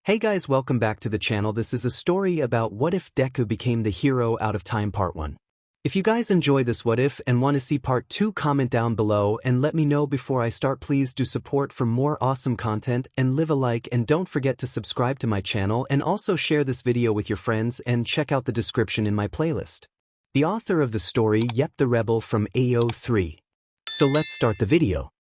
Hey guys, welcome back to the channel. This is a story about what if Deku became the hero out of time part 1. If you guys enjoy this what if and want to see part 2, comment down below and let me know before I start. Please do support for more awesome content and leave a like, and don't forget to subscribe to my channel and also share this video with your friends and check out the description in my playlist. The author of the story, YepTheRebel from AO3. So let's start the video.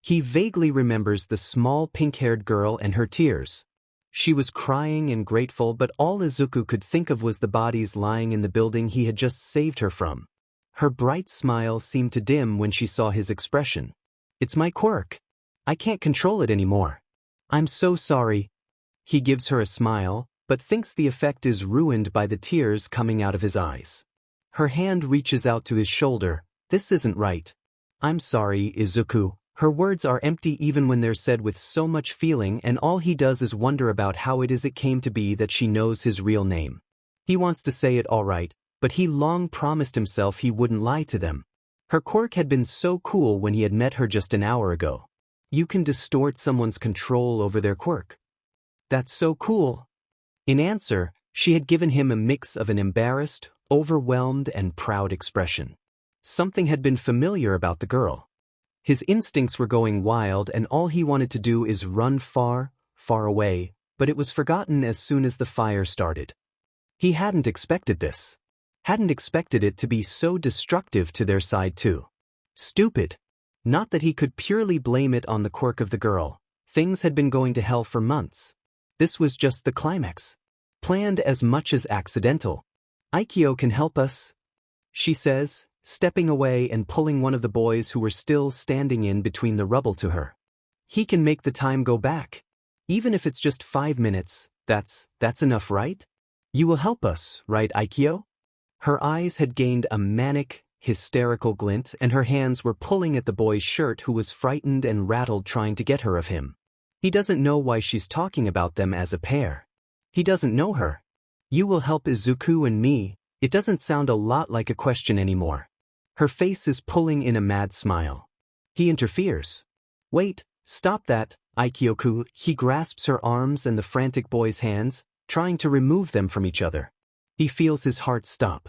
He vaguely remembers the small pink-haired girl and her tears. She was crying and grateful, but all Izuku could think of was the bodies lying in the building he had just saved her from. Her bright smile seemed to dim when she saw his expression. "It's my quirk. I can't control it anymore. I'm so sorry." He gives her a smile, but thinks the effect is ruined by the tears coming out of his eyes. Her hand reaches out to his shoulder. "This isn't right." "I'm sorry, Izuku." Her words are empty even when they're said with so much feeling, and all he does is wonder about how it came to be that she knows his real name. He wants to say it all right, but he long promised himself he wouldn't lie to them. Her quirk had been so cool when he had met her just an hour ago. You can distort someone's control over their quirk. That's so cool. In answer, she had given him a mix of an embarrassed, overwhelmed, and proud expression. Something had been familiar about the girl. His instincts were going wild, and all he wanted to do is run far, far away, but it was forgotten as soon as the fire started. He hadn't expected this. Hadn't expected it to be so destructive to their side too. Stupid. Not that he could purely blame it on the quirk of the girl. Things had been going to hell for months. This was just the climax. Planned as much as accidental. "Aikyo can help us," she says, stepping away and pulling one of the boys who were still standing in between the rubble to her. "He can make the time go back. Even if it's just 5 minutes, that's enough, right? You will help us, right, Aikyo?" Her eyes had gained a manic, hysterical glint, and her hands were pulling at the boy's shirt, who was frightened and rattled trying to get her of him. He doesn't know why she's talking about them as a pair. He doesn't know her. "You will help Izuku and me." It doesn't sound a lot like a question anymore. Her face is pulling in a mad smile. He interferes. "Wait, stop that, Aikyo-kun." He grasps her arms and the frantic boy's hands, trying to remove them from each other. He feels his heart stop.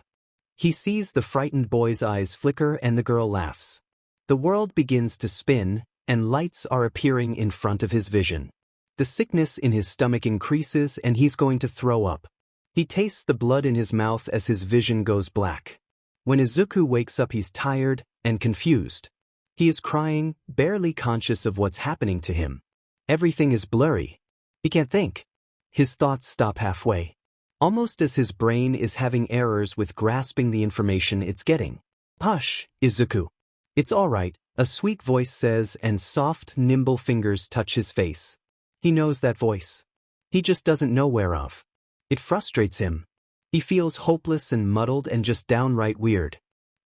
He sees the frightened boy's eyes flicker and the girl laughs. The world begins to spin, and lights are appearing in front of his vision. The sickness in his stomach increases and he's going to throw up. He tastes the blood in his mouth as his vision goes black. When Izuku wakes up, he's tired and confused. He is crying, barely conscious of what's happening to him. Everything is blurry. He can't think. His thoughts stop halfway. Almost as his brain is having errors with grasping the information it's getting. "Hush, Izuku. It's all right," a sweet voice says, and soft, nimble fingers touch his face. He knows that voice. He just doesn't know whereof. It frustrates him. He feels hopeless and muddled and just downright weird.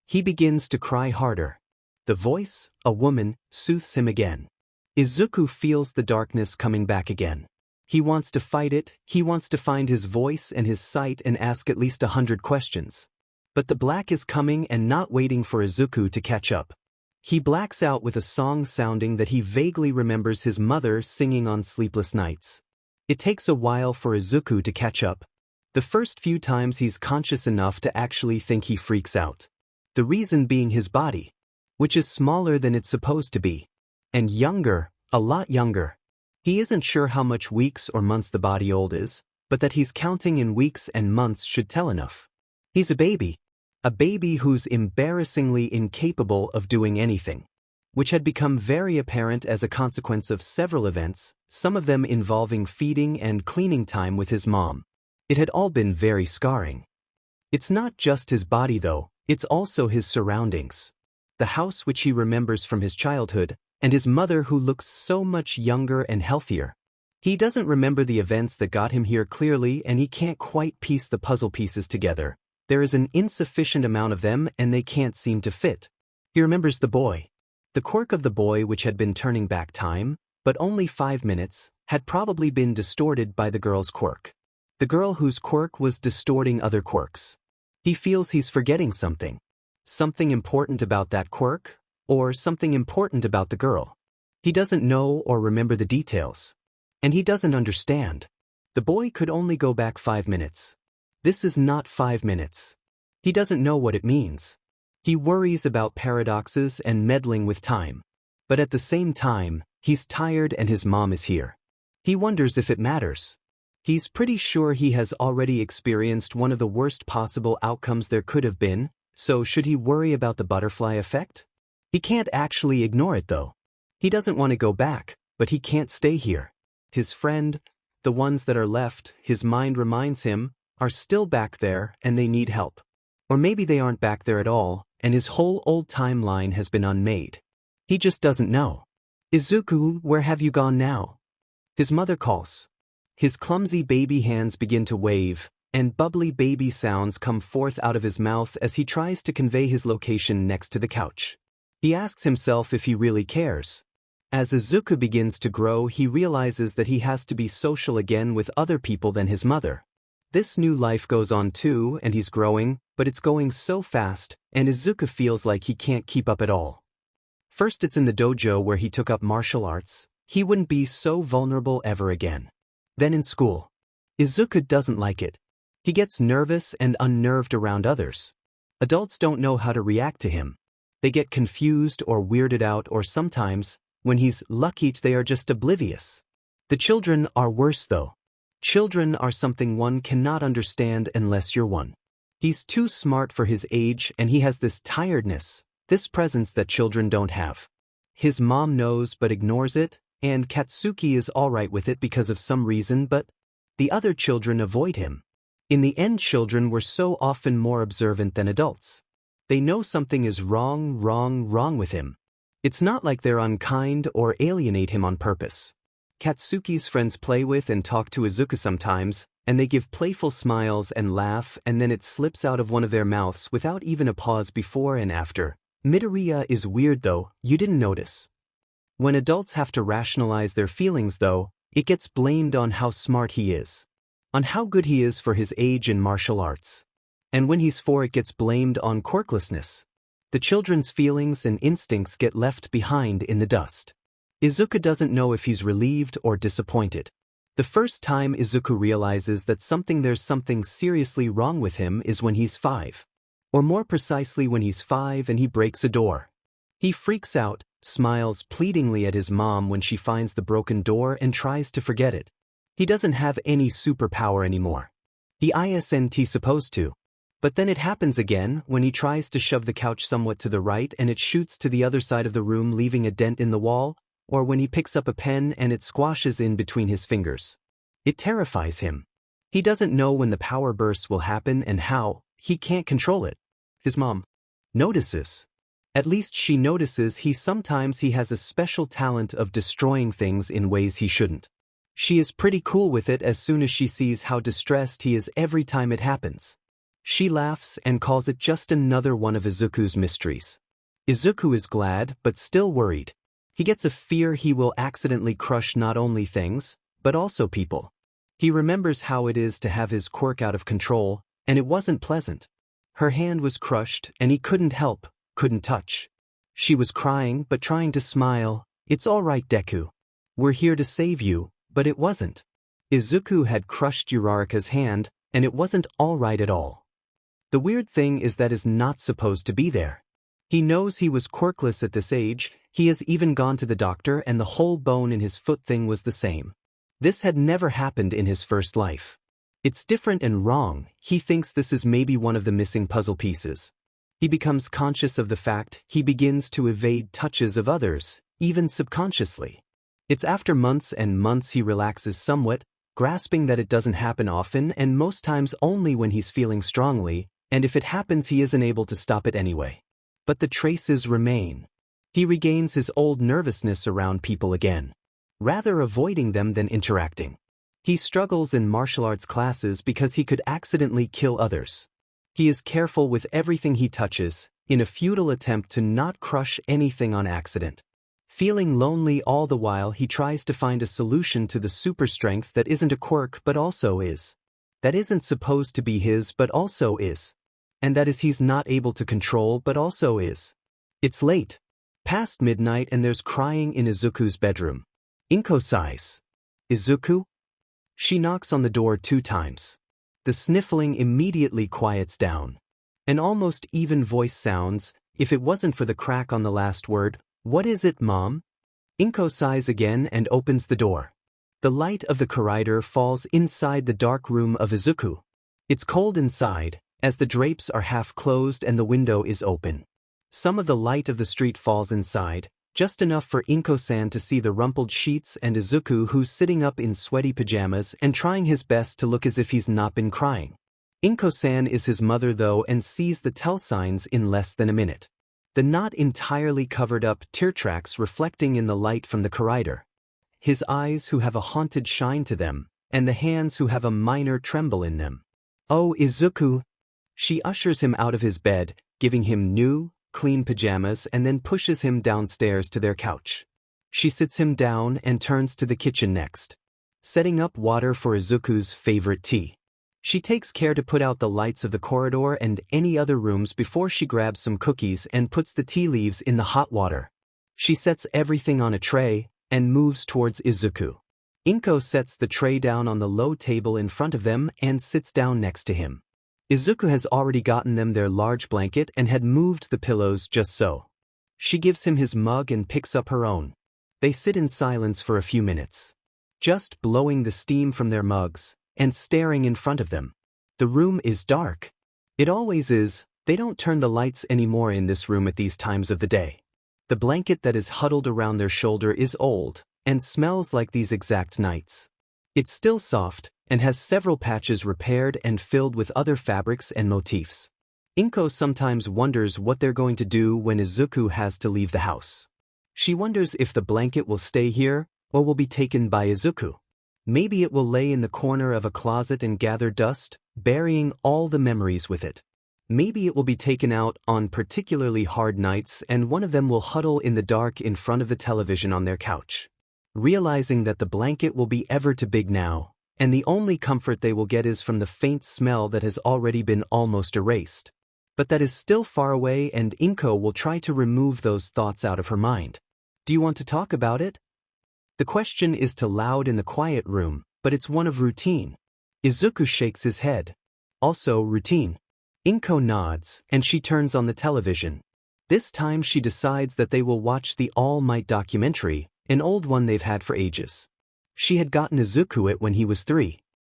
He begins to cry harder. The voice, a woman, soothes him again. Izuku feels the darkness coming back again. He wants to fight it. He wants to find his voice and his sight and ask at least 100 questions. But the black is coming and not waiting for Izuku to catch up. He blacks out with a song sounding that he vaguely remembers his mother singing on sleepless nights. It takes a while for Izuku to catch up. The first few times he's conscious enough to actually think, he freaks out. The reason being his body, which is smaller than it's supposed to be. And younger, a lot younger. He isn't sure how much weeks or months the body old is, but that he's counting in weeks and months should tell enough. He's a baby. A baby who's embarrassingly incapable of doing anything. Which had become very apparent as a consequence of several events, some of them involving feeding and cleaning time with his mom. It had all been very scarring. It's not just his body though, it's also his surroundings. The house which he remembers from his childhood, and his mother who looks so much younger and healthier. He doesn't remember the events that got him here clearly, and he can't quite piece the puzzle pieces together. There is an insufficient amount of them and they can't seem to fit. He remembers the boy. The quirk of the boy, which had been turning back time, but only 5 minutes, had probably been distorted by the girl's quirk. The girl whose quirk was distorting other quirks. He feels he's forgetting something. Something important about that quirk, or something important about the girl. He doesn't know or remember the details. And he doesn't understand. The boy could only go back 5 minutes. This is not 5 minutes. He doesn't know what it means. He worries about paradoxes and meddling with time. But at the same time, he's tired and his mom is here. He wonders if it matters. He's pretty sure he has already experienced one of the worst possible outcomes there could have been, so should he worry about the butterfly effect? He can't actually ignore it though. He doesn't want to go back, but he can't stay here. His friend, the ones that are left, his mind reminds him, are still back there and they need help. Or maybe they aren't back there at all, and his whole old timeline has been unmade. He just doesn't know. Izuku, where have you gone now? His mother calls. His clumsy baby hands begin to wave, and bubbly baby sounds come forth out of his mouth as he tries to convey his location next to the couch. He asks himself if he really cares. As Izuku begins to grow, he realizes that he has to be social again with other people than his mother. This new life goes on too, and he's growing, but it's going so fast, and Izuku feels like he can't keep up at all. First it's in the dojo where he took up martial arts. He wouldn't be so vulnerable ever again. Then in school. Izuku doesn't like it. He gets nervous and unnerved around others. Adults don't know how to react to him. They get confused or weirded out, or sometimes, when he's lucky, they are just oblivious. The children are worse though. Children are something one cannot understand unless you're one. He's too smart for his age and he has this tiredness, this presence that children don't have. His mom knows but ignores it, and Katsuki is alright with it because of some reason, but the other children avoid him. In the end, children were so often more observant than adults. They know something is wrong with him. It's not like they're unkind or alienate him on purpose. Katsuki's friends play with and talk to Izuku sometimes, and they give playful smiles and laugh, and then it slips out of one of their mouths without even a pause before and after. Midoriya is weird though, you didn't notice. When adults have to rationalize their feelings though, it gets blamed on how smart he is. On how good he is for his age in martial arts. And when he's 4 it gets blamed on quirklessness. The children's feelings and instincts get left behind in the dust. Izuku doesn't know if he's relieved or disappointed. The first time Izuku realizes that there's something seriously wrong with him is when he's 5. Or more precisely when he's 5 and he breaks a door. He freaks out, smiles pleadingly at his mom when she finds the broken door and tries to forget it. He doesn't have any superpower anymore. He isn't supposed to. But then it happens again when he tries to shove the couch somewhat to the right and it shoots to the other side of the room leaving a dent in the wall, or when he picks up a pen and it squashes in between his fingers. It terrifies him. He doesn't know when the power burst will happen and how. He can't control it. His mom notices. At least she notices he has a special talent of destroying things in ways he shouldn't. She is pretty cool with it as soon as she sees how distressed he is every time it happens. She laughs and calls it just another one of Izuku's mysteries. Izuku is glad but still worried. He gets a fear he will accidentally crush not only things, but also people. He remembers how it is to have his quirk out of control, and it wasn't pleasant. Her hand was crushed and he couldn't help, couldn't touch. She was crying but trying to smile. It's all right, Deku. We're here to save you, but it wasn't. Izuku had crushed Uraraka's hand, and it wasn't all right at all. The weird thing is that is not supposed to be there. He knows he was quirkless at this age. He has even gone to the doctor and the whole bone in his foot thing was the same. This had never happened in his first life. It's different and wrong. He thinks this is maybe one of the missing puzzle pieces. He becomes conscious of the fact he begins to evade touches of others, even subconsciously. It's after months and months he relaxes somewhat, grasping that it doesn't happen often and most times only when he's feeling strongly, and if it happens he isn't able to stop it anyway. But the traces remain. He regains his old nervousness around people again, rather avoiding them than interacting. He struggles in martial arts classes because he could accidentally kill others. He is careful with everything he touches, in a futile attempt to not crush anything on accident. Feeling lonely all the while he tries to find a solution to the super strength that isn't a quirk but also is. That isn't supposed to be his but also is. And that is he's not able to control but also is. It's late. Past midnight and there's crying in Izuku's bedroom. Inko sighs. Izuku? She knocks on the door 2 times. The sniffling immediately quiets down. An almost even voice sounds, "If it wasn't for the crack on the last word, what is it, Mom?" 𝐒𝐭 sighs again and opens the door. The light of the corridor falls inside the dark room of Izuku. It's cold inside, as the drapes are half closed and the window is open. Some of the light of the street falls inside, just enough for 𝗏𝗏san to see the rumpled sheets and Izuku, who's sitting up in sweaty pajamas and trying his best to look as if he's not been crying. 𝗏𝗏san is his mother though and sees the tell signs in less than a minute. The not entirely covered up tear tracks reflecting in the light from the corridor. His eyes who have a haunted shine to them, and the hands who have a minor tremble in them. "Oh, Izuku." She ushers him out of his bed, giving him new, clean pajamas and then pushes him downstairs to their couch. She sits him down and turns to the kitchen next, setting up water for Izuku's favorite tea. She takes care to put out the lights of the corridor and any other rooms before she grabs some cookies and puts the tea leaves in the hot water. She sets everything on a tray and moves towards Izuku. 𝗏𝗏 sets the tray down on the low table in front of them and sits down next to him. Izuku has already gotten them their large blanket and had moved the pillows just so. She gives him his mug and picks up her own. They sit in silence for a few minutes, just blowing the steam from their mugs and staring in front of them. The room is dark. It always is. They don't turn the lights anymore in this room at these times of the day. The blanket that is huddled around their shoulder is old and smells like these exact nights. It's still soft and has several patches repaired and filled with other fabrics and motifs. 𝗏𝗏 sometimes wonders what they're going to do when Izuku has to leave the house. She wonders if the blanket will stay here or will be taken by Izuku. Maybe it will lay in the corner of a closet and gather dust, burying all the memories with it. Maybe it will be taken out on particularly hard nights and one of them will huddle in the dark in front of the television on their couch, realizing that the blanket will be ever too big now, and the only comfort they will get is from the faint smell that has already been almost erased, but that is still far away, and 𝗏𝗏 will try to remove those thoughts out of her mind. "Do you want to talk about it?" The question is too loud in the quiet room, but it's one of routine. Izuku shakes his head. Also routine. 𝗏𝗏 nods, and she turns on the television. This time she decides that they will watch the All Might documentary, an old one they've had for ages. She had gotten Izuku it when he was 3.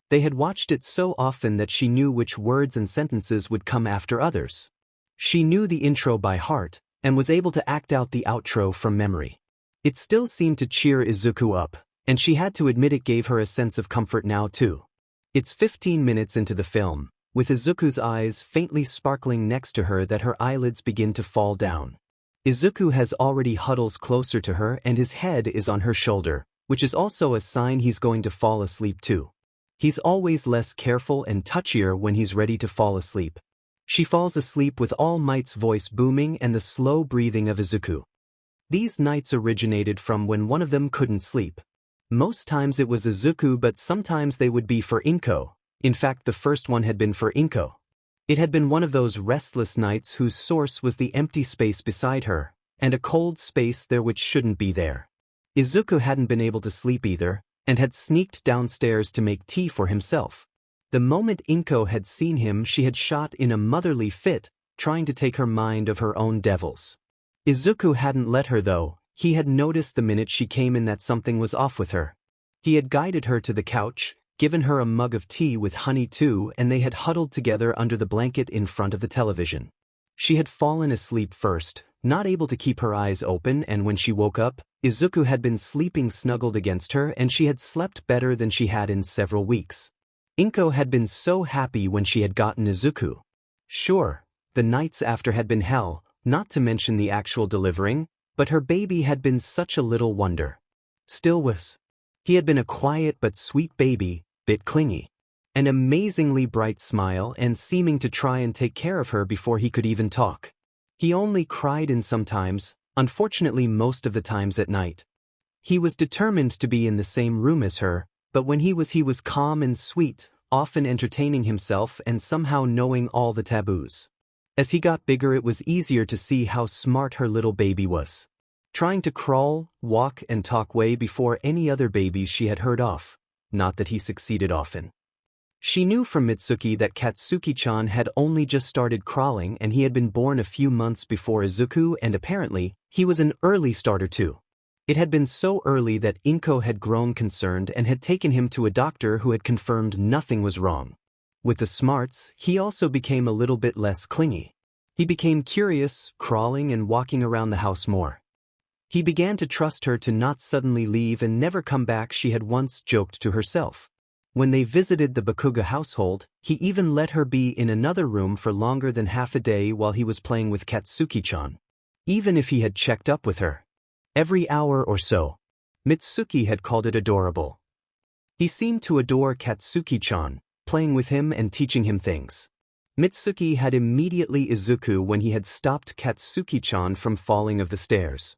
They had watched it so often that she knew which words and sentences would come after others. She knew the intro by heart, and was able to act out the outro from memory. It still seemed to cheer Izuku up, and she had to admit it gave her a sense of comfort now too. It's 15 minutes into the film, with Izuku's eyes faintly sparkling next to her, that her eyelids begin to fall down. Izuku has already huddles closer to her and his head is on her shoulder, which is also a sign he's going to fall asleep too. He's always less careful and touchier when he's ready to fall asleep. She falls asleep with All Might's voice booming and the slow breathing of Izuku. These nights originated from when one of them couldn't sleep. Most times it was Izuku, but sometimes they would be for 𝗏𝗏. In fact, the first one had been for 𝗏𝗏. It had been one of those restless nights whose source was the empty space beside her, and a cold space there which shouldn't be there. Izuku hadn't been able to sleep either, and had sneaked downstairs to make tea for himself. The moment 𝗏𝗏 had seen him, she had shot in a motherly fit, trying to take her mind of her own devils. Izuku hadn't let her though. He had noticed the minute she came in that something was off with her. He had guided her to the couch, given her a mug of tea with honey too, and they had huddled together under the blanket in front of the television. She had fallen asleep first, not able to keep her eyes open, and when she woke up, Izuku had been sleeping snuggled against her and she had slept better than she had in several weeks. 𝗏𝗏 had been so happy when she had gotten Izuku. Sure, the nights after had been hell, not to mention the actual delivering, but her baby had been such a little wonder. Still was. He had been a quiet but sweet baby, bit clingy. An amazingly bright smile and seeming to try and take care of her before he could even talk. He only cried in sometimes, unfortunately most of the times at night. He was determined to be in the same room as her, but when he was calm and sweet, often entertaining himself and somehow knowing all the taboos. As he got bigger it was easier to see how smart her little baby was. Trying to crawl, walk and talk way before any other babies she had heard of. not that he succeeded often. She knew from Mitsuki that Katsuki-chan had only just started crawling and he had been born a few months before Izuku, and apparently, he was an early starter too. It had been so early that 𝗏𝗏 had grown concerned and had taken him to a doctor who had confirmed nothing was wrong. With the smarts, he also became a little bit less clingy. He became curious, crawling and walking around the house more. He began to trust her to not suddenly leave and never come back, she had once joked to herself. When they visited the Bakuga household, he even let her be in another room for longer than half a day while he was playing with Katsuki-chan. Even if he had checked up with her every hour or so. Mitsuki had called it adorable. He seemed to adore Katsuki-chan, playing with him and teaching him things. Mitsuki had immediately Izuku when he had stopped Katsuki-chan from falling of the stairs.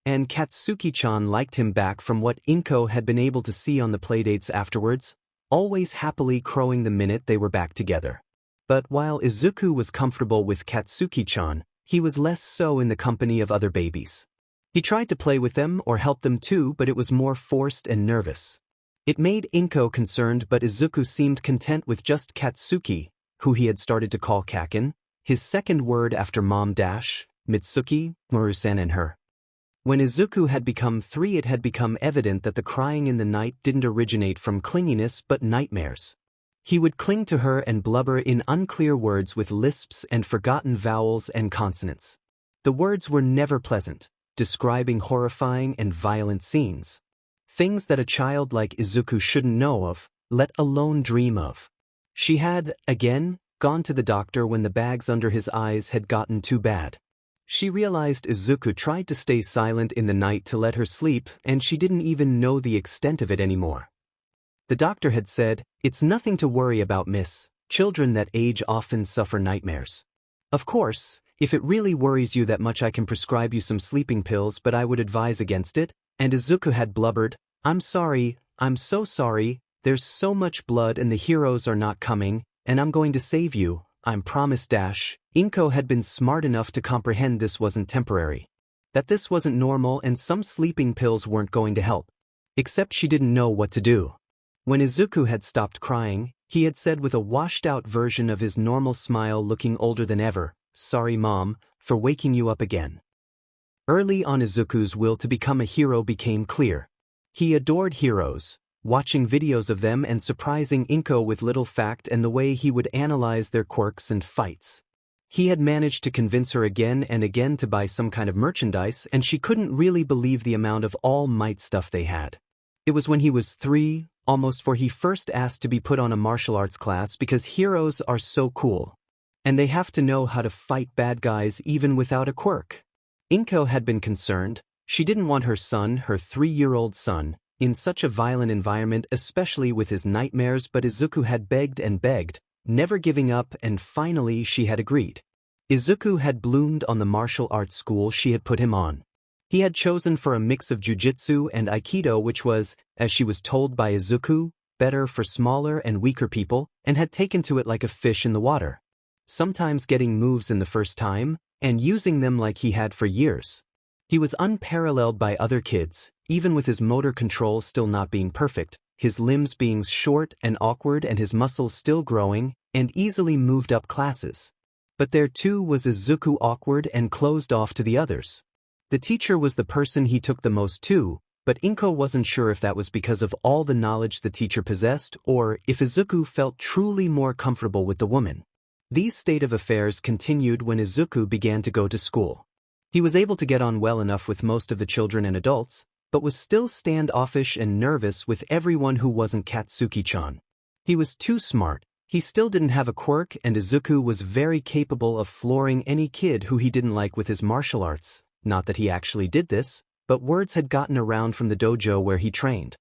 And Katsuki-chan liked him back from what 𝗏𝗏 had been able to see on the playdates afterwards, always happily crowing the minute they were back together. But while Izuku was comfortable with Katsuki-chan, he was less so in the company of other babies. He tried to play with them or help them too, but it was more forced and nervous. It made 𝗏𝗏 concerned, but Izuku seemed content with just Katsuki, who he had started to call Kaken, his second word after mom dash, Mitsuki, Muru-san and her. When Izuku had become 3, it had become evident that the crying in the night didn't originate from clinginess but nightmares. He would cling to her and blubber in unclear words with lisps and forgotten vowels and consonants. The words were never pleasant, describing horrifying and violent scenes. Things that a child like Izuku shouldn't know of, let alone dream of. She had, again, gone to the doctor when the bags under his eyes had gotten too bad. She realized Izuku tried to stay silent in the night to let her sleep, and she didn't even know the extent of it anymore. The doctor had said, "It's nothing to worry about, miss. Children that age often suffer nightmares. Of course, if it really worries you that much, I can prescribe you some sleeping pills, but I would advise against it." And Izuku had blubbered, "I'm sorry, I'm so sorry, there's so much blood and the heroes are not coming, and I'm going to save you, I'm promised dash." 𝗏𝗏 had been smart enough to comprehend this wasn't temporary. That this wasn't normal and some sleeping pills weren't going to help. Except she didn't know what to do. When Izuku had stopped crying, he had said with a washed-out version of his normal smile, looking older than ever, "Sorry mom, for waking you up again." Early on, Izuku's will to become a hero became clear. He adored heroes, watching videos of them and surprising 𝗏𝗏 with little fact and the way he would analyze their quirks and fights. He had managed to convince her again and again to buy some kind of merchandise, and she couldn't really believe the amount of All Might stuff they had. It was when he was 3, almost 4, he first asked to be put on a martial arts class because heroes are so cool. And they have to know how to fight bad guys even without a quirk. 𝗏𝗏 had been concerned. She didn't want her son, her 3-year-old son, in such a violent environment, especially with his nightmares, but Izuku had begged and begged, never giving up, and finally she had agreed. Izuku had bloomed on the martial arts school she had put him on. He had chosen for a mix of jujitsu and aikido, which was, as she was told by Izuku, better for smaller and weaker people, and had taken to it like a fish in the water. Sometimes getting moves in the first time, and using them like he had for years. He was unparalleled by other kids, even with his motor control still not being perfect, his limbs being short and awkward and his muscles still growing, and easily moved up classes. But there too was Izuku, awkward and closed off to the others. The teacher was the person he took the most to, but 𝗏𝗏 wasn't sure if that was because of all the knowledge the teacher possessed or if Izuku felt truly more comfortable with the woman. These state of affairs continued when Izuku began to go to school. He was able to get on well enough with most of the children and adults, but was still standoffish and nervous with everyone who wasn't Katsuki-chan. He was too smart, he still didn't have a quirk, and Izuku was very capable of flooring any kid who he didn't like with his martial arts. Not that he actually did this, but words had gotten around from the dojo where he trained.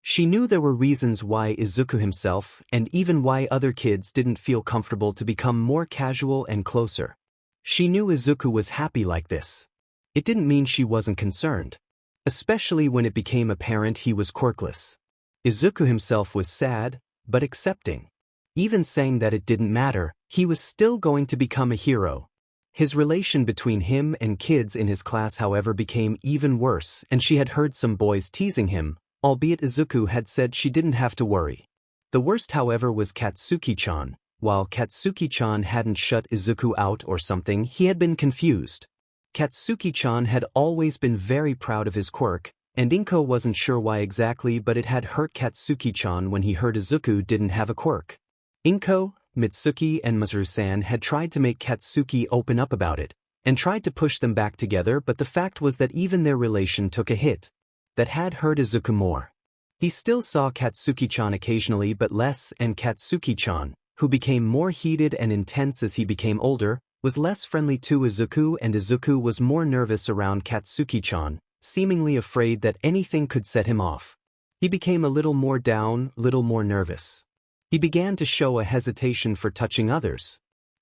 She knew there were reasons why Izuku himself, and even why other kids, didn't feel comfortable to become more casual and closer. She knew Izuku was happy like this. It didn't mean she wasn't concerned. Especially when it became apparent he was quirkless. Izuku himself was sad, but accepting. Even saying that it didn't matter, he was still going to become a hero. His relation between him and kids in his class, however, became even worse, and she had heard some boys teasing him, albeit Izuku had said she didn't have to worry. The worst, however, was Katsuki-chan. While Katsuki-chan hadn't shut Izuku out or something, he had been confused. Katsuki-chan had always been very proud of his quirk, and 𝗏𝗏 wasn't sure why exactly, but it had hurt Katsuki-chan when he heard Izuku didn't have a quirk. 𝗏𝗏, Mitsuki and Masaru-san had tried to make Katsuki open up about it, and tried to push them back together, but the fact was that even their relation took a hit. That had hurt Izuku more. He still saw Katsuki-chan occasionally but less, and Katsuki-chan, who became more heated and intense as he became older, was less friendly to Izuku, and Izuku was more nervous around Katsuki-chan, seemingly afraid that anything could set him off. He became a little more down, little more nervous. He began to show a hesitation for touching others.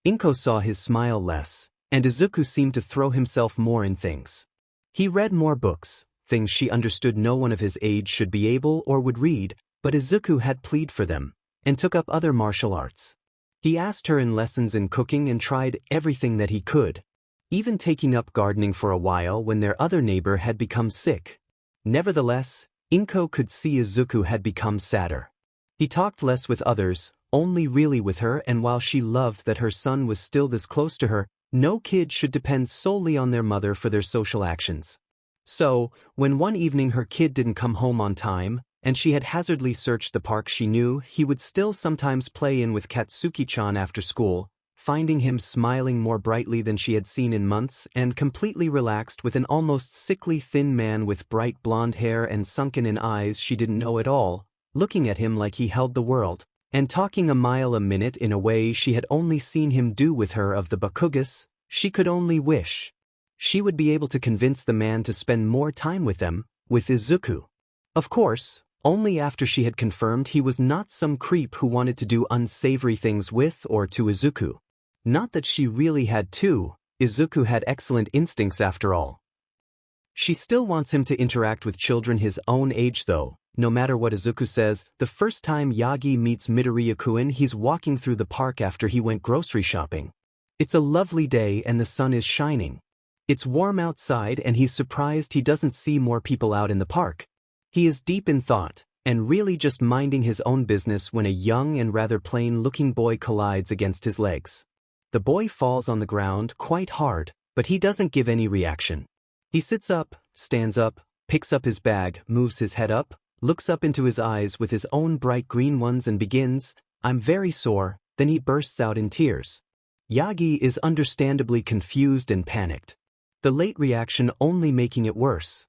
𝗏𝗏 saw his smile less, and Izuku seemed to throw himself more in things. He read more books, things she understood no one of his age should be able or would read, but Izuku had plead for them, and took up other martial arts. He asked her in lessons in cooking and tried everything that he could, even taking up gardening for a while when their other neighbor had become sick. Nevertheless, 𝗏𝗏 could see Izuku had become sadder. He talked less with others, only really with her, and while she loved that her son was still this close to her, no kid should depend solely on their mother for their social actions. So, when one evening her kid didn't come home on time, and she had hazardly searched the park, she knew he would still sometimes play in with Katsuki-chan after school, finding him smiling more brightly than she had seen in months and completely relaxed with an almost sickly thin man with bright blonde hair and sunken-in eyes she didn't know at all, looking at him like he held the world, and talking a mile a minute in a way she had only seen him do with her of the Bakugas. She could only wish she would be able to convince the man to spend more time with them, with Izuku. Of course, only after she had confirmed he was not some creep who wanted to do unsavory things with or to Izuku. Not that she really had to, Izuku had excellent instincts after all. She still wants him to interact with children his own age though, no matter what Izuku says. The first time Yagi meets Midoriya-kun, he's walking through the park after he went grocery shopping. It's a lovely day and the sun is shining. It's warm outside and he's surprised he doesn't see more people out in the park. He is deep in thought, and really just minding his own business when a young and rather plain-looking boy collides against his legs. The boy falls on the ground quite hard, but he doesn't give any reaction. He sits up, stands up, picks up his bag, moves his head up, looks up into his eyes with his own bright green ones and begins, "I'm very sore," then he bursts out in tears. Yagi is understandably confused and panicked. The late reaction only making it worse.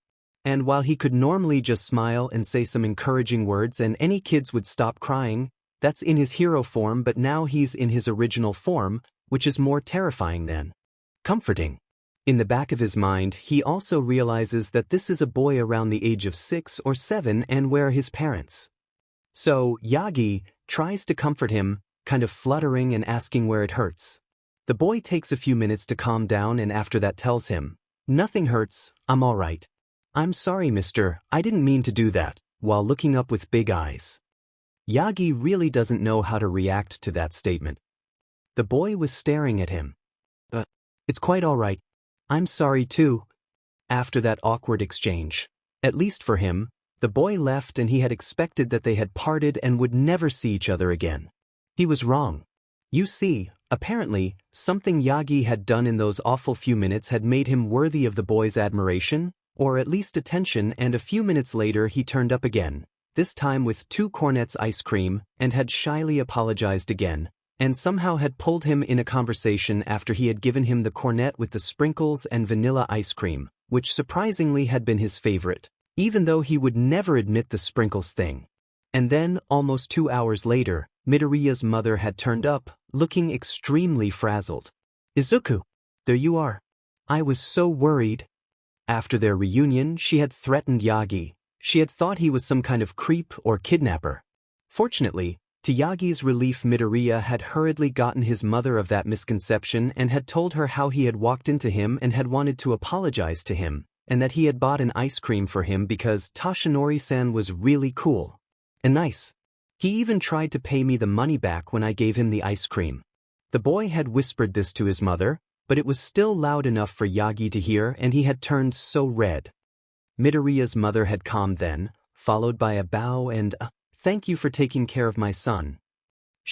And while he could normally just smile and say some encouraging words and any kids would stop crying, that's in his hero form, but now he's in his original form, which is more terrifying than comforting. In the back of his mind, he also realizes that this is a boy around the age of 6 or 7 and where are his parents. So, Yagi tries to comfort him, kind of fluttering and asking where it hurts. The boy takes a few minutes to calm down and after that tells him, "Nothing hurts, I'm all right." "I'm sorry, mister, I didn't mean to do that," while looking up with big eyes. Yagi really doesn't know how to react to that statement. The boy was staring at him. It's quite all right. I'm sorry too." After that awkward exchange, at least for him, the boy left and he had expected that they had parted and would never see each other again. He was wrong. You see, apparently, something Yagi had done in those awful few minutes had made him worthy of the boy's admiration, or at least attention, and a few minutes later he turned up again, this time with 2 cornets ice cream, and had shyly apologized again, and somehow had pulled him in a conversation after he had given him the cornet with the sprinkles and vanilla ice cream, which surprisingly had been his favorite, even though he would never admit the sprinkles thing. And then, almost 2 hours later, Midoriya's mother had turned up, looking extremely frazzled. "Izuku, there you are. I was so worried." After their reunion, she had threatened Yagi. She had thought he was some kind of creep or kidnapper. Fortunately, to Yagi's relief, Midoriya had hurriedly gotten his mother of that misconception and had told her how he had walked into him and had wanted to apologize to him, and that he had bought an ice cream for him because Toshinori-san was really cool and nice. He even tried to pay me the money back when I gave him the ice cream. The boy had whispered this to his mother, but it was still loud enough for Yagi to hear, and he had turned so red. Midoriya's mother had calmed then, followed by a bow and a "thank you for taking care of my son."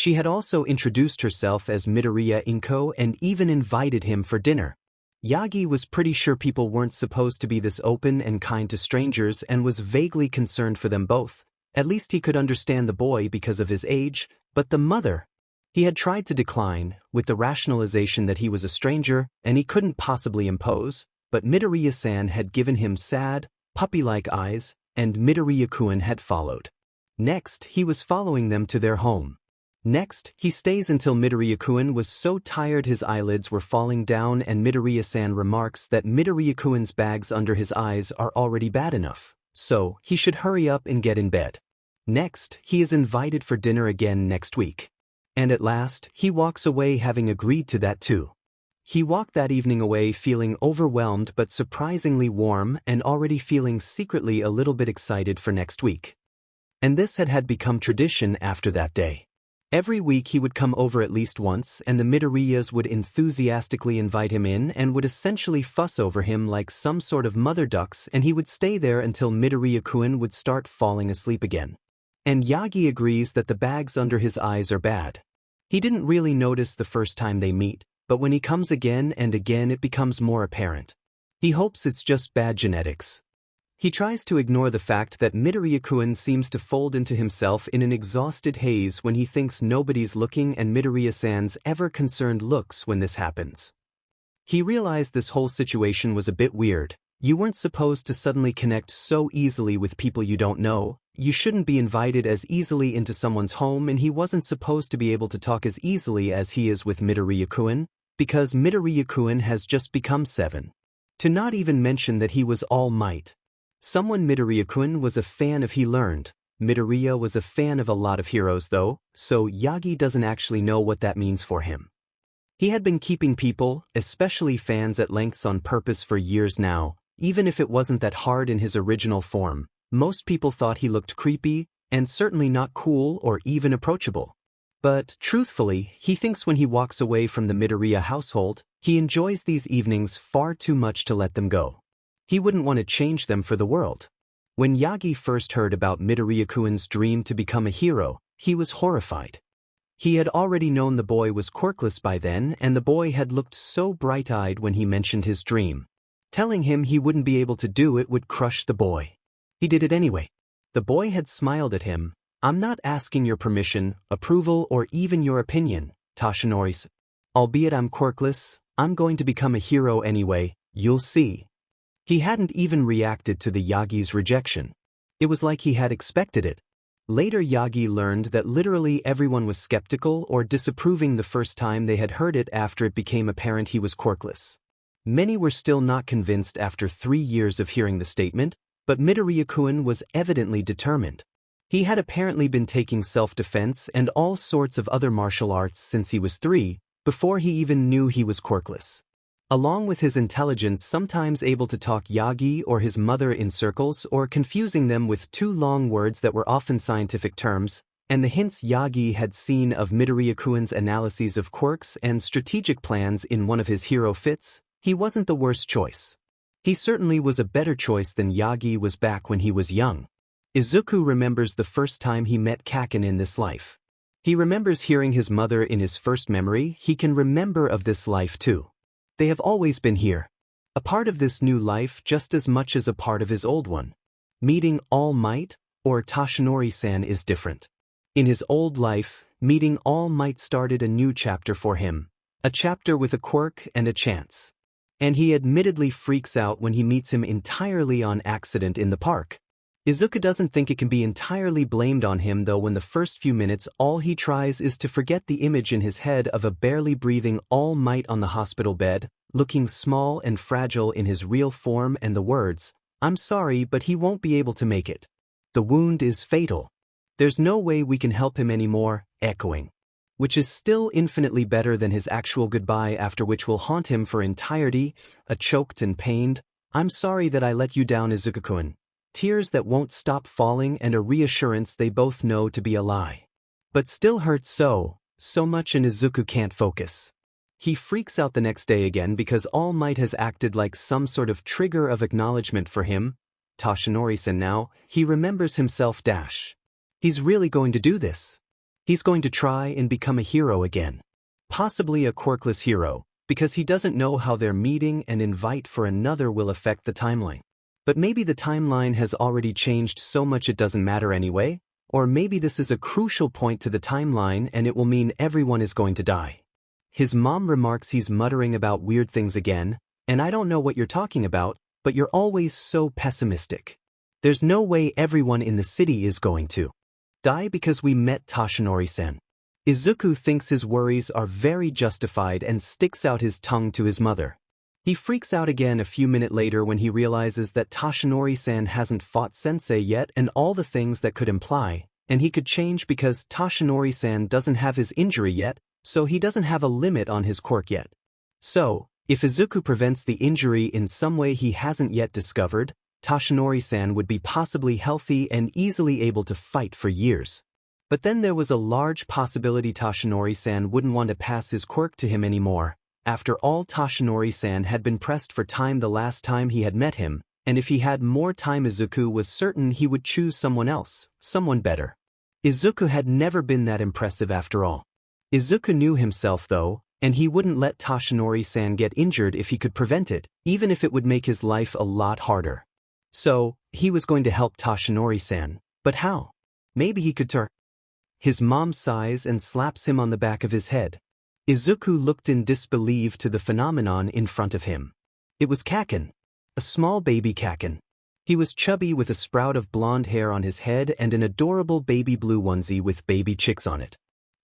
She had also introduced herself as 𝗵𝗃𝗍𝗍 and even invited him for dinner. Yagi was pretty sure people weren't supposed to be this open and kind to strangers and was vaguely concerned for them both. At least he could understand the boy because of his age, but the mother. He had tried to decline, with the rationalization that he was a stranger and he couldn't possibly impose, but 𝗵𝗃𝗍𝗍 had given him sad, puppy-like eyes, and 𝗵𝗃𝗍𝗀 had followed. Next, he was following them to their home. Next, he stays until 𝗵𝗃𝗍𝗀 was so tired his eyelids were falling down and 𝗵𝗃𝗍𝗍 remarks that 𝗵𝗃𝗍𝗀's bags under his eyes are already bad enough, so he should hurry up and get in bed. Next, he is invited for dinner again next week. And at last, he walks away having agreed to that too. He walked that evening away feeling overwhelmed but surprisingly warm and already feeling secretly a little bit excited for next week. And this had become tradition after that day. Every week he would come over at least once and the 𝗵𝗃𝗍𝗍s would enthusiastically invite him in and would essentially fuss over him like some sort of mother ducks, and he would stay there until 𝗵𝗃𝗍𝗀 would start falling asleep again. And Yagi agrees that the bags under his eyes are bad. He didn't really notice the first time they meet, but when he comes again and again it becomes more apparent. He hopes it's just bad genetics. He tries to ignore the fact that 𝗵𝗃𝗍𝗀 seems to fold into himself in an exhausted haze when he thinks nobody's looking and 𝗵𝗃𝗍𝗍's ever concerned looks when this happens. He realized this whole situation was a bit weird. You weren't supposed to suddenly connect so easily with people you don't know. You shouldn't be invited as easily into someone's home, and he wasn't supposed to be able to talk as easily as he is with 𝗵𝗃𝗍𝗀, because 𝗵𝗃𝗍𝗀 has just become 7. To not even mention that he was All Might. Someone 𝗵𝗃𝗍𝗀 was a fan of, he learned. 𝗵𝗃𝗍 was a fan of a lot of heroes though, so Yagi doesn't actually know what that means for him. He had been keeping people, especially fans, at lengths on purpose for years now, even if it wasn't that hard in his original form. Most people thought he looked creepy, and certainly not cool or even approachable. But, truthfully, he thinks when he walks away from the 𝗵𝗃𝗍𝗍 household, he enjoys these evenings far too much to let them go. He wouldn't want to change them for the world. When Yagi first heard about 𝗵𝗃𝗍𝗀's dream to become a hero, he was horrified. He had already known the boy was quirkless by then, and the boy had looked so bright-eyed when he mentioned his dream. Telling him he wouldn't be able to do it would crush the boy. He did it anyway. The boy had smiled at him. "I'm not asking your permission, approval, or even your opinion, 𝗧𝗵𝗲. Albeit I'm quirkless, I'm going to become a hero anyway, you'll see." He hadn't even reacted to the Yagi's rejection. It was like he had expected it. Later Yagi learned that literally everyone was skeptical or disapproving the first time they had heard it after it became apparent he was quirkless. Many were still not convinced after 3 years of hearing the statement, but 𝗵𝗃𝗍𝗀 was evidently determined. He had apparently been taking self-defense and all sorts of other martial arts since he was 3, before he even knew he was quirkless. Along with his intelligence, sometimes able to talk Yagi or his mother in circles or confusing them with too long words that were often scientific terms, and the hints Yagi had seen of 𝗵𝗃𝗍𝗀's analyses of quirks and strategic plans in one of his hero fits, he wasn't the worst choice. He certainly was a better choice than Yagi was back when he was young. Izuku remembers the first time he met Kaken in this life. He remembers hearing his mother in his first memory. He can remember of this life too. They have always been here. A part of this new life just as much as a part of his old one. Meeting All Might, or Toshinori-san, is different. In his old life, meeting All Might started a new chapter for him. A chapter with a quirk and a chance. And he admittedly freaks out when he meets him entirely on accident in the park. Izuku doesn't think it can be entirely blamed on him though. When the first few minutes all he tries is to forget the image in his head of a barely breathing All Might on the hospital bed, looking small and fragile in his real form, and the words, "I'm sorry but he won't be able to make it. The wound is fatal. There's no way we can help him anymore," echoing. Which is still infinitely better than his actual goodbye, after which will haunt him for entirety, a choked and pained, "I'm sorry that I let you down, Izuku-kun." Tears that won't stop falling and a reassurance they both know to be a lie. But still hurts so much, and Izuku can't focus. He freaks out the next day again because All Might has acted like some sort of trigger of acknowledgement for him, 𝗧𝗵𝗲 now, he remembers himself dash. He's really going to do this. He's going to try and become a hero again. Possibly a quirkless hero, because he doesn't know how their meeting and invite for another will affect the timeline. But maybe the timeline has already changed so much it doesn't matter anyway, or maybe this is a crucial point to the timeline and it will mean everyone is going to die. His mom remarks he's muttering about weird things again, and I don't know what you're talking about, but you're always so pessimistic. There's no way everyone in the city is going to die because we met 𝗧𝗵𝗲. Izuku thinks his worries are very justified and sticks out his tongue to his mother. He freaks out again a few minutes later when he realizes that 𝗧𝗵𝗲 hasn't fought Sensei yet and all the things that could imply, and he could change because 𝗧𝗵𝗲 doesn't have his injury yet, so he doesn't have a limit on his quirk yet. So, if Izuku prevents the injury in some way he hasn't yet discovered, 𝗧𝗵𝗲 would be possibly healthy and easily able to fight for years. But then there was a large possibility 𝗧𝗵𝗲 wouldn't want to pass his quirk to him anymore. After all, 𝗧𝗵𝗲 had been pressed for time the last time he had met him, and if he had more time Izuku was certain he would choose someone else, someone better. Izuku had never been that impressive after all. Izuku knew himself though, and he wouldn't let 𝗧𝗵𝗲 get injured if he could prevent it, even if it would make his life a lot harder. So, he was going to help 𝗧𝗵𝗲, but how? Maybe he could turn. His mom sighs and slaps him on the back of his head. Izuku looked in disbelief to the phenomenon in front of him. It was 𝐭𝐿, a small baby 𝐭𝐿. He was chubby with a sprout of blonde hair on his head and an adorable baby blue onesie with baby chicks on it.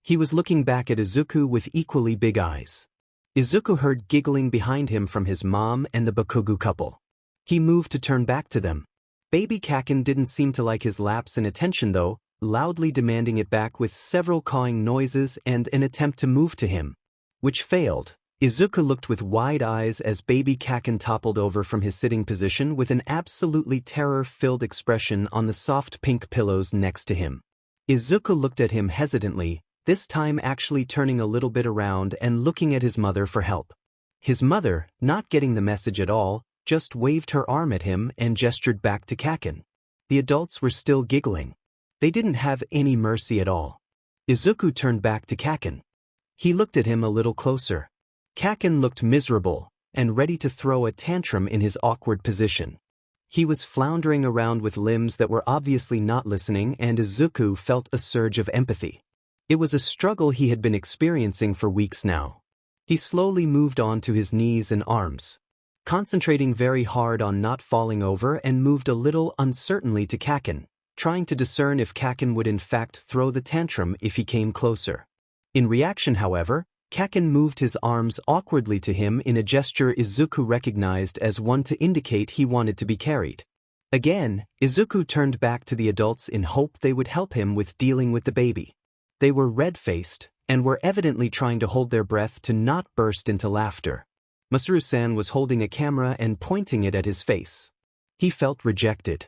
He was looking back at Izuku with equally big eyes. Izuku heard giggling behind him from his mom and the Bakugo couple. He moved to turn back to them. Baby 𝐭𝐿 didn't seem to like his lapse in attention though, loudly demanding it back with several cawing noises and an attempt to move to him, which failed. Izuku looked with wide eyes as baby 𝐭𝐿 toppled over from his sitting position with an absolutely terror-filled expression on the soft pink pillows next to him. Izuku looked at him hesitantly, this time actually turning a little bit around and looking at his mother for help. His mother, not getting the message at all, just waved her arm at him and gestured back to 𝐭𝐿. The adults were still giggling. They didn't have any mercy at all. Izuku turned back to 𝐭𝐿. He looked at him a little closer. 𝐭𝐿 looked miserable and ready to throw a tantrum in his awkward position. He was floundering around with limbs that were obviously not listening, and Izuku felt a surge of empathy. It was a struggle he had been experiencing for weeks now. He slowly moved on to his knees and arms, concentrating very hard on not falling over, and moved a little uncertainly to 𝐭𝐿, trying to discern if 𝐭𝐿 would in fact throw the tantrum if he came closer. In reaction, however, 𝐭𝐿 moved his arms awkwardly to him in a gesture Izuku recognized as one to indicate he wanted to be carried. Again, Izuku turned back to the adults in hope they would help him with dealing with the baby. They were red-faced, and were evidently trying to hold their breath to not burst into laughter. Masaru-san was holding a camera and pointing it at his face. He felt rejected.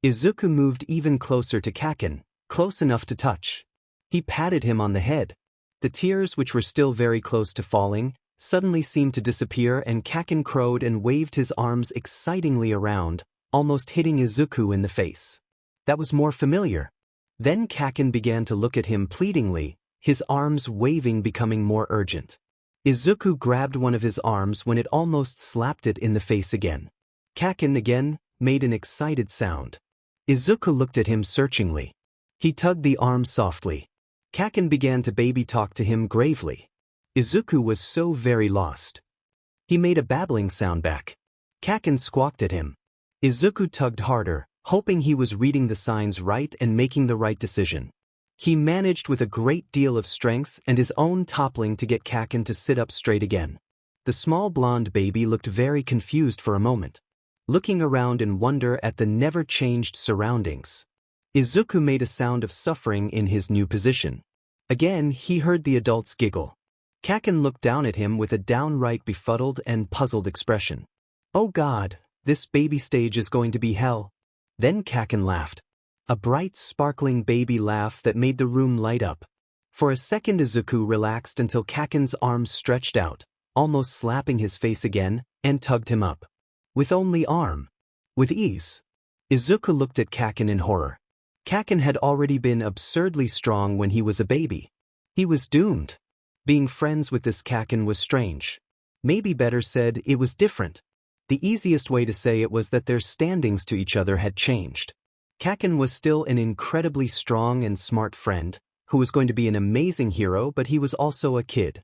Izuku moved even closer to 𝐭𝐿, close enough to touch. He patted him on the head. The tears, which were still very close to falling, suddenly seemed to disappear, and 𝐭𝐿 crowed and waved his arms excitingly around, almost hitting Izuku in the face. That was more familiar. Then 𝐭𝐿 began to look at him pleadingly, his arms waving, becoming more urgent. Izuku grabbed one of his arms when it almost slapped it in the face again. 𝐭𝐿 again made an excited sound. Izuku looked at him searchingly. He tugged the arm softly. 𝐭𝐿 began to baby talk to him gravely. Izuku was so very lost. He made a babbling sound back. 𝐭𝐿 squawked at him. Izuku tugged harder, hoping he was reading the signs right and making the right decision. He managed with a great deal of strength and his own toppling to get 𝐭𝐿 to sit up straight again. The small blonde baby looked very confused for a moment, looking around in wonder at the never-changed surroundings. Izuku made a sound of suffering in his new position. Again, he heard the adults giggle. 𝐭𝐿 looked down at him with a downright befuddled and puzzled expression. Oh God, this baby stage is going to be hell. Then 𝐭𝐿 laughed. A bright, sparkling baby laugh that made the room light up. For a second Izuku relaxed until 𝐭𝐿's arms stretched out, almost slapping his face again, and tugged him up. With only arm. With ease. Izuku looked at 𝐭𝐿 in horror. 𝐭𝐿 had already been absurdly strong when he was a baby. He was doomed. Being friends with this 𝐭𝐿 was strange. Maybe better said, it was different. The easiest way to say it was that their standings to each other had changed. 𝐭𝐿 was still an incredibly strong and smart friend, who was going to be an amazing hero, but he was also a kid.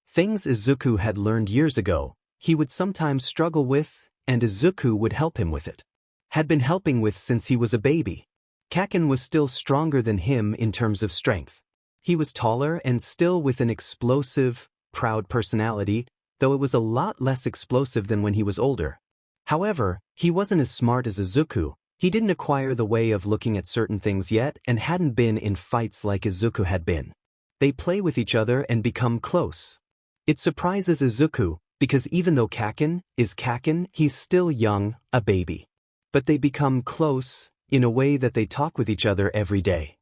Things Izuku had learned years ago, he would sometimes struggle with, and Izuku would help him with it. Had been helping with since he was a baby. 𝐭𝐿 was still stronger than him in terms of strength. He was taller and still with an explosive, proud personality, though it was a lot less explosive than when he was older. However, he wasn't as smart as Izuku. He didn't acquire the way of looking at certain things yet and hadn't been in fights like Izuku had been. They play with each other and become close. It surprises Izuku, because even though 𝐭𝐿 is 𝐭𝐿, he's still young, a baby. But they become close, in a way that they talk with each other every day.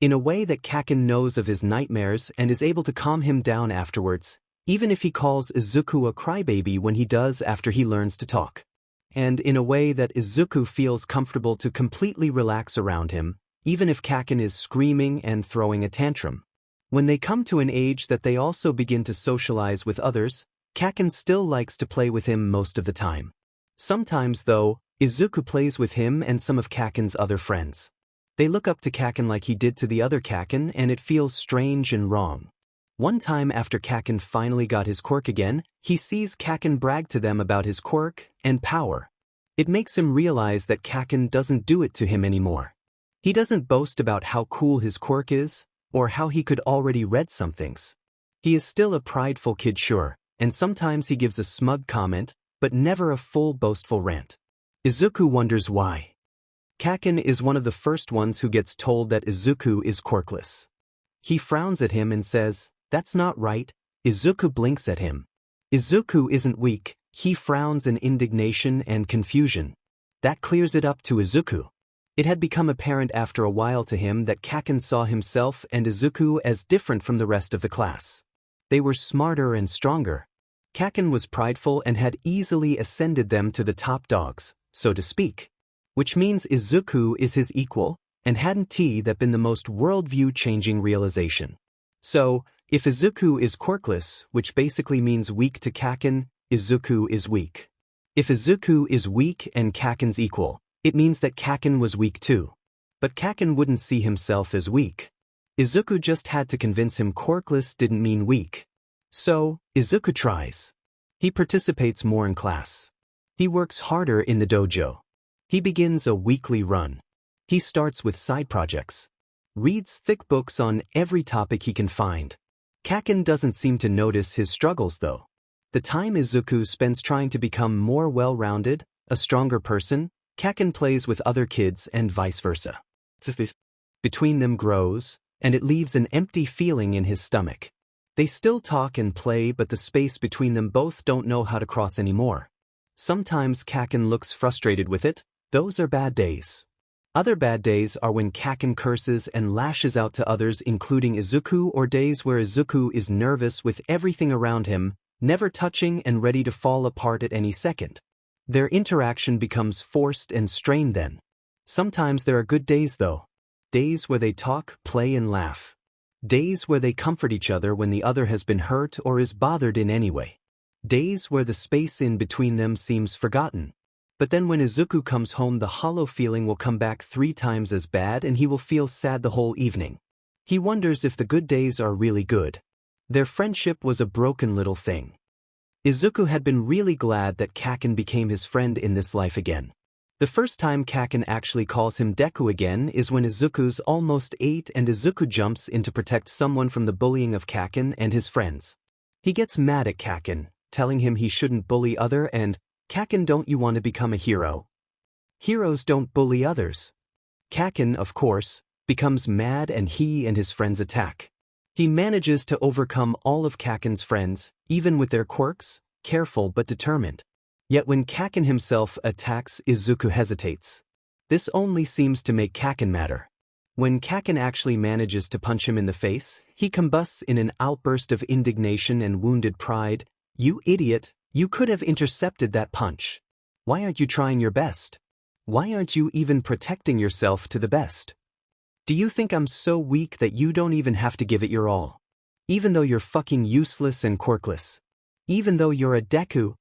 In a way that 𝐭𝐿 knows of his nightmares and is able to calm him down afterwards, even if he calls Izuku a crybaby when he does after he learns to talk. And in a way that Izuku feels comfortable to completely relax around him, even if 𝐭𝐿 is screaming and throwing a tantrum. When they come to an age that they also begin to socialize with others, 𝐭𝐿 still likes to play with him most of the time. Sometimes, though, Izuku plays with him and some of 𝐭𝐿's other friends. They look up to 𝐭𝐿 like he did to the other 𝐭𝐿, and it feels strange and wrong. One time after 𝐭𝐿 finally got his quirk again, he sees 𝐭𝐿 brag to them about his quirk and power. It makes him realize that 𝐭𝐿 doesn't do it to him anymore. He doesn't boast about how cool his quirk is, or how he could already read some things. He is still a prideful kid, sure, and sometimes he gives a smug comment, but never a full boastful rant. Izuku wonders why. 𝐭𝐿 is one of the first ones who gets told that Izuku is quirkless. He frowns at him and says, "That's not right." Izuku blinks at him. Izuku isn't weak, he frowns in indignation and confusion. That clears it up to Izuku. It had become apparent after a while to him that 𝐭𝐿 saw himself and Izuku as different from the rest of the class. They were smarter and stronger. 𝐭𝐿 was prideful and had easily ascended them to the top dogs, so to speak. Which means Izuku is his equal, and hadn't that been the most worldview-changing realization. So, if Izuku is quirkless, which basically means weak to 𝐭𝐿, Izuku is weak. If Izuku is weak and 𝐭𝐿's equal, it means that 𝐭𝐿 was weak too. But 𝐭𝐿 wouldn't see himself as weak. Izuku just had to convince him quirkless didn't mean weak. So, Izuku tries. He participates more in class. He works harder in the dojo. He begins a weekly run. He starts with side projects. Reads thick books on every topic he can find. 𝐭𝐿 doesn't seem to notice his struggles though. The time Izuku spends trying to become more well-rounded, a stronger person, 𝐭𝐿 plays with other kids and vice versa. Between them grows, and it leaves an empty feeling in his stomach. They still talk and play, but the space between them both don't know how to cross anymore. Sometimes 𝐭𝐿 looks frustrated with it. Those are bad days. Other bad days are when 𝐭𝐿 curses and lashes out to others, including Izuku, or days where Izuku is nervous with everything around him, never touching and ready to fall apart at any second. Their interaction becomes forced and strained then. Sometimes there are good days though. Days where they talk, play and laugh. Days where they comfort each other when the other has been hurt or is bothered in any way. Days where the space in between them seems forgotten. But then when Izuku comes home, the hollow feeling will come back 3 times as bad and he will feel sad the whole evening. He wonders if the good days are really good. Their friendship was a broken little thing. Izuku had been really glad that 𝐭𝐿 became his friend in this life again. The first time 𝐭𝐿 actually calls him Deku again is when Izuku's almost 8 and Izuku jumps in to protect someone from the bullying of 𝐭𝐿 and his friends. He gets mad at 𝐭𝐿, telling him he shouldn't bully other and, "𝐭𝐿, don't you want to become a hero? Heroes don't bully others." 𝐭𝐿, of course, becomes mad and he and his friends attack. He manages to overcome all of 𝐭𝐿's friends, even with their quirks, careful but determined. Yet when 𝐭𝐿 himself attacks, Izuku hesitates. This only seems to make 𝐭𝐿 madder. When 𝐭𝐿 actually manages to punch him in the face, he combusts in an outburst of indignation and wounded pride. "You idiot, you could have intercepted that punch. Why aren't you trying your best?" Why aren't you even protecting yourself to the best? Do you think I'm so weak that you don't even have to give it your all? Even though you're fucking useless and quirkless? Even though you're a Deku?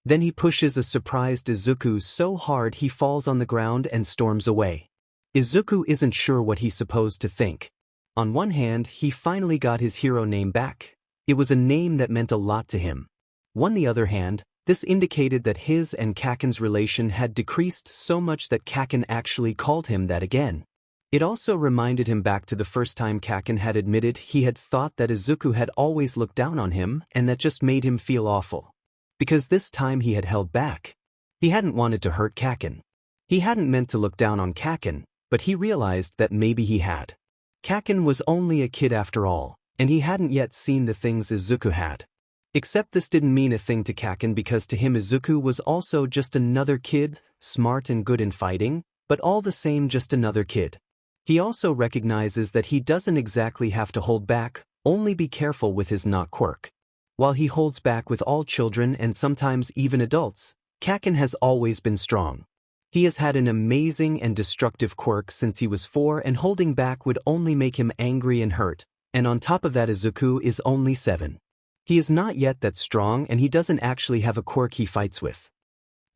Then he pushes a surprised Izuku so hard he falls on the ground and storms away. Izuku isn't sure what he's supposed to think. On one hand, he finally got his hero name back. It was a name that meant a lot to him. On the other hand, this indicated that his and Kaken's relation had decreased so much that Kaken actually called him that again. It also reminded him back to the first time Kaken had admitted he had thought that Izuku had always looked down on him, and that just made him feel awful. Because this time he had held back. He hadn't wanted to hurt Kaken. He hadn't meant to look down on Kaken, but he realized that maybe he had. Kaken was only a kid after all, and he hadn't yet seen the things Izuku had. Except this didn't mean a thing to Kaken because to him Izuku was also just another kid, smart and good in fighting, but all the same just another kid. He also recognizes that he doesn't exactly have to hold back, only be careful with his not quirk. While he holds back with all children and sometimes even adults, Kaken has always been strong. He has had an amazing and destructive quirk since he was 4, and holding back would only make him angry and hurt, and on top of that Izuku is only 7. He is not yet that strong and he doesn't actually have a quirk he fights with.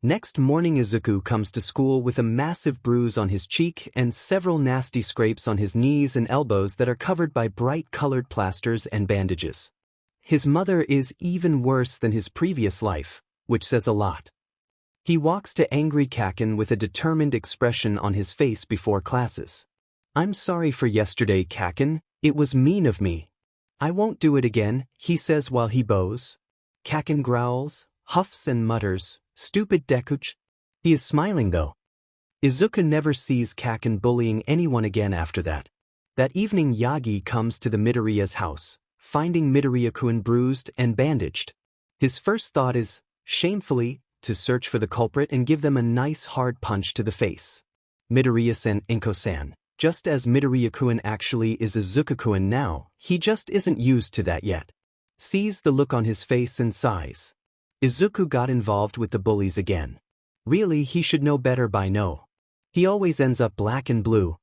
Next morning Izuku comes to school with a massive bruise on his cheek and several nasty scrapes on his knees and elbows that are covered by bright-colored plasters and bandages. His mother is even worse than his previous life, which says a lot. He walks to angry Kaken with a determined expression on his face before classes. "I'm sorry for yesterday, Kaken. It was mean of me. I won't do it again," he says while he bows. Kaken growls, huffs and mutters, "Stupid Deku-ch." He is smiling though. Izuku never sees Kaken bullying anyone again after that. That evening Yagi comes to the Midoriya's house, finding Midoriya-kun bruised and bandaged. His first thought is, shamefully, to search for the culprit and give them a nice hard punch to the face. Midoriya-san Inko-san. Just as Midoriya-kun actually is Izuku-kun now, he just isn't used to that yet. Sees the look on his face and sighs. Izuku got involved with the bullies again. Really, he should know better by now. He always ends up black and blue.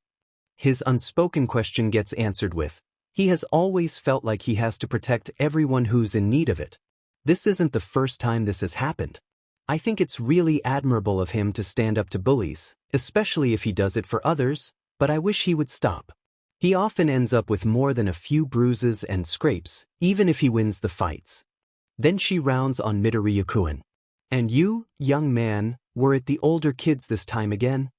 His unspoken question gets answered with, he has always felt like he has to protect everyone who's in need of it. This isn't the first time this has happened. I think it's really admirable of him to stand up to bullies, especially if he does it for others, but I wish he would stop. He often ends up with more than a few bruises and scrapes, even if he wins the fights. Then she rounds on Midoriya-kun. "And you, young man, were it the older kids this time again?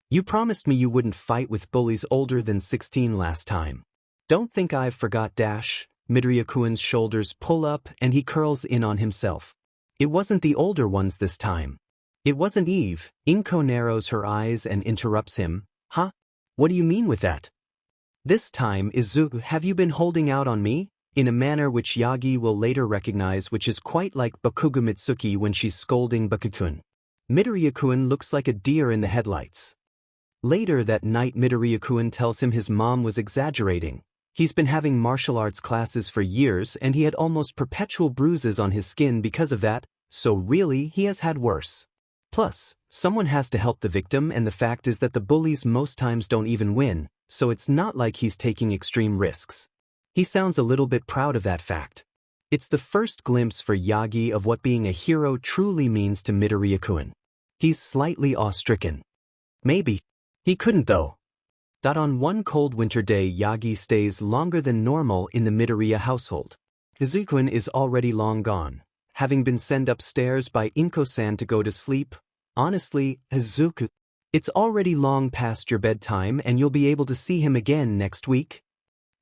You promised me you wouldn't fight with bullies older than 16 last time. Don't think I've forgot dash." Midoriya-kun's shoulders pull up and he curls in on himself. It wasn't the older ones this time. It wasn't Eve. Inko narrows her eyes and interrupts him. "Huh? What do you mean with that?" This time, Izuku, have you been holding out on me? In a manner which Yagi will later recognize, which is quite like Bakugo Mitsuki when she's scolding Baku-kun. Midoriya-kun looks like a deer in the headlights. Later that night Midoriya-kun tells him his mom was exaggerating. He's been having martial arts classes for years and he had almost perpetual bruises on his skin because of that, so really he has had worse. Plus, someone has to help the victim, and the fact is that the bullies most times don't even win, so it's not like he's taking extreme risks. He sounds a little bit proud of that fact. It's the first glimpse for Yagi of what being a hero truly means to Midoriya-kun. He's slightly awe-stricken. Maybe. He couldn't though. On one cold winter day Yagi stays longer than normal in the Midoriya household. Izuku is already long gone, having been sent upstairs by Inko-san to go to sleep. Honestly, Izuku, it's already long past your bedtime and you'll be able to see him again next week.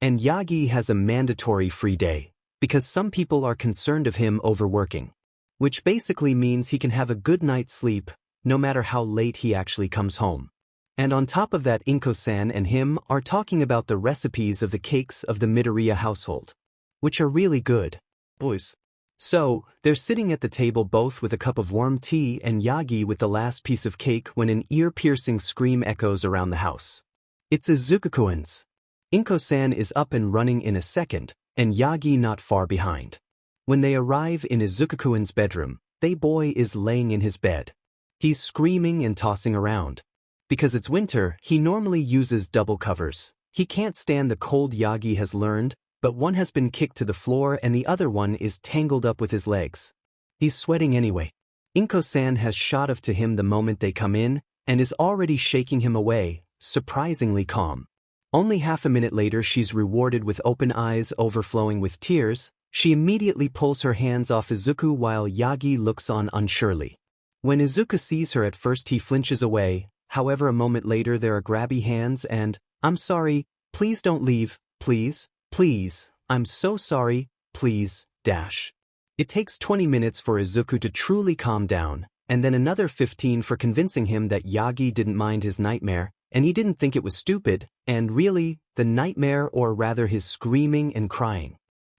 And Yagi has a mandatory free day, because some people are concerned of him overworking. Which basically means he can have a good night's sleep, no matter how late he actually comes home. And on top of that, Inko-san and him are talking about the recipes of the cakes of the Midoriya household, which are really good. Boys. So, they're sitting at the table both with a cup of warm tea and Yagi with the last piece of cake when an ear-piercing scream echoes around the house. It's Izuku-kun's. Inko-san is up and running in a second, and Yagi not far behind. When they arrive in Izuku-kun's bedroom, they boy is laying in his bed. He's screaming and tossing around. Because it's winter, he normally uses double covers. He can't stand the cold. Yagi has learned, but one has been kicked to the floor and the other one is tangled up with his legs. He's sweating anyway. 𝗏𝗏san has shot off to him the moment they come in, and is already shaking him away, surprisingly calm. Only half a minute later she's rewarded with open eyes overflowing with tears. She immediately pulls her hands off Izuku while Yagi looks on unsurely. When Izuku sees her at first he flinches away, however a moment later there are grabby hands and, "I'm sorry, please don't leave, please, please, I'm so sorry, please, dash." It takes 20 minutes for Izuku to truly calm down, and then another 15 for convincing him that Yagi didn't mind his nightmare, and he didn't think it was stupid, and really, the nightmare or rather his screaming and crying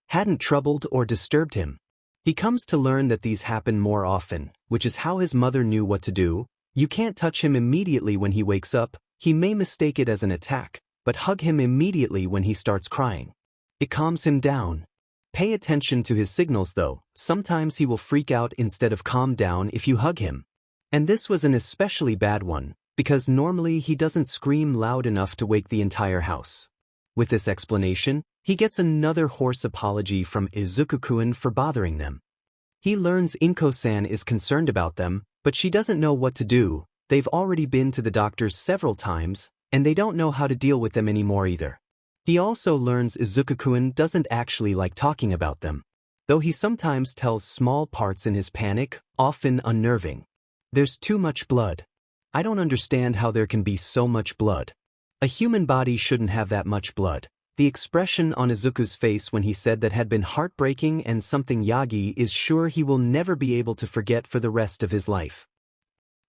hadn't troubled or disturbed him. He comes to learn that these happen more often, which is how his mother knew what to do. You can't touch him immediately when he wakes up. He may mistake it as an attack, but hug him immediately when he starts crying. It calms him down. Pay attention to his signals though. Sometimes he will freak out instead of calm down if you hug him. And this was an especially bad one, because normally he doesn't scream loud enough to wake the entire house. With this explanation, he gets another hoarse apology from Izuku-kun for bothering them. He learns 𝗏𝗏san is concerned about them, but she doesn't know what to do. They've already been to the doctors several times, and they don't know how to deal with them anymore either. He also learns Izuku-kun doesn't actually like talking about them, though he sometimes tells small parts in his panic, often unnerving. There's too much blood. I don't understand how there can be so much blood. A human body shouldn't have that much blood. The expression on Izuku's face when he said that had been heartbreaking and something Yagi is sure he will never be able to forget for the rest of his life.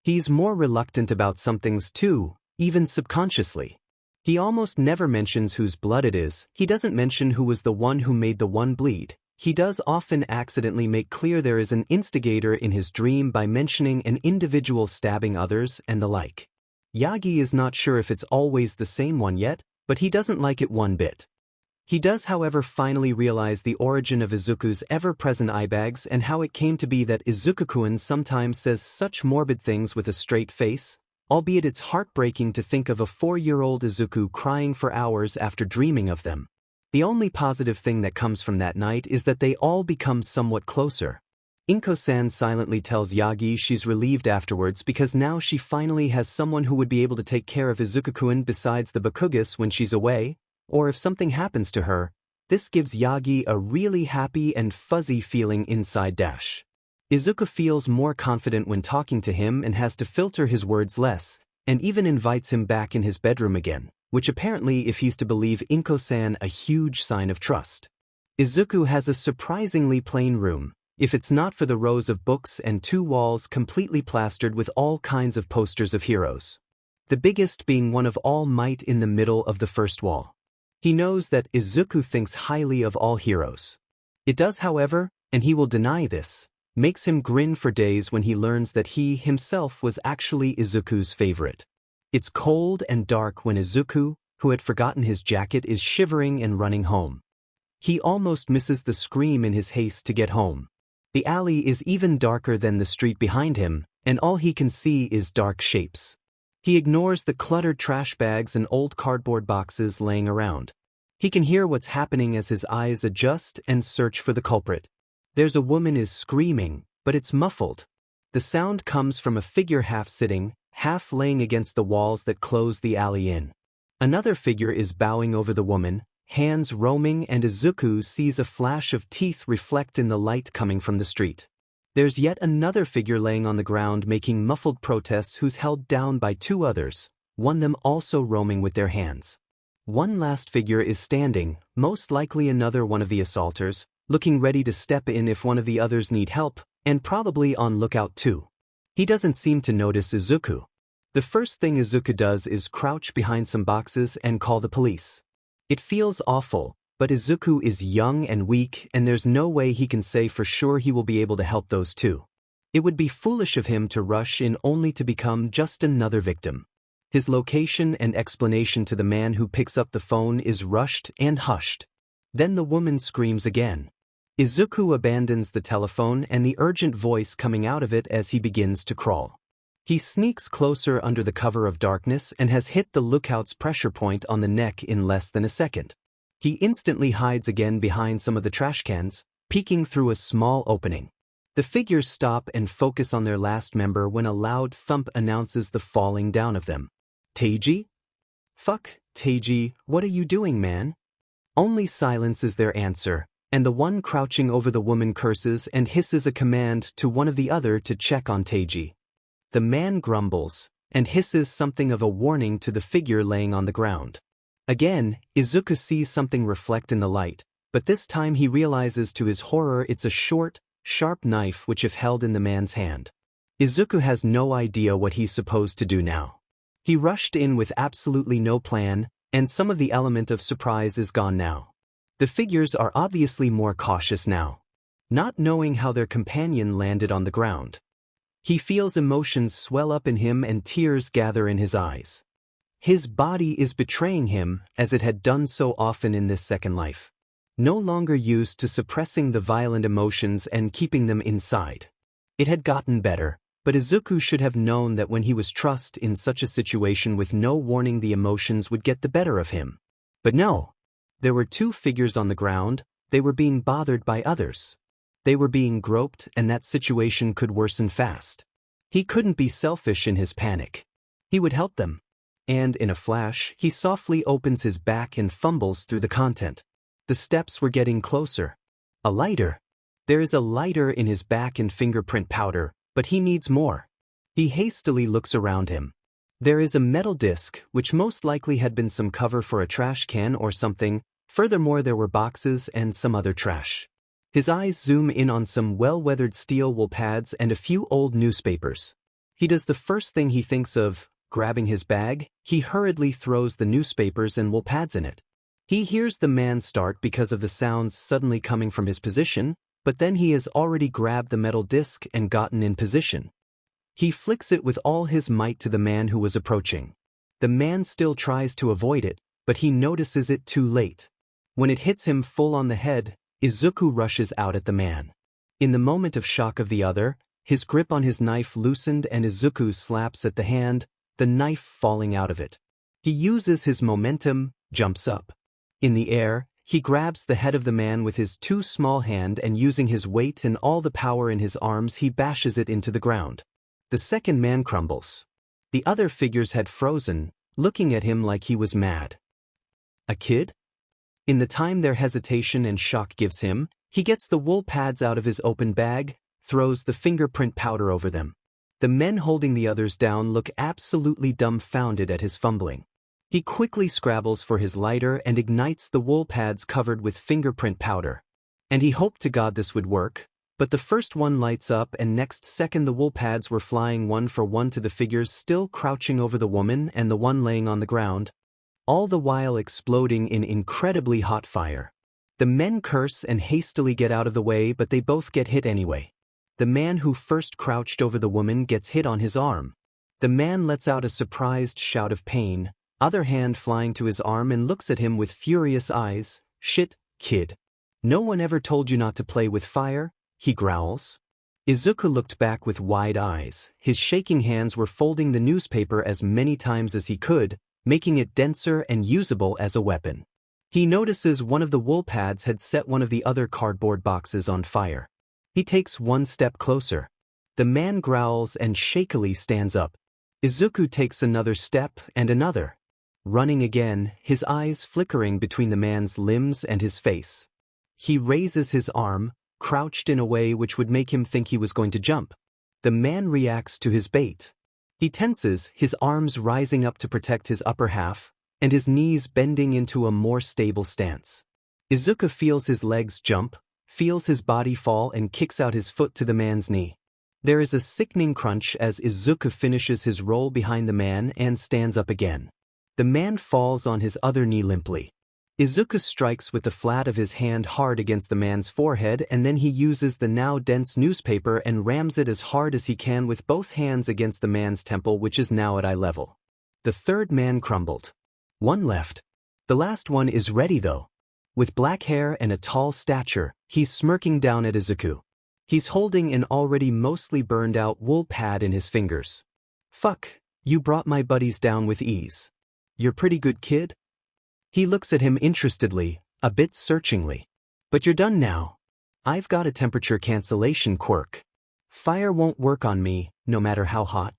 He's more reluctant about some things too, even subconsciously. He almost never mentions whose blood it is. He doesn't mention who was the one who made the one bleed. He does often accidentally make clear there is an instigator in his dream by mentioning an individual stabbing others and the like. Yagi is not sure if it's always the same one yet, but he doesn't like it one bit. He does however finally realize the origin of Izuku's ever-present eye bags and how it came to be that Izuku-kun sometimes says such morbid things with a straight face, albeit it's heartbreaking to think of a 4-year-old Izuku crying for hours after dreaming of them. The only positive thing that comes from that night is that they all become somewhat closer. 𝗏𝗏san silently tells Yagi she's relieved afterwards because now she finally has someone who would be able to take care of Izuku-kun besides the Bakugas when she's away, or if something happens to her. This gives Yagi a really happy and fuzzy feeling inside dash. Izuku feels more confident when talking to him and has to filter his words less, and even invites him back in his bedroom again, which apparently, if he's to believe 𝗏𝗏san, a huge sign of trust. Izuku has a surprisingly plain room, if it's not for the rows of books and 2 walls completely plastered with all kinds of posters of heroes. The biggest being one of All Might in the middle of the first wall. He knows that Izuku thinks highly of all heroes. It does, however, and he will deny this, makes him grin for days when he learns that he himself was actually Izuku's favorite. It's cold and dark when Izuku, who had forgotten his jacket, is shivering and running home. He almost misses the scream in his haste to get home. The alley is even darker than the street behind him, and all he can see is dark shapes. He ignores the cluttered trash bags and old cardboard boxes laying around. He can hear what's happening as his eyes adjust and search for the culprit. There's a woman is screaming, but it's muffled. The sound comes from a figure half sitting, half laying against the walls that close the alley in. Another figure is bowing over the woman, hands roaming, and Izuku sees a flash of teeth reflect in the light coming from the street. There's yet another figure laying on the ground making muffled protests who's held down by 2 others, one of them also roaming with their hands. One last figure is standing, most likely another one of the assaulters, looking ready to step in if one of the others need help, and probably on lookout too. He doesn't seem to notice Izuku. The first thing Izuku does is crouch behind some boxes and call the police. It feels awful, but Izuku is young and weak and there's no way he can say for sure he will be able to help those 2. It would be foolish of him to rush in only to become just another victim. His location and explanation to the man who picks up the phone is rushed and hushed. Then the woman screams again. Izuku abandons the telephone and the urgent voice coming out of it as he begins to crawl. He sneaks closer under the cover of darkness and has hit the lookout's pressure point on the neck in less than a second. He instantly hides again behind some of the trash cans, peeking through a small opening. The figures stop and focus on their last member when a loud thump announces the falling down of them. 𝗧𝗓𝗓? Fuck, 𝗧𝗓𝗓, what are you doing, man? Only silence is their answer, and the one crouching over the woman curses and hisses a command to one of the other to check on 𝗧𝗓𝗓. The man grumbles and hisses something of a warning to the figure laying on the ground. Again, Izuku sees something reflect in the light, but this time he realizes to his horror it's a short, sharp knife which if held in the man's hand. Izuku has no idea what he's supposed to do now. He rushed in with absolutely no plan, and some of the element of surprise is gone now. The figures are obviously more cautious now, not knowing how their companion landed on the ground. He feels emotions swell up in him and tears gather in his eyes. His body is betraying him as it had done so often in this second life. No longer used to suppressing the violent emotions and keeping them inside. It had gotten better, but Izuku should have known that when he was thrust in such a situation with no warning the emotions would get the better of him. But no. There were two figures on the ground, they were being bothered by others. They were being groped and that situation could worsen fast. He couldn't be selfish in his panic. He would help them. And in a flash, he softly opens his back and fumbles through the content. The steps were getting closer. A lighter. There is a lighter in his back and fingerprint powder, but he needs more. He hastily looks around him. There is a metal disc, which most likely had been some cover for a trash can or something. Furthermore, there were boxes and some other trash. His eyes zoom in on some well-weathered steel wool pads and a few old newspapers. He does the first thing he thinks of, grabbing his bag. He hurriedly throws the newspapers and wool pads in it. He hears the man start because of the sounds suddenly coming from his position, but then he has already grabbed the metal disc and gotten in position. He flicks it with all his might to the man who was approaching. The man still tries to avoid it, but he notices it too late. When it hits him full on the head, Izuku rushes out at the man. In the moment of shock of the other, his grip on his knife loosened and Izuku slaps at the hand, the knife falling out of it. He uses his momentum, jumps up. In the air, he grabs the head of the man with his too small hand and using his weight and all the power in his arms he bashes it into the ground. The second man crumbles. The other figures had frozen, looking at him like he was mad. A kid? In the time their hesitation and shock gives him, he gets the wool pads out of his open bag, throws the fingerprint powder over them. The men holding the others down look absolutely dumbfounded at his fumbling. He quickly scrabbles for his lighter and ignites the wool pads covered with fingerprint powder. And he hoped to God this would work, but the first one lights up and next second the wool pads were flying one for one to the figures still crouching over the woman and the one laying on the ground, all the while exploding in incredibly hot fire. The men curse and hastily get out of the way, but they both get hit anyway. The man who first crouched over the woman gets hit on his arm. The man lets out a surprised shout of pain, other hand flying to his arm and looks at him with furious eyes. Shit, kid. No one ever told you not to play with fire, he growls. Izuku looked back with wide eyes. His shaking hands were folding the newspaper as many times as he could, making it denser and usable as a weapon. He notices one of the wool pads had set one of the other cardboard boxes on fire. He takes one step closer. The man growls and shakily stands up. Izuku takes another step and another. Running again, his eyes flickering between the man's limbs and his face. He raises his arm, crouched in a way which would make him think he was going to jump. The man reacts to his bait. He tenses, his arms rising up to protect his upper half, and his knees bending into a more stable stance. Izuku feels his legs jump, feels his body fall and kicks out his foot to the man's knee. There is a sickening crunch as Izuku finishes his roll behind the man and stands up again. The man falls on his other knee limply. Izuku strikes with the flat of his hand hard against the man's forehead and then he uses the now dense newspaper and rams it as hard as he can with both hands against the man's temple, which is now at eye level. The third man crumbled. One left. The last one is ready though. With black hair and a tall stature, he's smirking down at Izuku. He's holding an already mostly burned out wool pad in his fingers. Fuck, you brought my buddies down with ease. You're pretty good, kid? He looks at him interestedly, a bit searchingly. But you're done now. I've got a temperature cancellation quirk. Fire won't work on me, no matter how hot.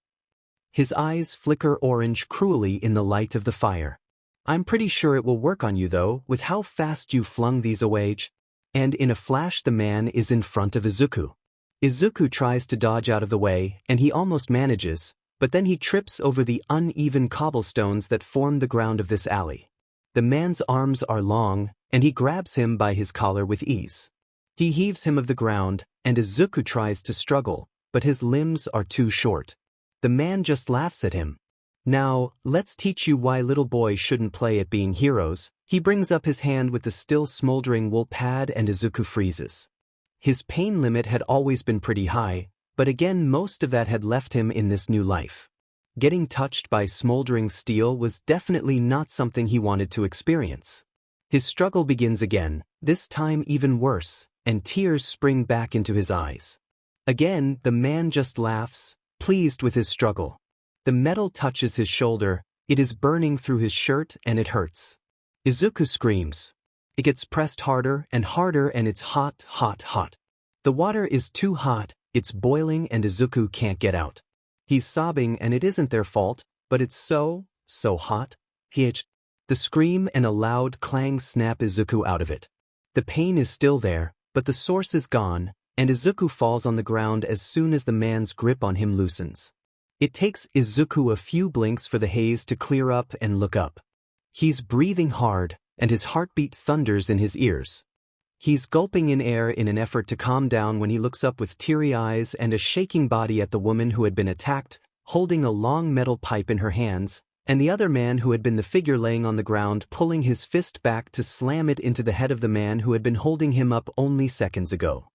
His eyes flicker orange cruelly in the light of the fire. I'm pretty sure it will work on you though, with how fast you flung these away. And in a flash the man is in front of Izuku. Izuku tries to dodge out of the way, and he almost manages, but then he trips over the uneven cobblestones that form the ground of this alley. The man's arms are long, and he grabs him by his collar with ease. He heaves him of the ground, and Izuku tries to struggle, but his limbs are too short. The man just laughs at him. Now, let's teach you why little boys shouldn't play at being heroes. He brings up his hand with the still smoldering wool pad and Izuku freezes. His pain limit had always been pretty high, but again most of that had left him in this new life. Getting touched by smoldering steel was definitely not something he wanted to experience. His struggle begins again, this time even worse, and tears spring back into his eyes. Again, the man just laughs, pleased with his struggle. The metal touches his shoulder, it is burning through his shirt and it hurts. Izuku screams. It gets pressed harder and it's hot, hot, hot. The water is too hot, it's boiling and Izuku can't get out. He's sobbing and it isn't their fault, but it's so hot. The scream and a loud clang snap Izuku out of it. The pain is still there, but the source is gone, and Izuku falls on the ground as soon as the man's grip on him loosens. It takes Izuku a few blinks for the haze to clear up and look up. He's breathing hard, and his heartbeat thunders in his ears. He's gulping in air in an effort to calm down when he looks up with teary eyes and a shaking body at the woman who had been attacked, holding a long metal pipe in her hands, and the other man who had been the figure laying on the ground pulling his fist back to slam it into the head of the man who had been holding him up only seconds ago.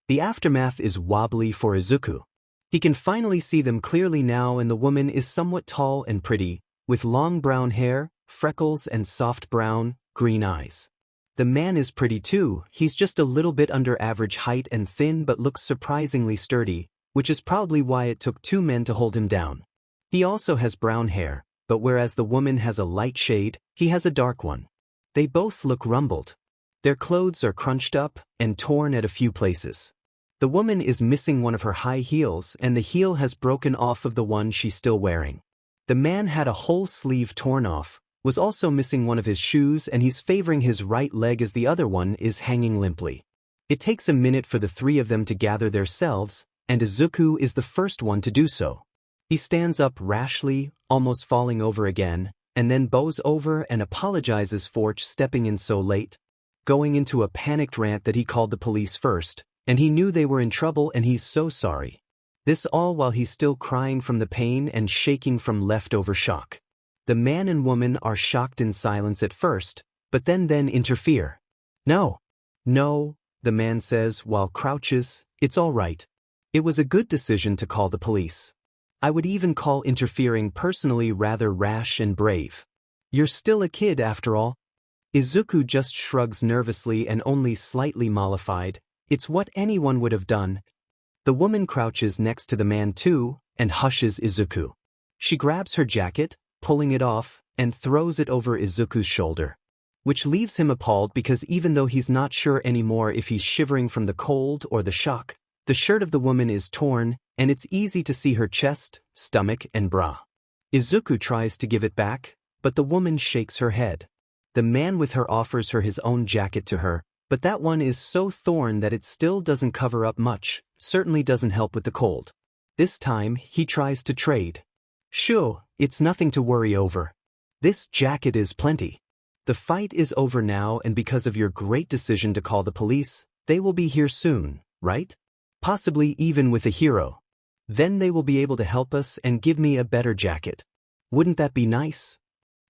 The aftermath is wobbly for Izuku. He can finally see them clearly now, and the woman is somewhat tall and pretty, with long brown hair, freckles and soft brown, green eyes. The man is pretty too, he's just a little bit under average height and thin but looks surprisingly sturdy, which is probably why it took two men to hold him down. He also has brown hair, but whereas the woman has a light shade, he has a dark one. They both look rumbled. Their clothes are crunched up and torn at a few places. The woman is missing one of her high heels and the heel has broken off of the one she's still wearing. The man had a whole sleeve torn off, was also missing one of his shoes, and he's favoring his right leg as the other one is hanging limply. It takes a minute for the three of them to gather themselves, and Izuku is the first one to do so. He stands up rashly, almost falling over again, and then bows over and apologizes for stepping in so late, going into a panicked rant that he called the police first, and he knew they were in trouble and he's so sorry. This all while he's still crying from the pain and shaking from leftover shock. The man and woman are shocked in silence at first, but then interfere. No, the man says while crouches, it's all right. It was a good decision to call the police. I would even call interfering personally rather rash and brave. You're still a kid after all. Izuku just shrugs nervously and only slightly mollified. It's what anyone would have done. The woman crouches next to the man too, and hushes Izuku. She grabs her jacket, pulling it off, and throws it over Izuku's shoulder. Which leaves him appalled because even though he's not sure anymore if he's shivering from the cold or the shock, the shirt of the woman is torn, and it's easy to see her chest, stomach, and bra. Izuku tries to give it back, but the woman shakes her head. The man with her offers her his own jacket to her, but that one is so torn that it still doesn't cover up much, certainly doesn't help with the cold. This time, he tries to trade. Sure, it's nothing to worry over. This jacket is plenty. The fight is over now, and because of your great decision to call the police, they will be here soon, right? Possibly even with a hero. Then they will be able to help us and give me a better jacket. Wouldn't that be nice?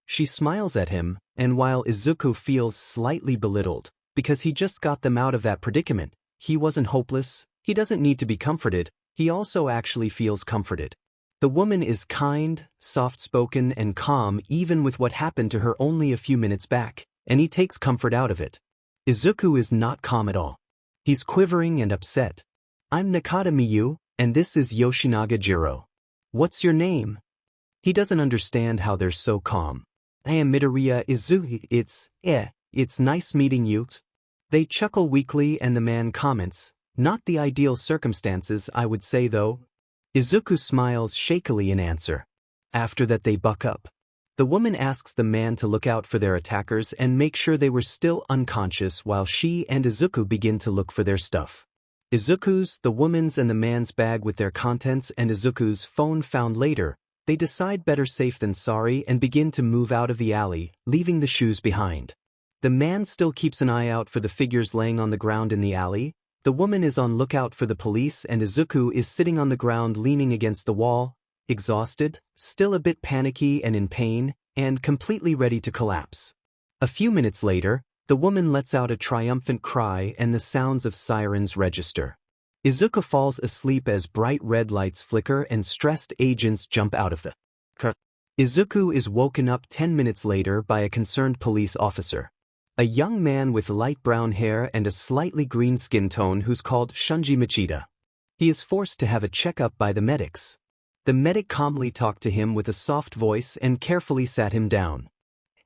She smiles at him, and while Izuku feels slightly belittled, because he just got them out of that predicament, he wasn't hopeless, he doesn't need to be comforted, he also actually feels comforted. The woman is kind, soft-spoken, and calm even with what happened to her only a few minutes back, and he takes comfort out of it. Izuku is not calm at all. He's quivering and upset. I'm Nakata Miyu, and this is Yoshinaga Jiro. What's your name? He doesn't understand how they're so calm. I am Midoriya Izuku. It's nice meeting you. They chuckle weakly and the man comments, not the ideal circumstances I would say though. Izuku smiles shakily in answer. After that they buck up. The woman asks the man to look out for their attackers and make sure they were still unconscious while she and Izuku begin to look for their stuff. Izuku's, the woman's and the man's bag with their contents and Izuku's phone found later, they decide better safe than sorry and begin to move out of the alley, leaving the shoes behind. The man still keeps an eye out for the figures laying on the ground in the alley, the woman is on lookout for the police and Izuku is sitting on the ground leaning against the wall, exhausted, still a bit panicky and in pain, and completely ready to collapse. A few minutes later, the woman lets out a triumphant cry and the sounds of sirens register. Izuku falls asleep as bright red lights flicker and stressed agents jump out of the car. Izuku is woken up 10 minutes later by a concerned police officer. A young man with light brown hair and a slightly green skin tone who's called 𝗔𝗵𝗄𝗧𝗵𝗲. He is forced to have a checkup by the medics. The medic calmly talked to him with a soft voice and carefully sat him down.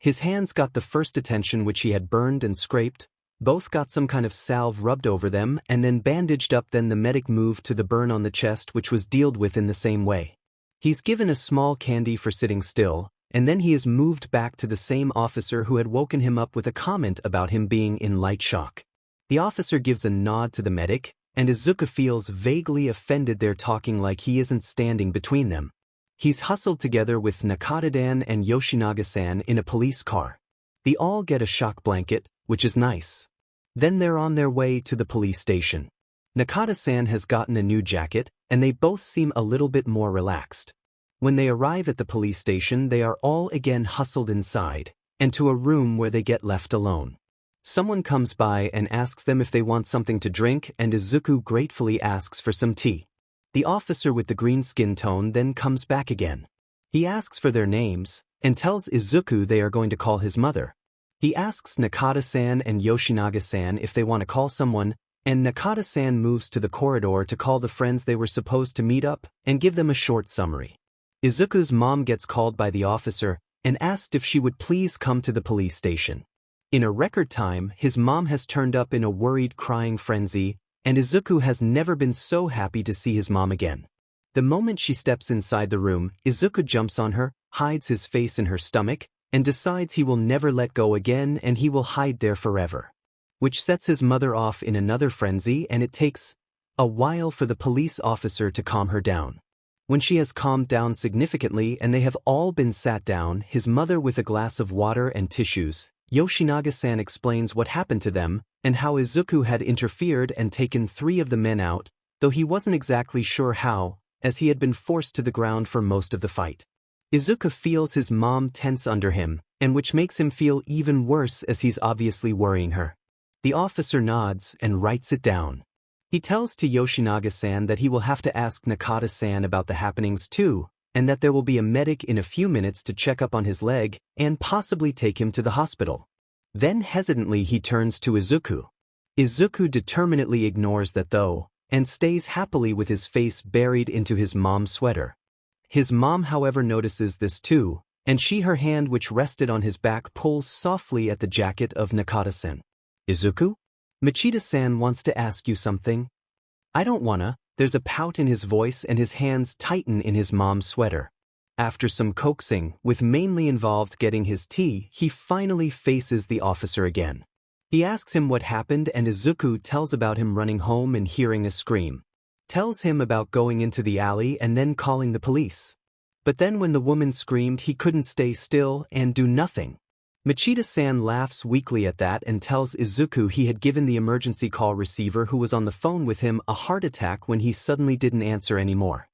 His hands got the first attention which he had burned and scraped, both got some kind of salve rubbed over them and then bandaged up. Then the medic moved to the burn on the chest which was dealt with in the same way. He's given a small candy for sitting still, and then he is moved back to the same officer who had woken him up with a comment about him being in light shock. The officer gives a nod to the medic, and Izuku feels vaguely offended they're talking like he isn't standing between them. He's hustled together with Nakata-dan and Yoshinaga-san in a police car. They all get a shock blanket, which is nice. Then they're on their way to the police station. Nakata-san has gotten a new jacket, and they both seem a little bit more relaxed. When they arrive at the police station they are all again hustled inside, and to a room where they get left alone. Someone comes by and asks them if they want something to drink and Izuku gratefully asks for some tea. The officer with the green skin tone then comes back again. He asks for their names, and tells Izuku they are going to call his mother. He asks Nakata-san and Yoshinaga-san if they want to call someone, and Nakata-san moves to the corridor to call the friends they were supposed to meet up and give them a short summary. Izuku's mom gets called by the officer and asked if she would please come to the police station. In a record time, his mom has turned up in a worried crying frenzy, and Izuku has never been so happy to see his mom again. The moment she steps inside the room, Izuku jumps on her, hides his face in her stomach, and decides he will never let go again and he will hide there forever. Which sets his mother off in another frenzy, and it takes a while for the police officer to calm her down. When she has calmed down significantly and they have all been sat down, his mother with a glass of water and tissues, Yoshinaga-san explains what happened to them and how Izuku had interfered and taken 3 of the men out, though he wasn't exactly sure how, as he had been forced to the ground for most of the fight. Izuku feels his mom tense under him, and which makes him feel even worse as he's obviously worrying her. The officer nods and writes it down. He tells to Yoshinaga-san that he will have to ask Nakata-san about the happenings too, and that there will be a medic in a few minutes to check up on his leg and possibly take him to the hospital. Then hesitantly he turns to Izuku. Izuku determinedly ignores that though, and stays happily with his face buried into his mom's sweater. His mom however notices this too, and her hand which rested on his back pulls softly at the jacket of Nakata-san. Izuku? Machida-san wants to ask you something. I don't wanna. There's a pout in his voice and his hands tighten in his mom's sweater. After some coaxing, with mainly involved getting his tea, he finally faces the officer again. He asks him what happened and Izuku tells about him running home and hearing a scream. Tells him about going into the alley and then calling the police. But then when the woman screamed he couldn't stay still and do nothing. Machida-san laughs weakly at that and tells Izuku he had given the emergency call receiver who was on the phone with him a heart attack when he suddenly didn't answer anymore.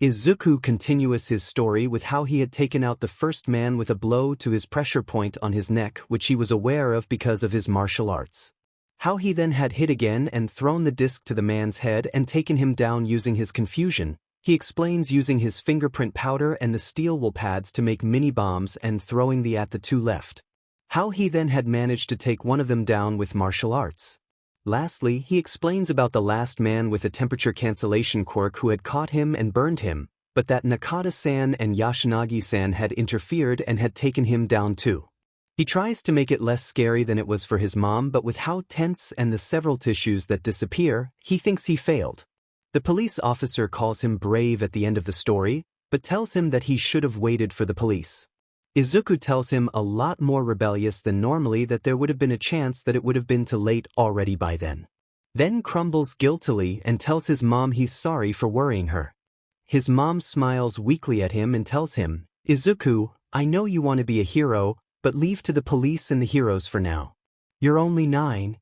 Izuku continues his story with how he had taken out the first man with a blow to his pressure point on his neck which he was aware of because of his martial arts. How he then had hit again and thrown the disc to the man's head and taken him down using his confusion. He explains using his fingerprint powder and the steel wool pads to make mini bombs and throwing the at the 2 left. How he then had managed to take one of them down with martial arts. Lastly, he explains about the last man with a temperature cancellation quirk who had caught him and burned him, but that Nakata-san and Yashinagi-san had interfered and had taken him down too. He tries to make it less scary than it was for his mom, but with how tense and the several tissues that disappear, he thinks he failed. The police officer calls him brave at the end of the story, but tells him that he should have waited for the police. Izuku tells him a lot more rebellious than normally that there would have been a chance that it would have been too late already by then. Then crumbles guiltily and tells his mom he's sorry for worrying her. His mom smiles weakly at him and tells him, "Izuku, I know you want to be a hero, but leave to the police and the heroes for now. You're only 9.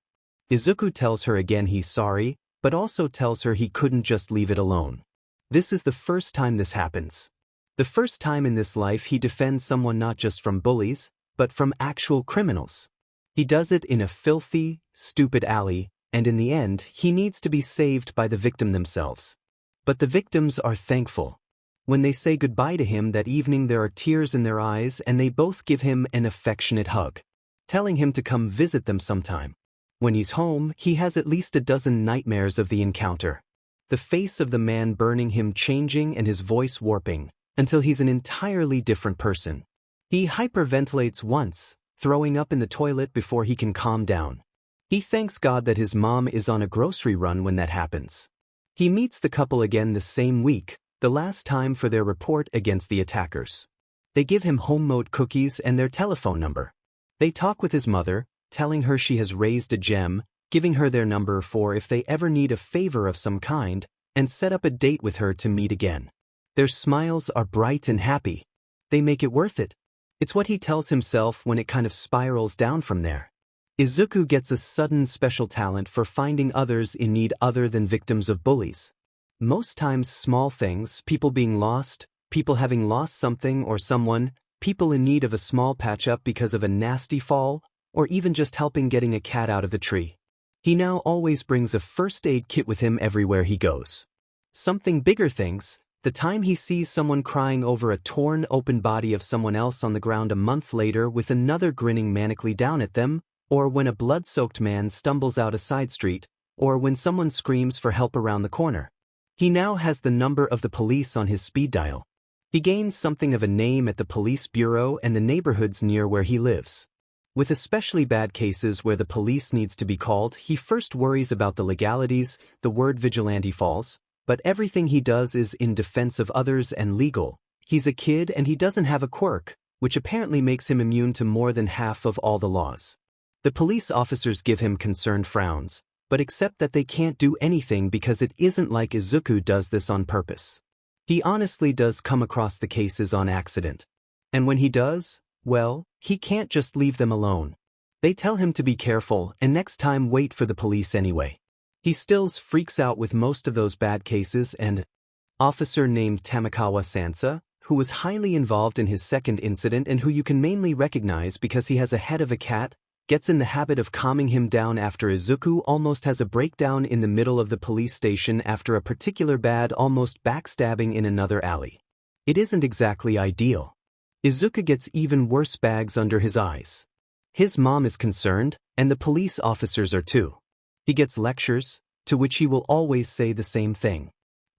Izuku tells her again he's sorry, but also tells her he couldn't just leave it alone. This is the first time this happens. The first time in this life he defends someone not just from bullies, but from actual criminals. He does it in a filthy, stupid alley, and in the end, he needs to be saved by the victim themselves. But the victims are thankful. When they say goodbye to him that evening, there are tears in their eyes and they both give him an affectionate hug, telling him to come visit them sometime. When he's home, he has at least a dozen nightmares of the encounter. The face of the man burning him changing and his voice warping, until he's an entirely different person. He hyperventilates once, throwing up in the toilet before he can calm down. He thanks God that his mom is on a grocery run when that happens. He meets the couple again the same week, the last time for their report against the attackers. They give him home-mode cookies and their telephone number. They talk with his mother, telling her she has raised a gem, giving her their number for if they ever need a favor of some kind, and set up a date with her to meet again. Their smiles are bright and happy. They make it worth it. It's what he tells himself when it kind of spirals down from there. Izuku gets a sudden special talent for finding others in need other than victims of bullies. Most times small things, people being lost, people having lost something or someone, people in need of a small patch-up because of a nasty fall, or even just helping getting a cat out of the tree. He now always brings a first aid kit with him everywhere he goes. Something bigger things, the time he sees someone crying over a torn open body of someone else on the ground a month later with another grinning manically down at them, or when a blood-soaked man stumbles out a side street, or when someone screams for help around the corner. He now has the number of the police on his speed dial. He gains something of a name at the police bureau and the neighborhoods near where he lives. With especially bad cases where the police needs to be called, he first worries about the legalities, the word vigilante falls, but everything he does is in defense of others and legal. He's a kid and he doesn't have a quirk, which apparently makes him immune to more than half of all the laws. The police officers give him concerned frowns, but accept that they can't do anything because it isn't like Izuku does this on purpose. He honestly does come across the cases on accident. And when he does, well, he can't just leave them alone. They tell him to be careful and next time wait for the police anyway. He still freaks out with most of those bad cases, and officer named Tamikawa-sansa, who was highly involved in his second incident and who you can mainly recognize because he has a head of a cat, gets in the habit of calming him down after Izuku almost has a breakdown in the middle of the police station after a particular bad almost backstabbing in another alley. It isn't exactly ideal. Izuku gets even worse bags under his eyes. His mom is concerned, and the police officers are too. He gets lectures, to which he will always say the same thing.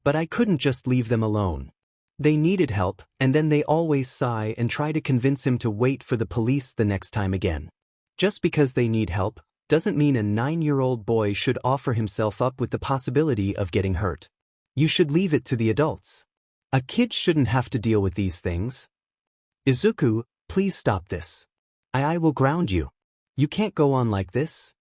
But I couldn't just leave them alone. They needed help, and then they always sigh and try to convince him to wait for the police the next time again. Just because they need help, doesn't mean a 9-year-old boy should offer himself up with the possibility of getting hurt. You should leave it to the adults. A kid shouldn't have to deal with these things. Izuku, please stop this. I will ground you. You can't go on like this.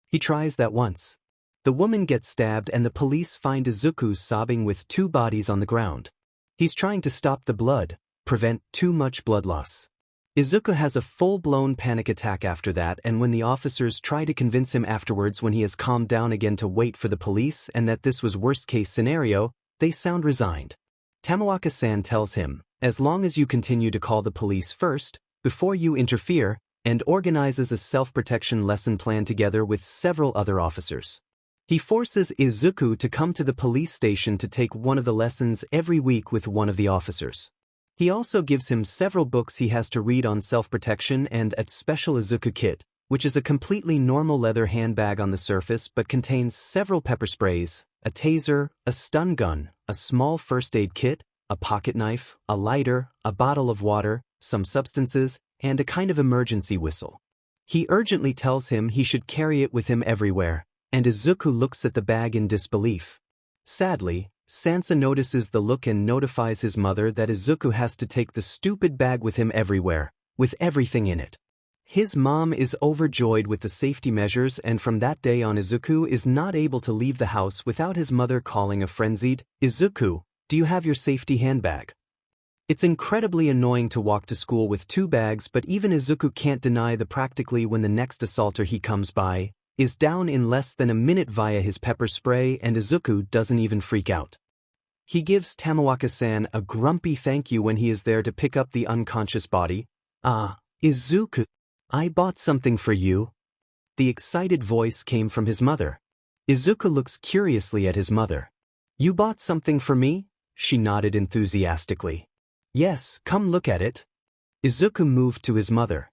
He tries that once. The woman gets stabbed and the police find Izuku sobbing with 2 bodies on the ground. He's trying to stop the blood, prevent too much blood loss. Izuku has a full-blown panic attack after that, and when the officers try to convince him afterwards when he has calmed down again to wait for the police and that this was worst-case scenario, they sound resigned. Tamawaka-san tells him, as long as you continue to call the police first, before you interfere, and organizes a self-protection lesson plan together with several other officers. He forces Izuku to come to the police station to take one of the lessons every week with one of the officers. He also gives him several books he has to read on self-protection and a special Izuku kit, which is a completely normal leather handbag on the surface but contains several pepper sprays, a taser, a stun gun, a small first aid kit, a pocket knife, a lighter, a bottle of water, some substances, and a kind of emergency whistle. He urgently tells him he should carry it with him everywhere, and Izuku looks at the bag in disbelief. Sadly, Sansa notices the look and notifies his mother that Izuku has to take the stupid bag with him everywhere, with everything in it. His mom is overjoyed with the safety measures, and from that day on Izuku is not able to leave the house without his mother calling a frenzied, "Izuku, do you have your safety handbag?" It's incredibly annoying to walk to school with 2 bags, but even Izuku can't deny the practically when the next assaulter he comes by is down in less than a minute via his pepper spray, and Izuku doesn't even freak out. He gives Tamawaka-san a grumpy thank you when he is there to pick up the unconscious body. "Ah, Izuku, I bought something for you." The excited voice came from his mother. Izuku looks curiously at his mother. "You bought something for me?" She nodded enthusiastically. "Yes, come look at it." Izuku moved to his mother.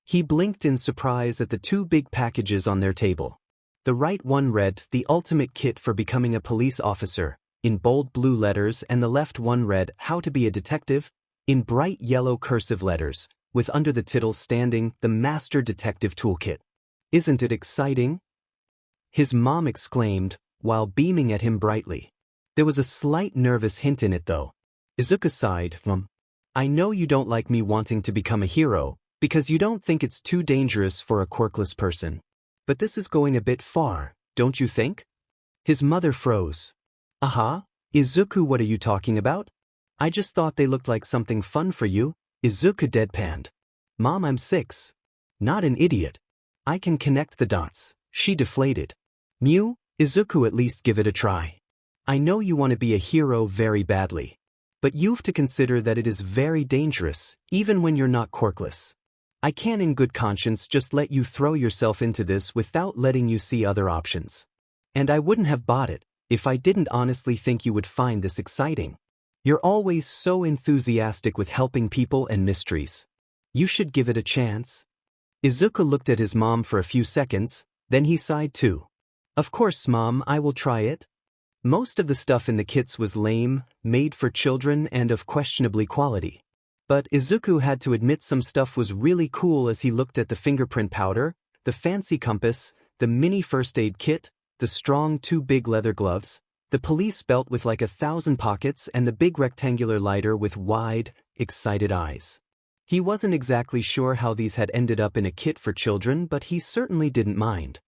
He blinked in surprise at the 2 big packages on their table. The right one read, "The Ultimate Kit for Becoming a Police Officer," in bold blue letters, and the left one read, "How to Be a Detective," in bright yellow cursive letters, with under the title standing, "The Master Detective Toolkit." "Isn't it exciting?" his mom exclaimed, while beaming at him brightly. There was a slight nervous hint in it though. Izuku sighed, "I know you don't like me wanting to become a hero, because you don't think it's too dangerous for a quirkless person. But this is going a bit far, don't you think?" His mother froze. "Aha, Izuku, what are you talking about? I just thought they looked like something fun for you." Izuku deadpanned. "Mom, I'm 6. Not an idiot. I can connect the dots." She deflated. "Mew, Izuku, at least give it a try. I know you want to be a hero very badly. But you've to consider that it is very dangerous, even when you're not quirkless. I can't in good conscience just let you throw yourself into this without letting you see other options. And I wouldn't have bought it if I didn't honestly think you would find this exciting. You're always so enthusiastic with helping people and mysteries. You should give it a chance." Izuku looked at his mom for a few seconds, then he sighed too. "Of course, Mom, I will try it." Most of the stuff in the kits was lame, made for children, and of questionably quality. But Izuku had to admit some stuff was really cool as he looked at the fingerprint powder, the fancy compass, the mini first aid kit, the strong 2 big leather gloves, the police belt with like 1,000 pockets, and the big rectangular lighter with wide, excited eyes. He wasn't exactly sure how these had ended up in a kit for children, but he certainly didn't mind.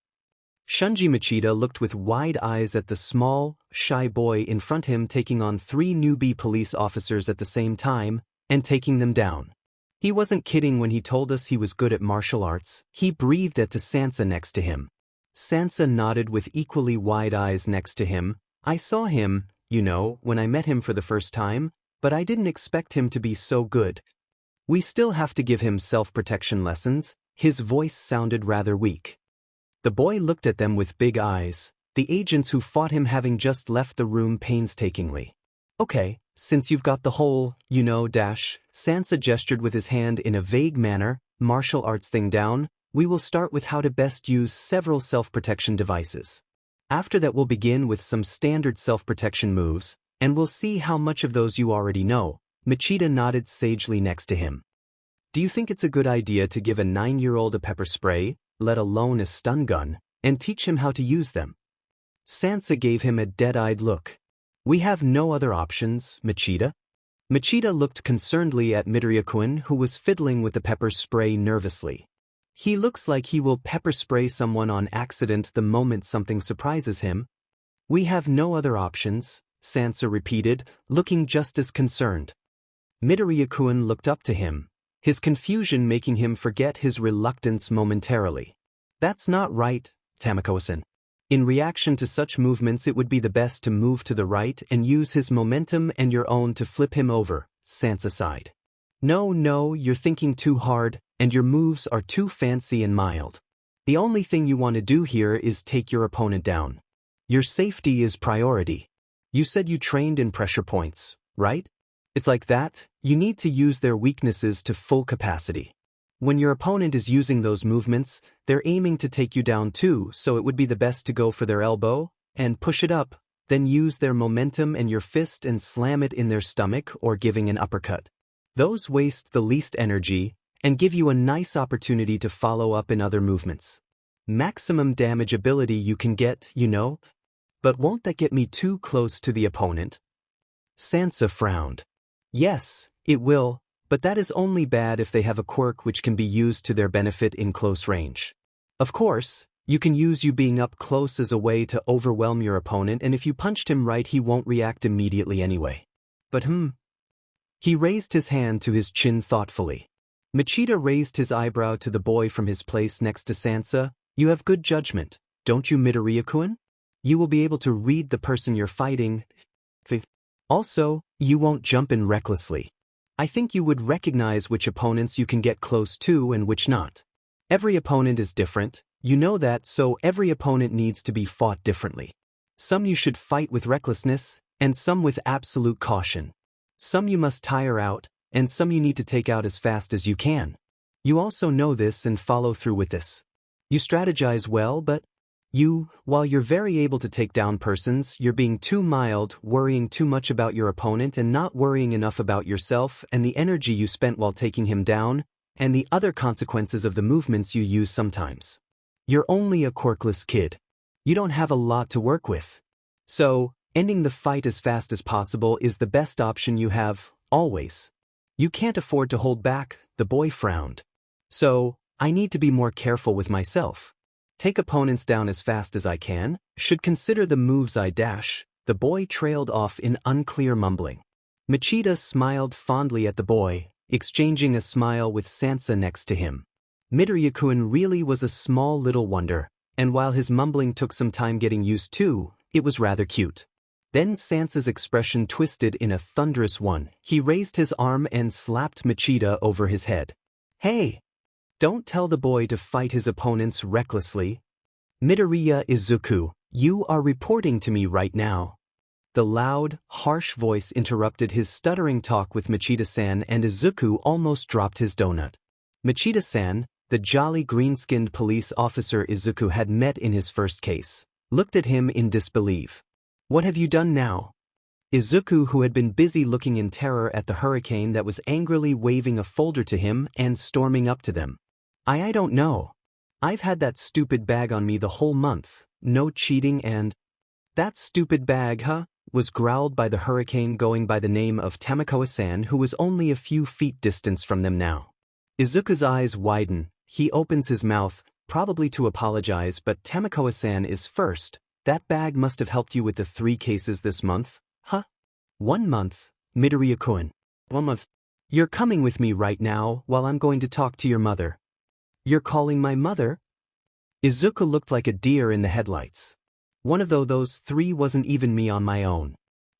Shunji Machida looked with wide eyes at the small, shy boy in front of him taking on 3 newbie police officers at the same time, and taking them down. He wasn't kidding when he told us he was good at martial arts. He breathed at to Sansa next to him. Sansa nodded with equally wide eyes next to him. "I saw him, you know, when I met him for the first time, but I didn't expect him to be so good. We still have to give him self-protection lessons." His voice sounded rather weak. The boy looked at them with big eyes, the agents who fought him having just left the room painstakingly. "Okay, since you've got the whole, Sansa gestured with his hand in a vague manner, martial arts thing down, we will start with how to best use several self-protection devices. After that we'll begin with some standard self-protection moves, and we'll see how much of those you already know." Machida nodded sagely next to him. "Do you think it's a good idea to give a 9-year-old a pepper spray, let alone a stun gun, and teach him how to use them?" Sansa gave him a dead-eyed look. "We have no other options, Machida." Machida looked concernedly at Midoriya-kun, who was fiddling with the pepper spray nervously. "He looks like he will pepper spray someone on accident the moment something surprises him." "We have no other options," Sansa repeated, looking just as concerned. Midoriya-kun looked up to him, his confusion making him forget his reluctance momentarily. "That's not right, Tamako-san. In reaction to such movements it would be the best to move to the right and use his momentum and your own to flip him over," Sansa sighed. No, you're thinking too hard, and your moves are too fancy and mild. The only thing you want to do here is take your opponent down. Your safety is priority. You said you trained in pressure points, right? It's like that, you need to use their weaknesses to full capacity. When your opponent is using those movements, they're aiming to take you down too, so it would be the best to go for their elbow, and push it up, then use their momentum and your fist and slam it in their stomach or giving an uppercut. Those waste the least energy and give you a nice opportunity to follow up in other movements. Maximum damage ability you can get, you know? But won't that get me too close to the opponent? Sansa frowned. Yes, it will, but that is only bad if they have a quirk which can be used to their benefit in close range. Of course, you can use you being up close as a way to overwhelm your opponent, and if you punched him right he won't react immediately anyway. But He raised his hand to his chin thoughtfully. Machida raised his eyebrow to the boy from his place next to Sansa. You have good judgment, don't you, Midoriya-kun? You will be able to read the person you're fighting. Also, you won't jump in recklessly. I think you would recognize which opponents you can get close to and which not. Every opponent is different, you know that, so every opponent needs to be fought differently. Some you should fight with recklessness, and some with absolute caution. Some you must tire out, and some you need to take out as fast as you can. You also know this and follow through with this. You strategize well, but while you're very able to take down persons, you're being too mild, worrying too much about your opponent and not worrying enough about yourself and the energy you spent while taking him down, and the other consequences of the movements you use sometimes. You're only a quirkless kid. You don't have a lot to work with. So, ending the fight as fast as possible is the best option you have, always. You can't afford to hold back, the boy frowned. So, I need to be more careful with myself. Take opponents down as fast as I can, should consider the moves I dash. The boy trailed off in unclear mumbling. Machida smiled fondly at the boy, exchanging a smile with Sansa next to him. Midoriya-kun really was a small little wonder, and while his mumbling took some time getting used to, it was rather cute. Then Sansa's expression twisted in a thunderous one. He raised his arm and slapped Machida over his head. Hey! Don't tell the boy to fight his opponents recklessly. Midoriya Izuku, you are reporting to me right now. The loud, harsh voice interrupted his stuttering talk with Machida-san, and Izuku almost dropped his donut. Machida-san, the jolly green-skinned police officer Izuku had met in his first case, looked at him in disbelief. What have you done now? Izuku, who had been busy looking in terror at the hurricane that was angrily waving a folder to him and storming up to them. I don't know. I've had that stupid bag on me the whole month, no cheating and… That stupid bag, huh? Was growled by the hurricane, going by the name of Tamikoa-san, who was only a few feet distance from them now. Izuku's eyes widen, he opens his mouth, probably to apologize, but Tamikoa-san is first. That bag must have helped you with the 3 cases this month, huh? 1 month, Midoriya-kun. 1 month. You're coming with me right now while I'm going to talk to your mother. You're calling my mother? Izuku looked like a deer in the headlights. One of those 3 wasn't even me on my own.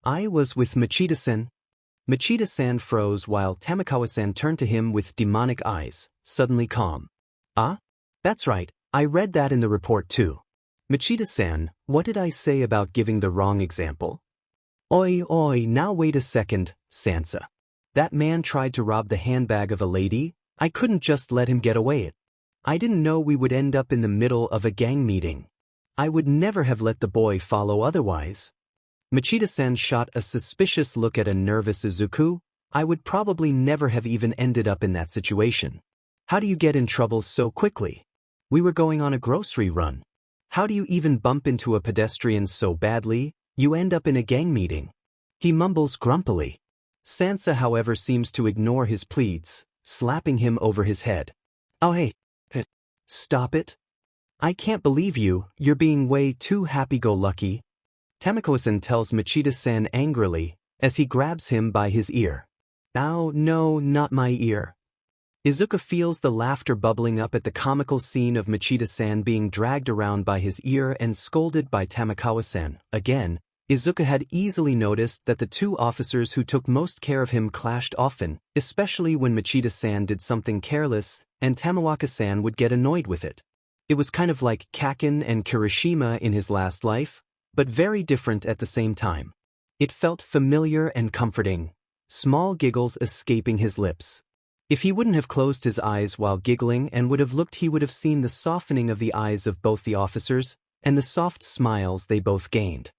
I was with Machida-san. Machida-san froze while Tamikoa-san turned to him with demonic eyes, suddenly calm. Ah? That's right, I read that in the report too. Machida-san, what did I say about giving the wrong example? Oi, now wait a second, Sansa. That man tried to rob the handbag of a lady. I couldn't just let him get away. I didn't know we would end up in the middle of a gang meeting. I would never have let the boy follow otherwise. Machida-san shot a suspicious look at a nervous Izuku. I would probably never have even ended up in that situation. How do you get in trouble so quickly? We were going on a grocery run. How do you even bump into a pedestrian so badly, you end up in a gang meeting? He mumbles grumpily. Sansa, however, seems to ignore his pleads, slapping him over his head. Oh hey. Stop it. I can't believe you're being way too happy-go-lucky. Tamikoa-san tells Machida-san angrily, as he grabs him by his ear. Ow, no, not my ear. Izuku feels the laughter bubbling up at the comical scene of Machida-san being dragged around by his ear and scolded by Tamikoa-san. Again, Izuku had easily noticed that the 2 officers who took most care of him clashed often, especially when Machida-san did something careless, and Tamawaka-san would get annoyed with it. It was kind of like Kaken and Kirishima in his last life, but very different at the same time. It felt familiar and comforting, small giggles escaping his lips. If he wouldn't have closed his eyes while giggling and would have looked, he would have seen the softening of the eyes of both the officers and the soft smiles they both gained.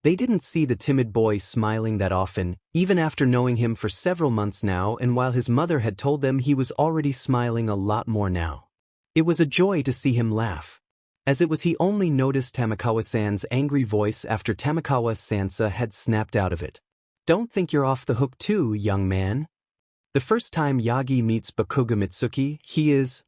They didn't see the timid boy smiling that often, even after knowing him for several months now, and while his mother had told them he was already smiling a lot more now. It was a joy to see him laugh. As it was, he only noticed Tamikawa-san's angry voice after Tamikawa-sansa had snapped out of it. "Don't think you're off the hook too, young man." The first time Yagi meets Bakugo Mitsuki, he is,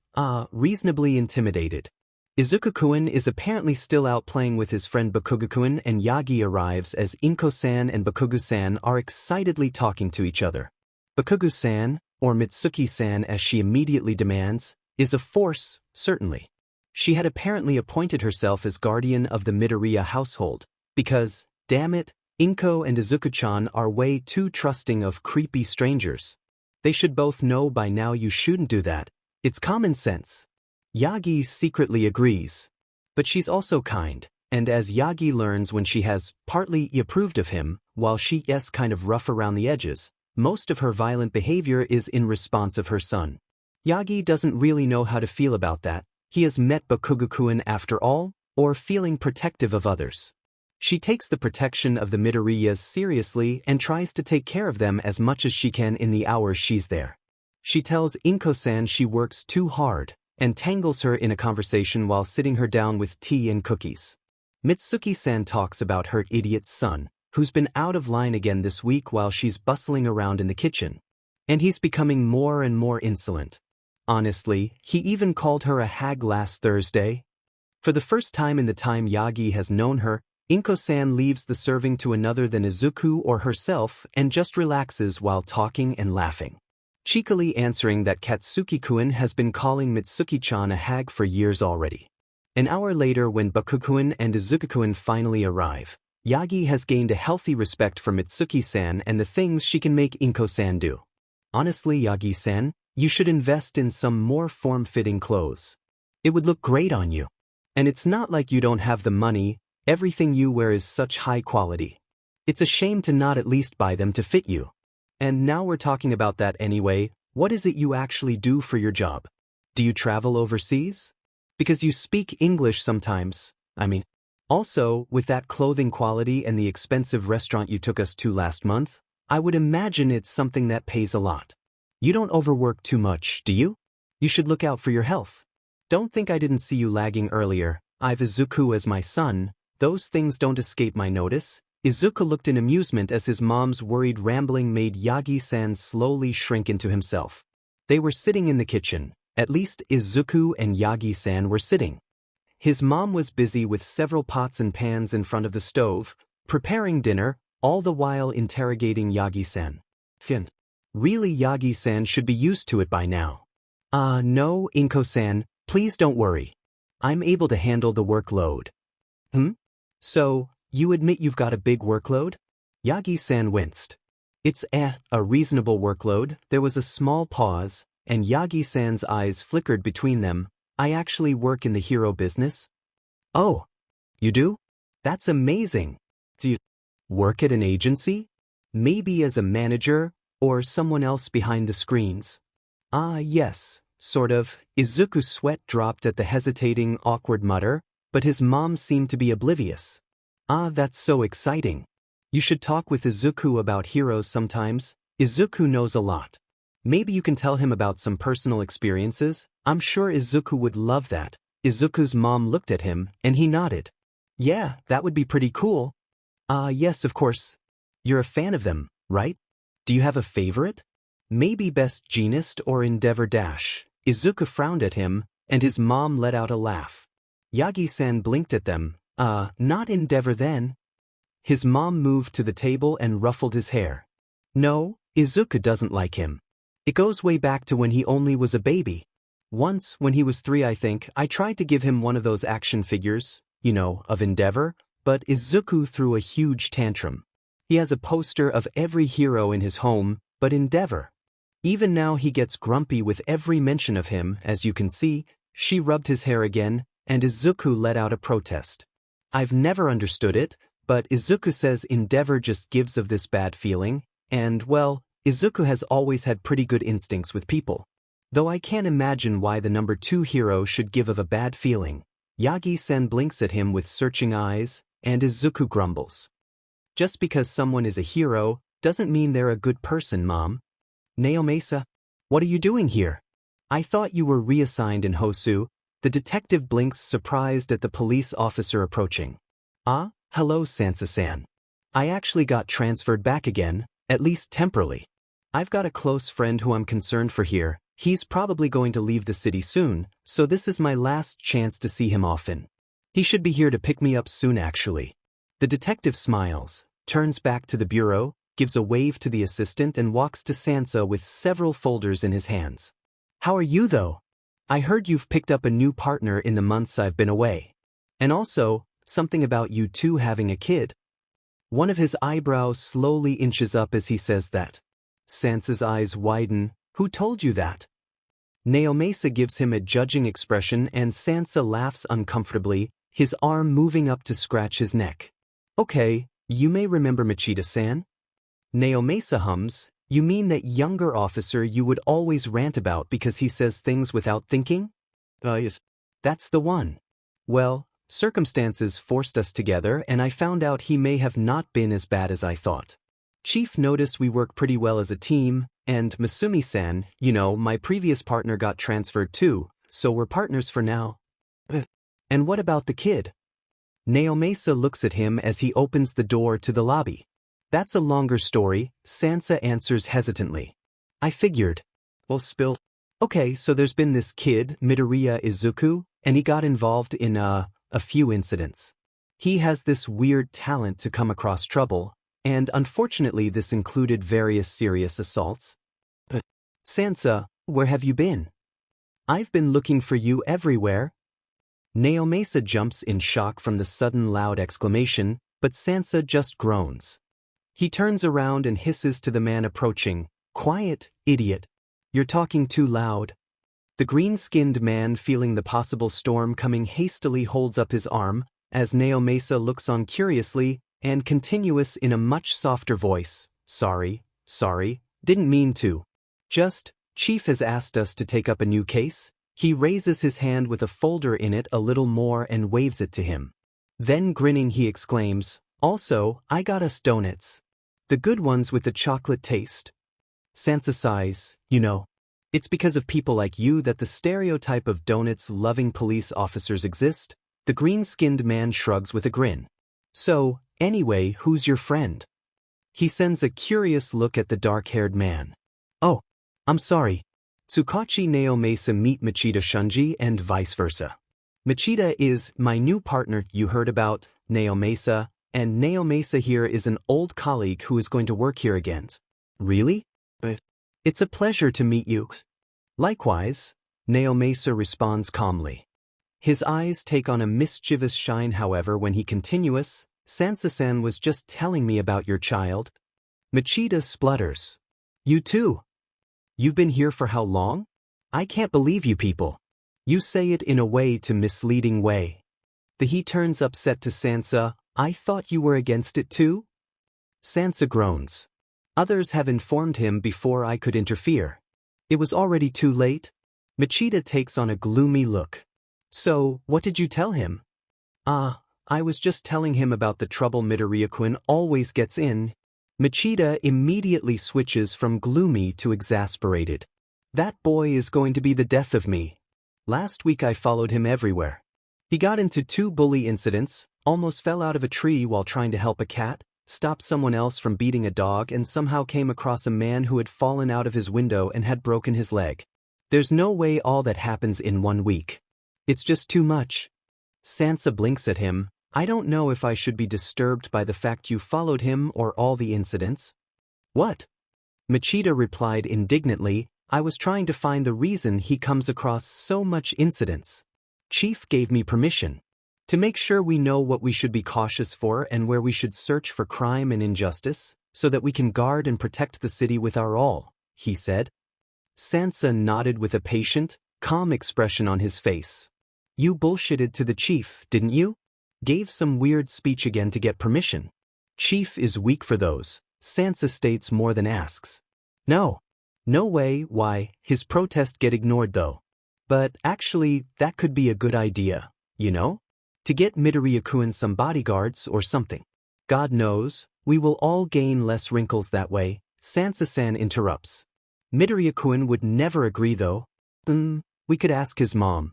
reasonably intimidated. Izuku-kun is apparently still out playing with his friend Bakugo-kun, and Yagi arrives as Inko-san and Bakugo-san are excitedly talking to each other. Bakugo-san, or Mitsuki-san as she immediately demands, is a force, certainly. She had apparently appointed herself as guardian of the Midoriya household, because, damn it, Inko and Izuku-chan are way too trusting of creepy strangers. They should both know by now you shouldn't do that. It's common sense. Yagi secretly agrees. But she's also kind, and as Yagi learns when she has partly approved of him, while she is kind of rough around the edges, most of her violent behavior is in response of her son. Yagi doesn't really know how to feel about that. He has met Bakugo-kun after all, or feeling protective of others. She takes the protection of the Midoriyas seriously and tries to take care of them as much as she can in the hours she's there. She tells Inko-san she works too hard, and tangles her in a conversation while sitting her down with tea and cookies. Mitsuki-san talks about her idiot son, who's been out of line again this week while she's bustling around in the kitchen. And he's becoming more and more insolent. Honestly, he even called her a hag last Thursday. For the first time in the time Yagi has known her, Inko-san leaves the serving to another than Izuku or herself and just relaxes while talking and laughing. Cheekily answering that Katsuki-kun has been calling Mitsuki-chan a hag for years already. An hour later, when Bakugo-kun and Izuku-kun finally arrive, Yagi has gained a healthy respect for Mitsuki-san and the things she can make Inko-san do. Honestly, Yagi-san, you should invest in some more form-fitting clothes. It would look great on you. And it's not like you don't have the money, everything you wear is such high quality. It's a shame to not at least buy them to fit you. And now we're talking about that anyway, what is it you actually do for your job? Do you travel overseas? Because you speak English sometimes, Also, with that clothing quality and the expensive restaurant you took us to last month, I would imagine it's something that pays a lot. You don't overwork too much, do you? You should look out for your health. Don't think I didn't see you lagging earlier. I've Izuku as my son. Those things don't escape my notice. Izuku looked in amusement as his mom's worried rambling made Yagi-san slowly shrink into himself. They were sitting in the kitchen. At least Izuku and Yagi-san were sitting. His mom was busy with several pots and pans in front of the stove, preparing dinner, all the while interrogating Yagi-san. Really, Yagi-san should be used to it by now. No, Inko-san, please don't worry. I'm able to handle the workload. So, you admit you've got a big workload? Yagi-san winced. It's a reasonable workload. There was a small pause, and Yagi-san's eyes flickered between them. I actually work in the hero business. Oh, you do? That's amazing. Do you work at an agency? Maybe as a manager, or someone else behind the screens? Yes, sort of. Izuku's sweat dropped at the hesitating, awkward mutter, but his mom seemed to be oblivious. That's so exciting. You should talk with Izuku about heroes sometimes. Izuku knows a lot. Maybe you can tell him about some personal experiences. I'm sure Izuku would love that. Izuku's mom looked at him, and he nodded. Yeah, that would be pretty cool. Yes, of course. You're a fan of them, right? Do you have a favorite? Maybe Best Jeanist or Endeavor Dash. Izuku frowned at him, and his mom let out a laugh. Yagi-san blinked at them. Not Endeavor then. His mom moved to the table and ruffled his hair. No, Izuku doesn't like him. It goes way back to when he only was a baby. Once, when he was 3 I think, I tried to give him one of those action figures, of Endeavor, but Izuku threw a huge tantrum. He has a poster of every hero in his home, but Endeavor. Even now he gets grumpy with every mention of him, as you can see. She rubbed his hair again, and Izuku let out a protest. I've never understood it, but Izuku says Endeavor just gives of this bad feeling, and, well, Izuku has always had pretty good instincts with people. Though I can't imagine why the number 2 hero should give of a bad feeling. Yagi-san blinks at him with searching eyes, and Izuku grumbles. Just because someone is a hero doesn't mean they're a good person, Mom. 𝗕𝗶𝗍𝗂, what are you doing here? I thought you were reassigned in Hosu. The detective blinks, surprised at the police officer approaching. Ah, hello, Sansa-san. I actually got transferred back again, at least temporarily. I've got a close friend who I'm concerned for here. He's probably going to leave the city soon, so this is my last chance to see him often. He should be here to pick me up soon actually. The detective smiles, turns back to the bureau, gives a wave to the assistant and walks to Sansa with several folders in his hands. How are you though? I heard you've picked up a new partner in the months I've been away. And also, something about you two having a kid. One of his eyebrows slowly inches up as he says that. Sansa's eyes widen. Who told you that? 𝗕𝗶𝗍𝗂 gives him a judging expression and Sansa laughs uncomfortably, his arm moving up to scratch his neck. Okay, you may remember Machida-san. 𝗕𝗶𝗍𝗂 hums, you mean that younger officer you would always rant about because he says things without thinking? Yes. That's the one. Well, circumstances forced us together and I found out he may have not been as bad as I thought. Chief noticed we work pretty well as a team, and Masumi-san, you know, my previous partner got transferred too, so we're partners for now. And what about the kid? 𝗕𝗶𝗍𝗂 looks at him as he opens the door to the lobby. That's a longer story, Sansa answers hesitantly. I figured. Well, spill. Okay, so there's been this kid, Midoriya Izuku, and he got involved in a few incidents. He has this weird talent to come across trouble, and unfortunately this included various serious assaults. But Sansa, where have you been? I've been looking for you everywhere. 𝗕𝗶𝗍𝗂 jumps in shock from the sudden loud exclamation, but Sansa just groans. He turns around and hisses to the man approaching, Quiet, idiot. You're talking too loud. The green-skinned man, feeling the possible storm coming, hastily holds up his arm, as 𝗕𝗶𝗍𝗂 looks on curiously, and continuous in a much softer voice, Sorry, didn't mean to. Just, Chief has asked us to take up a new case. He raises his hand with a folder in it a little more and waves it to him. Then grinning he exclaims, Also, I got us donuts. The good ones with the chocolate taste. Sansa sighs, you know. It's because of people like you that the stereotype of donuts-loving police officers exist. The green-skinned man shrugs with a grin. So, anyway, who's your friend? He sends a curious look at the dark-haired man. Oh, I'm sorry. 𝗧𝗏𝗄𝐻𝗵𝗔 𝗕𝗶𝗍𝗂 meet Machida Shunji and vice versa. Machida is my new partner you heard about, 𝗕𝗶𝗍𝗂, and 𝗕𝗶𝗍𝗂 here is an old colleague who is going to work here again. Really? It's a pleasure to meet you. Likewise, 𝗕𝗶𝗍𝗂 responds calmly. His eyes take on a mischievous shine, however, when he continues, Sansa-san was just telling me about your child. Machida splutters. You too? You've been here for how long? I can't believe you people. You say it in a way to misleading way. He turns upset to Sansa, I thought you were against it too? Sansa groans. Others have informed him before I could interfere. It was already too late? Machida takes on a gloomy look. So, what did you tell him? I was just telling him about the trouble Midoriya-kun always gets in. Machida immediately switches from gloomy to exasperated. That boy is going to be the death of me. Last week I followed him everywhere. He got into 2 bully incidents, almost fell out of a tree while trying to help a cat, stopped someone else from beating a dog, and somehow came across a man who had fallen out of his window and had broken his leg. There's no way all that happens in 1 week. It's just too much. Sansa blinks at him. I don't know if I should be disturbed by the fact you followed him or all the incidents. What? Machida replied indignantly, I was trying to find the reason he comes across so much incidents. Chief gave me permission. To make sure we know what we should be cautious for and where we should search for crime and injustice, so that we can guard and protect the city with our all, he said. Sansa nodded with a patient, calm expression on his face. You bullshitted to the chief, didn't you? Gave some weird speech again to get permission. Chief is weak for those, Sansa states more than asks. No. No way, why, his protest get ignored though. But actually, that could be a good idea, you know? To get Midoriya-kun some bodyguards or something. God knows, We will all gain less wrinkles that way, Sansa-san interrupts. Midoriya-kun would never agree though. We could ask his mom.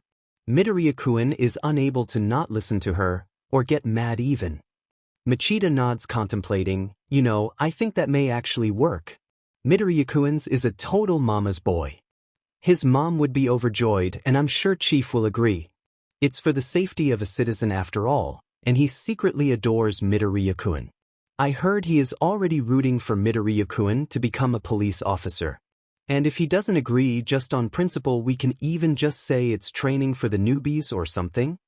Midoriya-kun is unable to not listen to her, or get mad even. Machida nods contemplating, I think that may actually work. Midoriya-kun's is a total mama's boy. His mom would be overjoyed and I'm sure Chief will agree. It's for the safety of a citizen after all, and he secretly adores Midoriya-kun. I heard he is already rooting for Midoriya-kun to become a police officer. And if he doesn't agree just on principle we can even just say it's training for the newbies or something?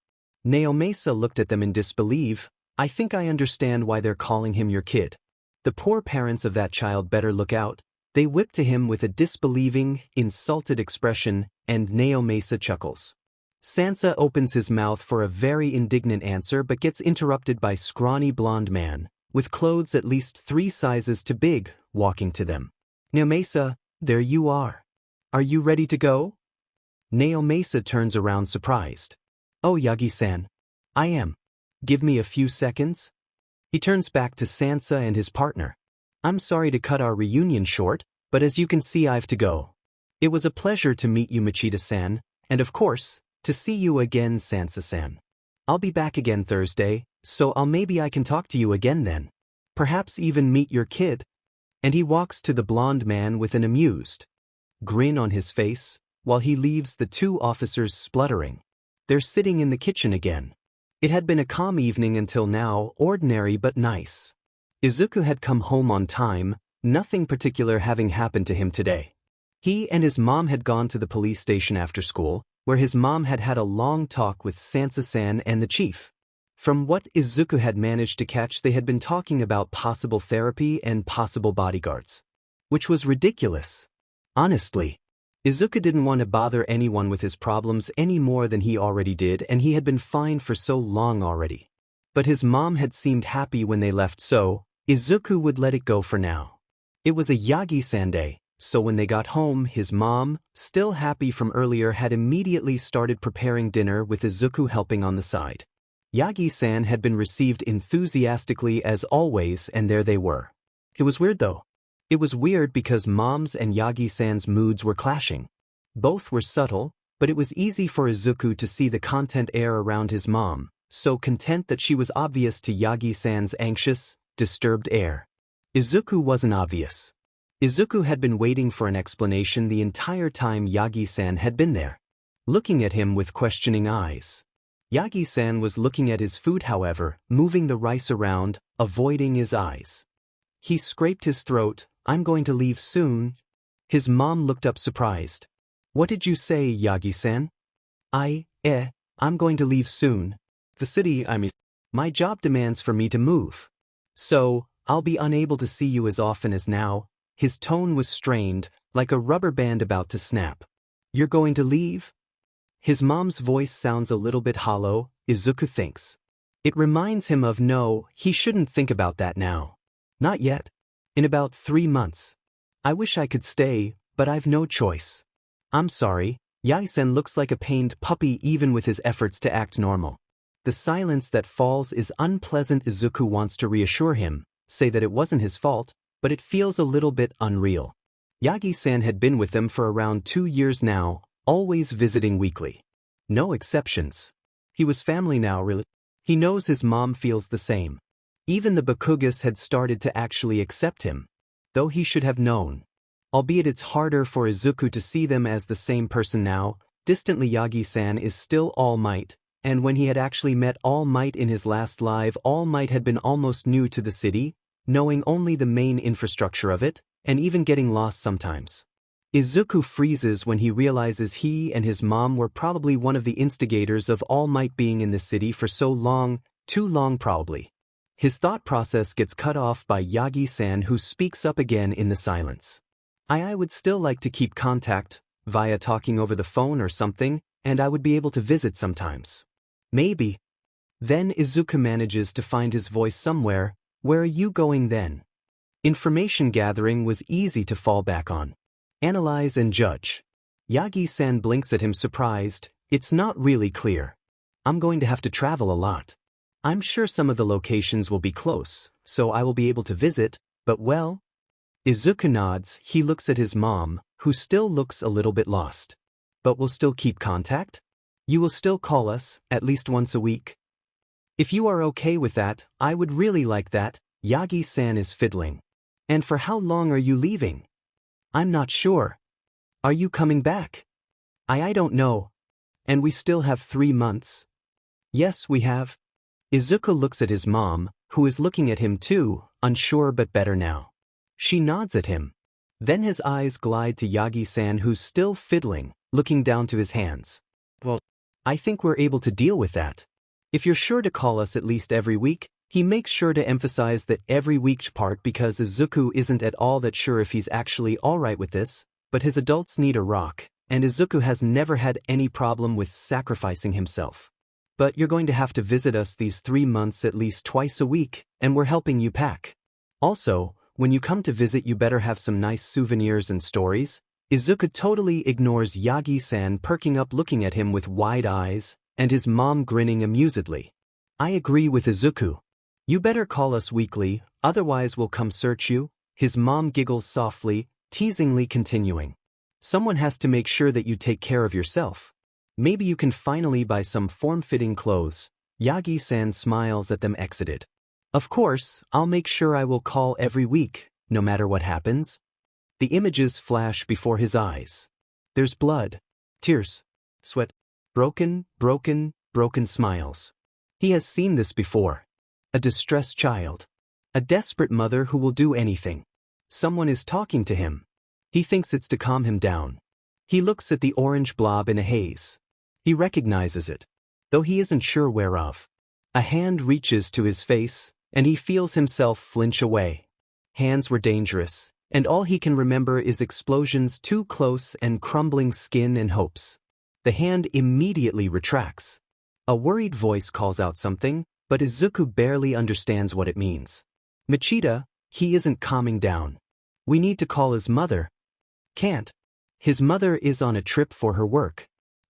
𝗎𝗄𝐴𝐴 looked at them in disbelief. I think I understand why they're calling him your kid. The poor parents of that child better look out. They whip to him with a disbelieving, insulted expression, and 𝗎𝗄𝐴𝐴 chuckles. Sansa opens his mouth for a very indignant answer but gets interrupted by scrawny blonde man, with clothes at least 3 sizes too big, walking to them. 𝗎𝗄𝐴𝐴, there you are. Are you ready to go? 𝗎𝗄𝐴𝐴 turns around surprised. Oh Yagi-san. I am. Give me a few seconds. He turns back to Sansa and his partner. I'm sorry to cut our reunion short, but as you can see I've to go. It was a pleasure to meet you Machida-san, and of course, to see you again Sansa-san. I'll be back again Thursday, so maybe I can talk to you again then. Perhaps even meet your kid. And he walks to the blonde man with an amused grin on his face, while he leaves the 2 officers spluttering. They're sitting in the kitchen again. It had been a calm evening until now, ordinary but nice. Izuku had come home on time, nothing particular having happened to him today. He and his mom had gone to the police station after school, where his mom had had a long talk with Sansa-san and the chief. From what Izuku had managed to catch, they had been talking about possible therapy and possible bodyguards. Which was ridiculous. Honestly. Izuku didn't want to bother anyone with his problems any more than he already did, and he had been fine for so long already. But his mom had seemed happy when they left, so Izuku would let it go for now. It was a Yagi-san day, so when they got home, his mom, still happy from earlier, had immediately started preparing dinner with Izuku helping on the side. Yagi-san had been received enthusiastically as always, and there they were. It was weird though. It was weird because Mom's and Yagi-san's moods were clashing. Both were subtle, but it was easy for Izuku to see the content air around his mom, so content that she was obvious to Yagi-san's anxious, disturbed air. Izuku wasn't obvious. Izuku had been waiting for an explanation the entire time Yagi-san had been there, looking at him with questioning eyes. Yagi-san was looking at his food however, moving the rice around, avoiding his eyes. He scraped his throat. I'm going to leave soon. His mom looked up surprised. What did you say, Yagi-san? I'm going to leave soon. The city, my job demands for me to move. So, I'll be unable to see you as often as now. His tone was strained, like a rubber band about to snap. You're going to leave? His mom's voice sounds a little bit hollow, Izuku thinks. It reminds him of no, he shouldn't think about that now. Not yet. In about 3 months. I wish I could stay, but I've no choice. I'm sorry, Yaisen looks like a pained puppy even with his efforts to act normal. The silence that falls is unpleasant. Izuku wants to reassure him, say that it wasn't his fault, but it feels a little bit unreal. Yagi-san had been with them for around 2 years now, always visiting weekly. No exceptions. He was family now really. He knows his mom feels the same. Even the Bakugas had started to actually accept him. Though he should have known. Albeit it's harder for Izuku to see them as the same person now, distantly Yagi-san is still All Might, and when he had actually met All Might in his last live, All Might had been almost new to the city, knowing only the main infrastructure of it, and even getting lost sometimes. Izuku freezes when he realizes he and his mom were probably one of the instigators of All Might being in the city for so long, too long probably. His thought process gets cut off by Yagi-san, who speaks up again in the silence. I would still like to keep contact, via talking over the phone or something, and I would be able to visit sometimes. Maybe. Then Izuku manages to find his voice somewhere. Where are you going then? Information gathering was easy to fall back on. Analyze and judge. Yagi-san blinks at him surprised. It's not really clear. I'm going to have to travel a lot. I'm sure some of the locations will be close, so I will be able to visit, but well. Izuku nods. He looks at his mom, who still looks a little bit lost. But we'll still keep contact? You will still call us, at least once a week? If you are okay with that, I would really like that. Yagi-san is fiddling. And for how long are you leaving? I'm not sure. Are you coming back? I don't know. And we still have 3 months? Yes, we have. Izuku looks at his mom, who is looking at him too, unsure but better now. She nods at him. Then his eyes glide to Yagi-san, who's still fiddling, looking down to his hands. Well, I think we're able to deal with that. If you're sure to call us at least every week, he makes sure to emphasize that every week part because Izuku isn't at all that sure if he's actually alright with this, but his adults need a rock, and Izuku has never had any problem with sacrificing himself. But you're going to have to visit us these 3 months at least twice a week, and we're helping you pack. Also, when you come to visit you better have some nice souvenirs and stories. Izuku totally ignores Yagi-san perking up looking at him with wide eyes, and his mom grinning amusedly. I agree with Izuku. You better call us weekly, otherwise we'll come search you. His mom giggles softly, teasingly continuing. Someone has to make sure that you take care of yourself. Maybe you can finally buy some form-fitting clothes. Yagi-san smiles at them exited. Of course, I'll make sure I will call every week, no matter what happens. The images flash before his eyes. There's blood, tears, sweat, broken smiles. He has seen this before. A distressed child. A desperate mother who will do anything. Someone is talking to him. He thinks it's to calm him down. He looks at the orange blob in a haze. He recognizes it, though he isn't sure whereof. A hand reaches to his face, and he feels himself flinch away. Hands were dangerous, and all he can remember is explosions too close and crumbling skin and hopes. The hand immediately retracts. A worried voice calls out something, but Izuku barely understands what it means. Machida, he isn't calming down. We need to call his mother. Can't. His mother is on a trip for her work.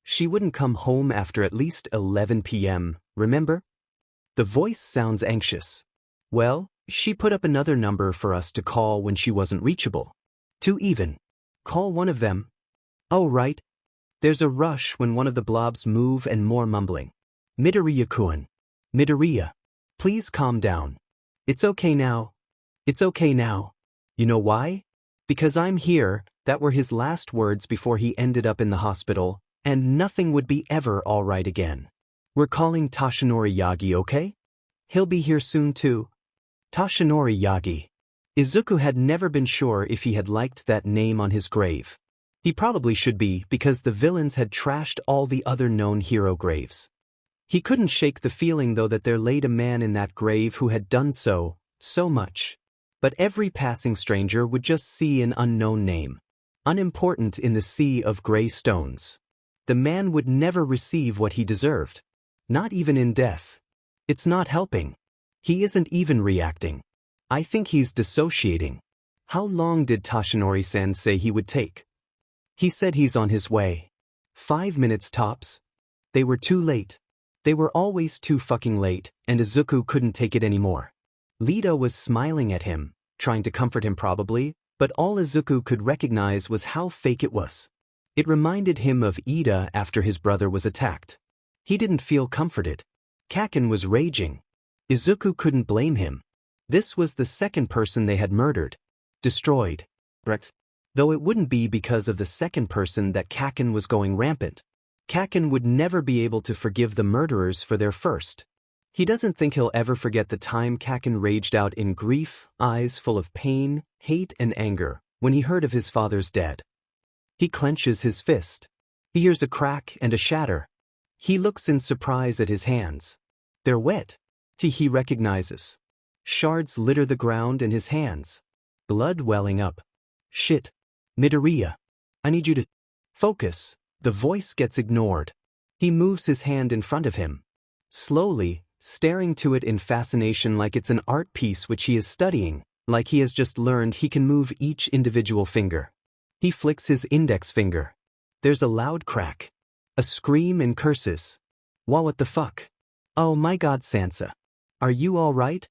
She wouldn't come home after at least 11 p.m., remember? The voice sounds anxious. Well, she put up another number for us to call when she wasn't reachable. 2 even. Call one of them. Oh right. There's a rush when one of the blobs move and more mumbling. Midoriya-kun. Midoriya. Please calm down. It's okay now. It's okay now. You know why? Because I'm here. That were his last words before he ended up in the hospital, and nothing would be ever all right again. We're calling Toshinori Yagi, okay? He'll be here soon too. Toshinori Yagi. Izuku had never been sure if he had liked that name on his grave. He probably should be because the villains had trashed all the other known hero graves. He couldn't shake the feeling though that there laid a man in that grave who had done so much. But every passing stranger would just see an unknown name. Unimportant in the sea of gray stones. The man would never receive what he deserved. Not even in death. It's not helping. He isn't even reacting. I think he's dissociating. How long did Toshinori-san say he would take? He said he's on his way. 5 minutes tops. They were too late. They were always too fucking late, and Izuku couldn't take it anymore. Lita was smiling at him, trying to comfort him probably, but all Izuku could recognize was how fake it was. It reminded him of Ida after his brother was attacked. He didn't feel comforted. Kaken was raging. Izuku couldn't blame him. This was the second person they had murdered. Destroyed. Correct. Though it wouldn't be because of the second person that Kaken was going rampant. Kaken would never be able to forgive the murderers for their first. He doesn't think he'll ever forget the time Kaken raged out in grief, eyes full of pain, hate and anger, when he heard of his father's dead. He clenches his fist. He hears a crack and a shatter. He looks in surprise at his hands. They're wet. He recognizes. Shards litter the ground in his hands. Blood welling up. Shit. Midoriya. I need you to focus. The voice gets ignored. He moves his hand in front of him. Slowly, staring to it in fascination like it's an art piece which he is studying, like he has just learned he can move each individual finger. He flicks his index finger. There's a loud crack. A scream and curses. What the fuck? Oh my god, Sansa. Are you all right?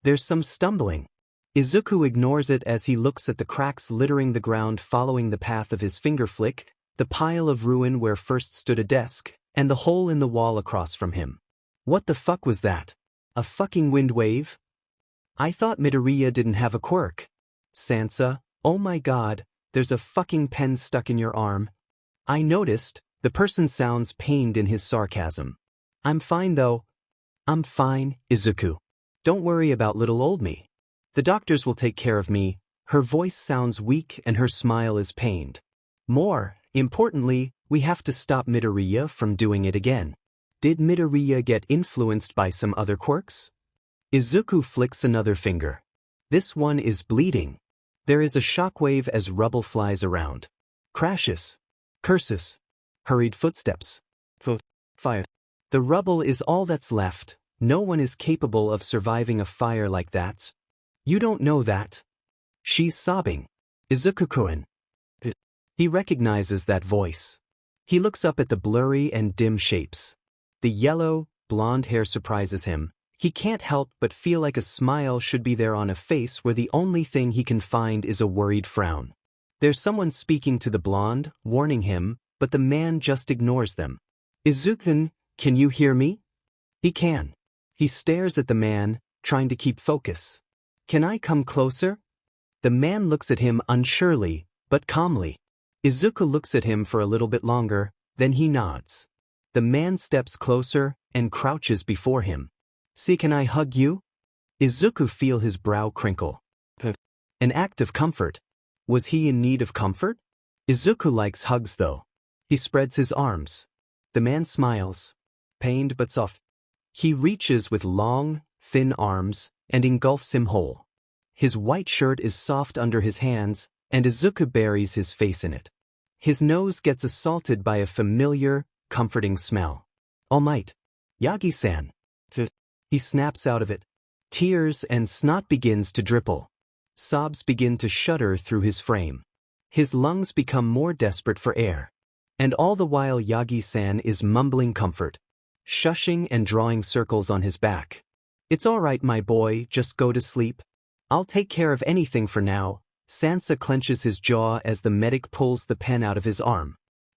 There's some stumbling. Izuku ignores it as he looks at the cracks littering the ground following the path of his finger flick, the pile of ruin where first stood a desk, and the hole in the wall across from him. What the fuck was that? A fucking wind wave? I thought Midoriya didn't have a quirk. Sansa, oh my god, there's a fucking pen stuck in your arm. I noticed. The person sounds pained in his sarcasm. I'm fine though. I'm fine, Izuku. Don't worry about little old me. The doctors will take care of me. Her voice sounds weak and her smile is pained. More importantly, we have to stop Midoriya from doing it again. Did Midoriya get influenced by some other quirks? Izuku flicks another finger. This one is bleeding. There is a shockwave as rubble flies around. Crashes. Curses. Hurried footsteps. Fire. The rubble is all that's left. No one is capable of surviving a fire like that. You don't know that. She's sobbing. Izuku-kun. He recognizes that voice. He looks up at the blurry and dim shapes. The yellow, blonde hair surprises him. He can't help but feel like a smile should be there on a face where the only thing he can find is a worried frown. There's someone speaking to the blonde, warning him, but the man just ignores them. Izuku, can you hear me? He can. He stares at the man, trying to keep focus. Can I come closer? The man looks at him unsurely, but calmly. Izuku looks at him for a little bit longer, then he nods. The man steps closer and crouches before him. See, can I hug you? Izuku feel his brow crinkle. An act of comfort. Was he in need of comfort? Izuku likes hugs though. He spreads his arms. The man smiles. Pained but soft. He reaches with long, thin arms and engulfs him whole. His white shirt is soft under his hands, and Izuku buries his face in it. His nose gets assaulted by a familiar, comforting smell. All might. Yagi-san. He snaps out of it. Tears and snot begins to dribble. Sobs begin to shudder through his frame. His lungs become more desperate for air. And all the while Yagi-san is mumbling comfort, shushing and drawing circles on his back. It's all right, my boy, just go to sleep. I'll take care of anything for now. Sansa clenches his jaw as the medic pulls the pen out of his arm.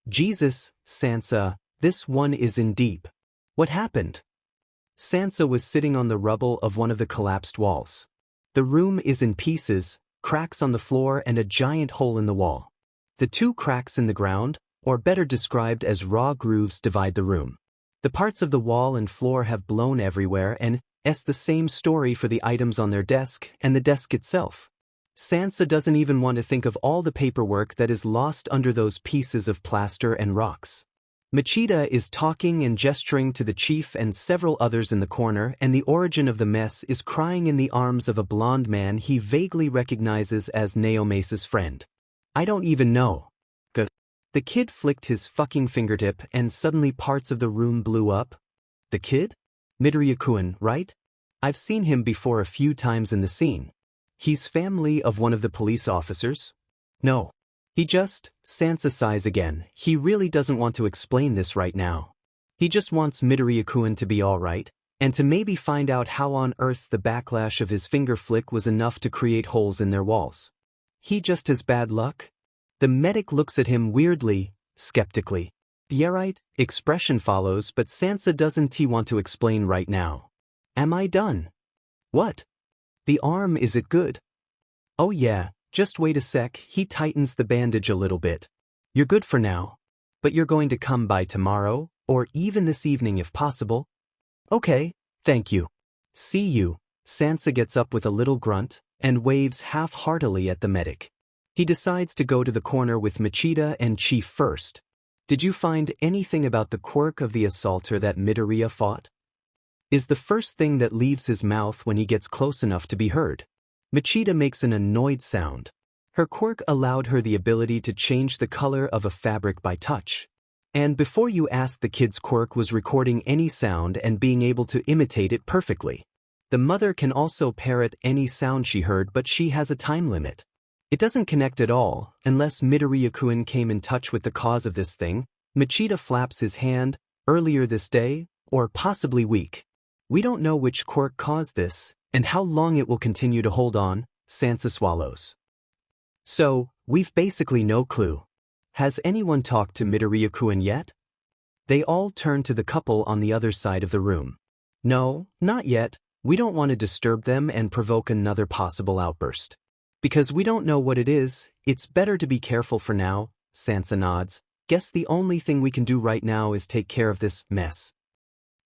Jesus, Sansa, this one is in deep. What happened? Sansa was sitting on the rubble of one of the collapsed walls. The room is in pieces, cracks on the floor and a giant hole in the wall. The two cracks in the ground, or better described as raw grooves, divide the room. The parts of the wall and floor have blown everywhere, and it's the same story for the items on their desk and the desk itself. Sansa doesn't even want to think of all the paperwork that is lost under those pieces of plaster and rocks. Machida is talking and gesturing to the chief and several others in the corner, and the origin of the mess is crying in the arms of a blonde man he vaguely recognizes as Naome's friend. I don't even know. The kid flicked his fucking fingertip and suddenly parts of the room blew up. The kid? Midoriya-kun, right? I've seen him before a few times in the scene. He's family of one of the police officers? No. Sansa sighs again. He really doesn't want to explain this right now. He just wants Midoriya-kun to be alright, and to maybe find out how on earth the backlash of his finger flick was enough to create holes in their walls. He just has bad luck? The medic looks at him weirdly, skeptically. The alright expression follows, but Sansa doesn't want to explain right now. Am I done? What? The arm, is it good? Oh yeah, just wait a sec. He tightens the bandage a little bit. You're good for now. But you're going to come by tomorrow, or even this evening if possible? Okay, thank you. See you. Sansa gets up with a little grunt, and waves half-heartedly at the medic. He decides to go to the corner with Machida and Chief first. Did you find anything about the quirk of the assaulter that Midoriya fought? Is the first thing that leaves his mouth when he gets close enough to be heard. Machida makes an annoyed sound. Her quirk allowed her the ability to change the color of a fabric by touch. And before you ask, the kid's quirk was recording any sound and being able to imitate it perfectly. The mother can also parrot any sound she heard, but she has a time limit. It doesn't connect at all, unless Midoriya-kun came in touch with the cause of this thing. Machida flaps his hand, earlier this day, or possibly week. We don't know which quirk caused this, and how long it will continue to hold on, Sansa swallows. So, we've basically no clue. Has anyone talked to Midoriya-kun yet? They all turn to the couple on the other side of the room. No, not yet. We don't want to disturb them and provoke another possible outburst. Because we don't know what it is, it's better to be careful for now, Sansa nods. Guess the only thing we can do right now is take care of this mess.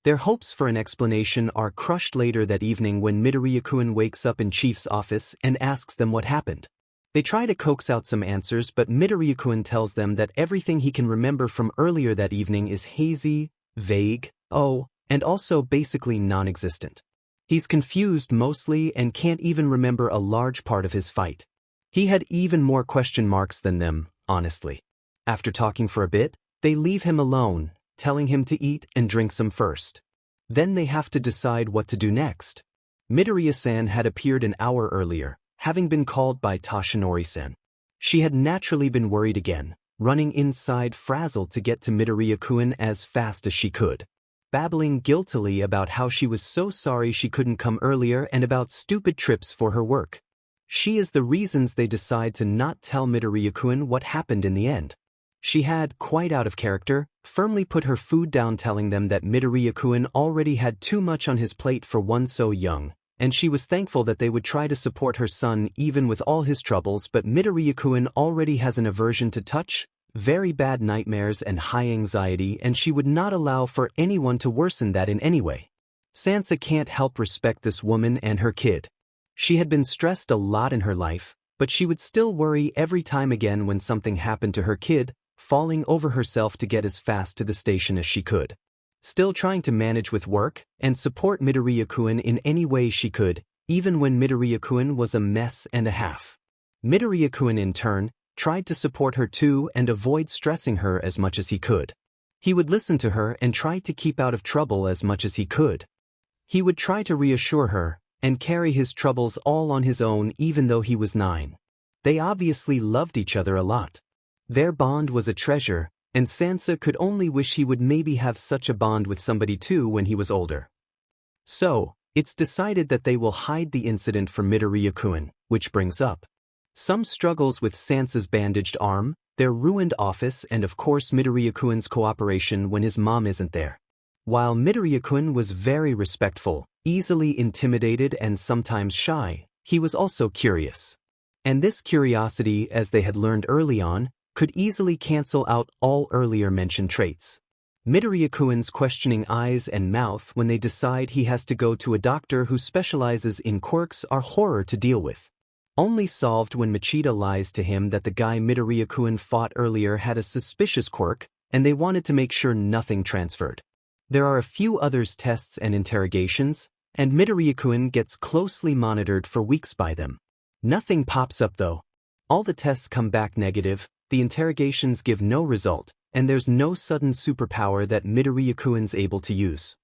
Their hopes for an explanation are crushed later that evening when Midoriya-kun wakes up in Chief's office and asks them what happened. They try to coax out some answers, but Midoriya-kun tells them that everything he can remember from earlier that evening is hazy, vague, and also basically non-existent. He's confused mostly and can't even remember a large part of his fight. He had even more question marks than them, honestly. After talking for a bit, they leave him alone, telling him to eat and drink some first. Then they have to decide what to do next. Midoriya-san had appeared an hour earlier, having been called by Toshinori-san. She had naturally been worried again, running inside frazzled to get to Midoriya-kun as fast as she could, babbling guiltily about how she was so sorry she couldn't come earlier and about stupid trips for her work. She is the reasons they decide to not tell Midoriya-kun what happened in the end. She had, quite out of character, firmly put her food down, telling them that Midoriya-kun already had too much on his plate for one so young, and she was thankful that they would try to support her son even with all his troubles, but Midoriya-kun already has an aversion to touch, very bad nightmares and high anxiety, and she would not allow for anyone to worsen that in any way. Sansa can't help respect this woman and her kid. She had been stressed a lot in her life, but she would still worry every time again when something happened to her kid, falling over herself to get as fast to the station as she could. Still trying to manage with work and support Midoriya-kun in any way she could, even when Midoriya-kun was a mess and a half. Midoriya-kun in turn tried to support her too and avoid stressing her as much as he could. He would listen to her and try to keep out of trouble as much as he could. He would try to reassure her and carry his troubles all on his own even though he was 9. They obviously loved each other a lot. Their bond was a treasure, and Sansa could only wish he would maybe have such a bond with somebody too when he was older. So, it's decided that they will hide the incident from Midoriya-kun, which brings up some struggles with Sansa's bandaged arm, their ruined office, and of course Midoriya-kun's cooperation when his mom isn't there. While Midoriya-kun was very respectful, easily intimidated and sometimes shy, he was also curious. And this curiosity, as they had learned early on, could easily cancel out all earlier mentioned traits. Midoriya-kun's questioning eyes and mouth when they decide he has to go to a doctor who specializes in quirks are horror to deal with. Only solved when Machida lies to him that the guy Midoriya-kun fought earlier had a suspicious quirk, and they wanted to make sure nothing transferred. There are a few others tests and interrogations, and Midoriya-kun gets closely monitored for weeks by them. Nothing pops up though. All the tests come back negative, the interrogations give no result, and there's no sudden superpower that Midoriya-kun's able to use.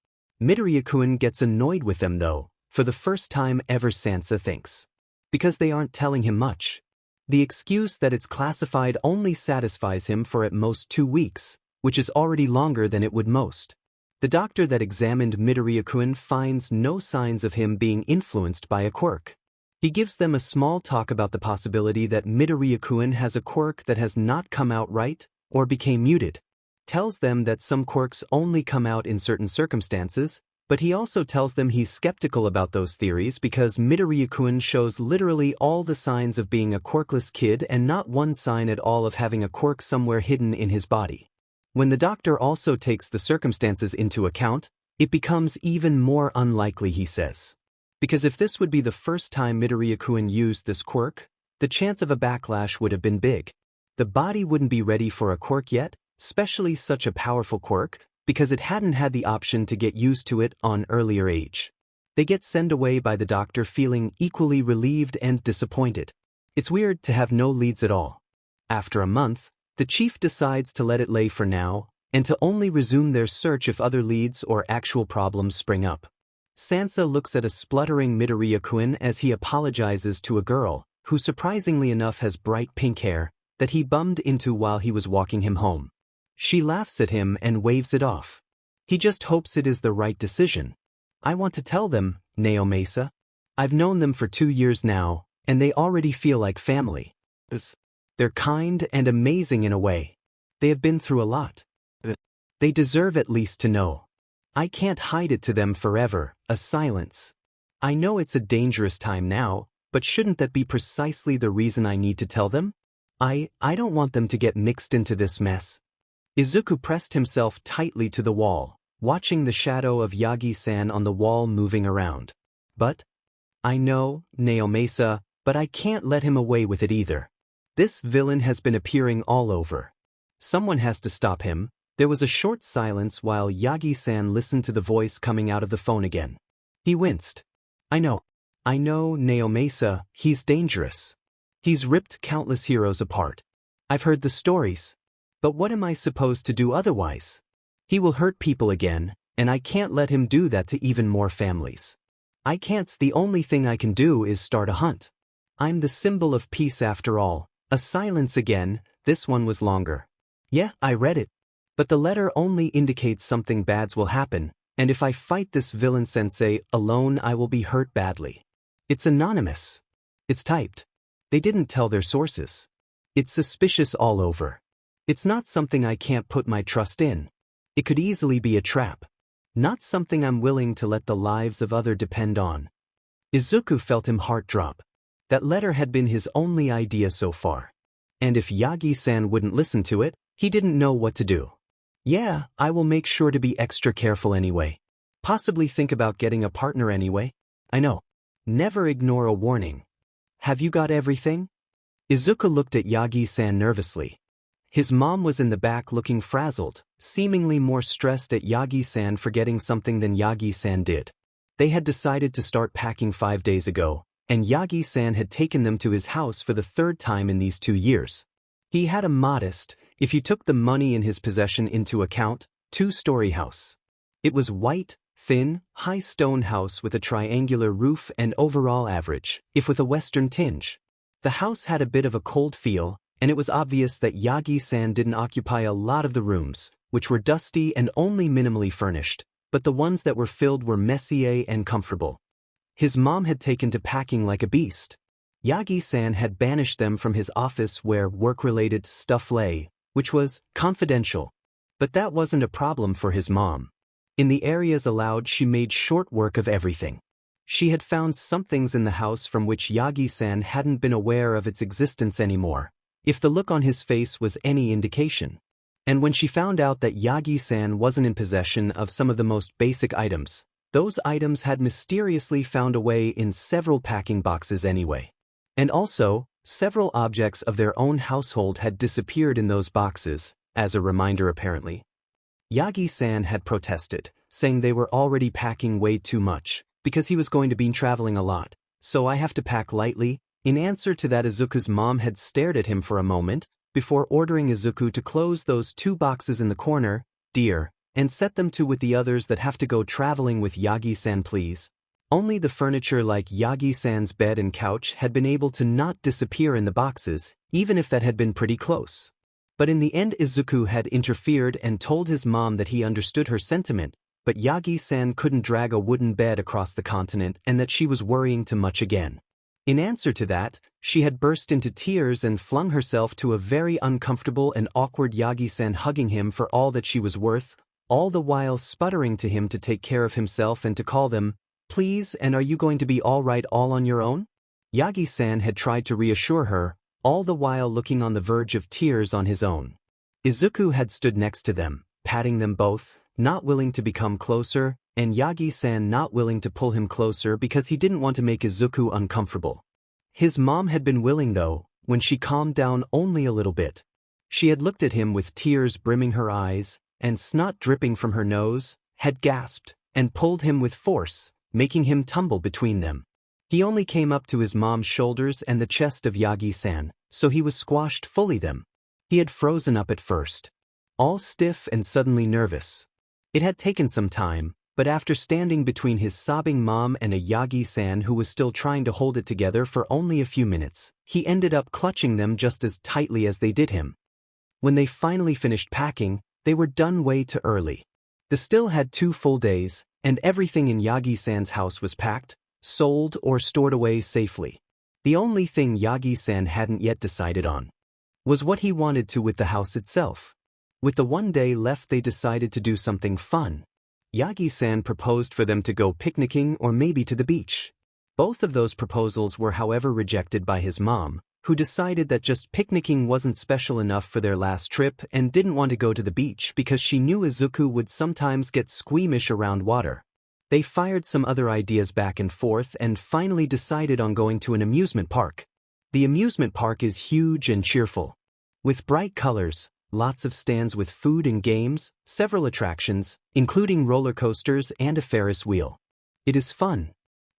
Midoriya-kun gets annoyed with them though, for the first time ever Sansa thinks. Because they aren't telling him much. The excuse that it's classified only satisfies him for at most 2 weeks, which is already longer than it would most. The doctor that examined Midoriya-kun finds no signs of him being influenced by a quirk. He gives them a small talk about the possibility that Midoriya-kun has a quirk that has not come out right, or became muted. Tells them that some quirks only come out in certain circumstances, but he also tells them he's skeptical about those theories because Midoriya-kun shows literally all the signs of being a quirkless kid and not one sign at all of having a quirk somewhere hidden in his body. When the doctor also takes the circumstances into account, it becomes even more unlikely, he says. Because if this would be the first time Midoriya-kun used this quirk, the chance of a backlash would have been big. The body wouldn't be ready for a quirk yet, especially such a powerful quirk, because it hadn't had the option to get used to it on earlier age. They get sent away by the doctor feeling equally relieved and disappointed. It's weird to have no leads at all. After a month, the chief decides to let it lay for now, and to only resume their search if other leads or actual problems spring up. Sansa looks at a spluttering Midoriya-kun as he apologizes to a girl, who surprisingly enough has bright pink hair, that he bumped into while he was walking him home. She laughs at him and waves it off. He just hopes it is the right decision. I want to tell them, 𝗓𝗏𝗧𝗏. I've known them for 2 years now, and they already feel like family. They're kind and amazing in a way. They have been through a lot. They deserve at least to know. I can't hide it to them forever. A silence. I know it's a dangerous time now, but shouldn't that be precisely the reason I need to tell them? I don't want them to get mixed into this mess. Izuku pressed himself tightly to the wall, watching the shadow of Yagi-san on the wall moving around. But I know, 𝗓𝗏𝗧𝗏, but I can't let him away with it either. This villain has been appearing all over. Someone has to stop him. There was a short silence while Yagi-san listened to the voice coming out of the phone again. He winced. I know, 𝗓𝗏𝗧𝗏, he's dangerous. He's ripped countless heroes apart. I've heard the stories. But what am I supposed to do otherwise? He will hurt people again, and I can't let him do that to even more families. I can't. The only thing I can do is start a hunt. I'm the symbol of peace after all. A silence again. This one was longer. Yeah, I read it. But the letter only indicates something bad will happen, and if I fight this villain sensei alone I will be hurt badly. It's anonymous. It's typed. They didn't tell their sources. It's suspicious all over. It's not something I can't put my trust in. It could easily be a trap. Not something I'm willing to let the lives of others depend on. Izuku felt him heart drop. That letter had been his only idea so far. And if Yagi-san wouldn't listen to it, he didn't know what to do. Yeah, I will make sure to be extra careful anyway. Possibly think about getting a partner anyway. I know. Never ignore a warning. Have you got everything? Izuku looked at Yagi-san nervously. His mom was in the back looking frazzled, seemingly more stressed at Yagi-san forgetting something than Yagi-san did. They had decided to start packing 5 days ago, and Yagi-san had taken them to his house for the 3rd time in these 2 years. He had a modest, if you took the money in his possession into account, 2-story house. It was white, thin, high stone house with a triangular roof and overall average, if with a western tinge. The house had a bit of a cold feel, and it was obvious that Yagi-san didn't occupy a lot of the rooms, which were dusty and only minimally furnished, but the ones that were filled were messy and comfortable. His mom had taken to packing like a beast. Yagi-san had banished them from his office where work-related stuff lay, which was confidential. But that wasn't a problem for his mom. In the areas allowed, she made short work of everything. She had found some things in the house from which Yagi-san hadn't been aware of its existence anymore, if the look on his face was any indication. And when she found out that Yagi-san wasn't in possession of some of the most basic items, those items had mysteriously found a way in several packing boxes anyway. And also, several objects of their own household had disappeared in those boxes, as a reminder apparently. Yagi-san had protested, saying they were already packing way too much, because he was going to be traveling a lot, so I have to pack lightly. In answer to that, Izuku's mom had stared at him for a moment, before ordering Izuku to close those 2 boxes in the corner, dear, and set them to with the others that have to go traveling with Yagi-san please. Only the furniture like Yagi-san's bed and couch had been able to not disappear in the boxes, even if that had been pretty close. But in the end Izuku had interfered and told his mom that he understood her sentiment, but Yagi-san couldn't drag a wooden bed across the continent and that she was worrying too much again. In answer to that, she had burst into tears and flung herself to a very uncomfortable and awkward Yagi-san, hugging him for all that she was worth, all the while sputtering to him to take care of himself and to call them, please, and are you going to be all right all on your own? Yagi-san had tried to reassure her, all the while looking on the verge of tears on his own. Izuku had stood next to them, patting them both, not willing to become closer, and Yagi-san not willing to pull him closer because he didn't want to make Izuku uncomfortable. His mom had been willing though, when she calmed down only a little bit. She had looked at him with tears brimming her eyes, and snot dripping from her nose, had gasped, and pulled him with force, making him tumble between them. He only came up to his mom's shoulders and the chest of Yagi-san, so he was squashed fully them. He had frozen up at first, all stiff and suddenly nervous. It had taken some time, but after standing between his sobbing mom and a Yagi-san who was still trying to hold it together for only a few minutes, he ended up clutching them just as tightly as they did him. When they finally finished packing, they were done way too early. They still had 2 full days, and everything in 𝐻𝐻𝐸-san's house was packed, sold, or stored away safely. The only thing 𝐻𝐻𝐸-san hadn't yet decided on was what he wanted to with the house itself. With the one day left, they decided to do something fun. 𝐻𝐻𝐸-san proposed for them to go picnicking or maybe to the beach. Both of those proposals were however rejected by his mom, who decided that just picnicking wasn't special enough for their last trip and didn't want to go to the beach because she knew Izuku would sometimes get squeamish around water. They fired some other ideas back and forth and finally decided on going to an amusement park. The amusement park is huge and cheerful. With bright colors, lots of stands with food and games, several attractions, including roller coasters and a Ferris wheel. It is fun.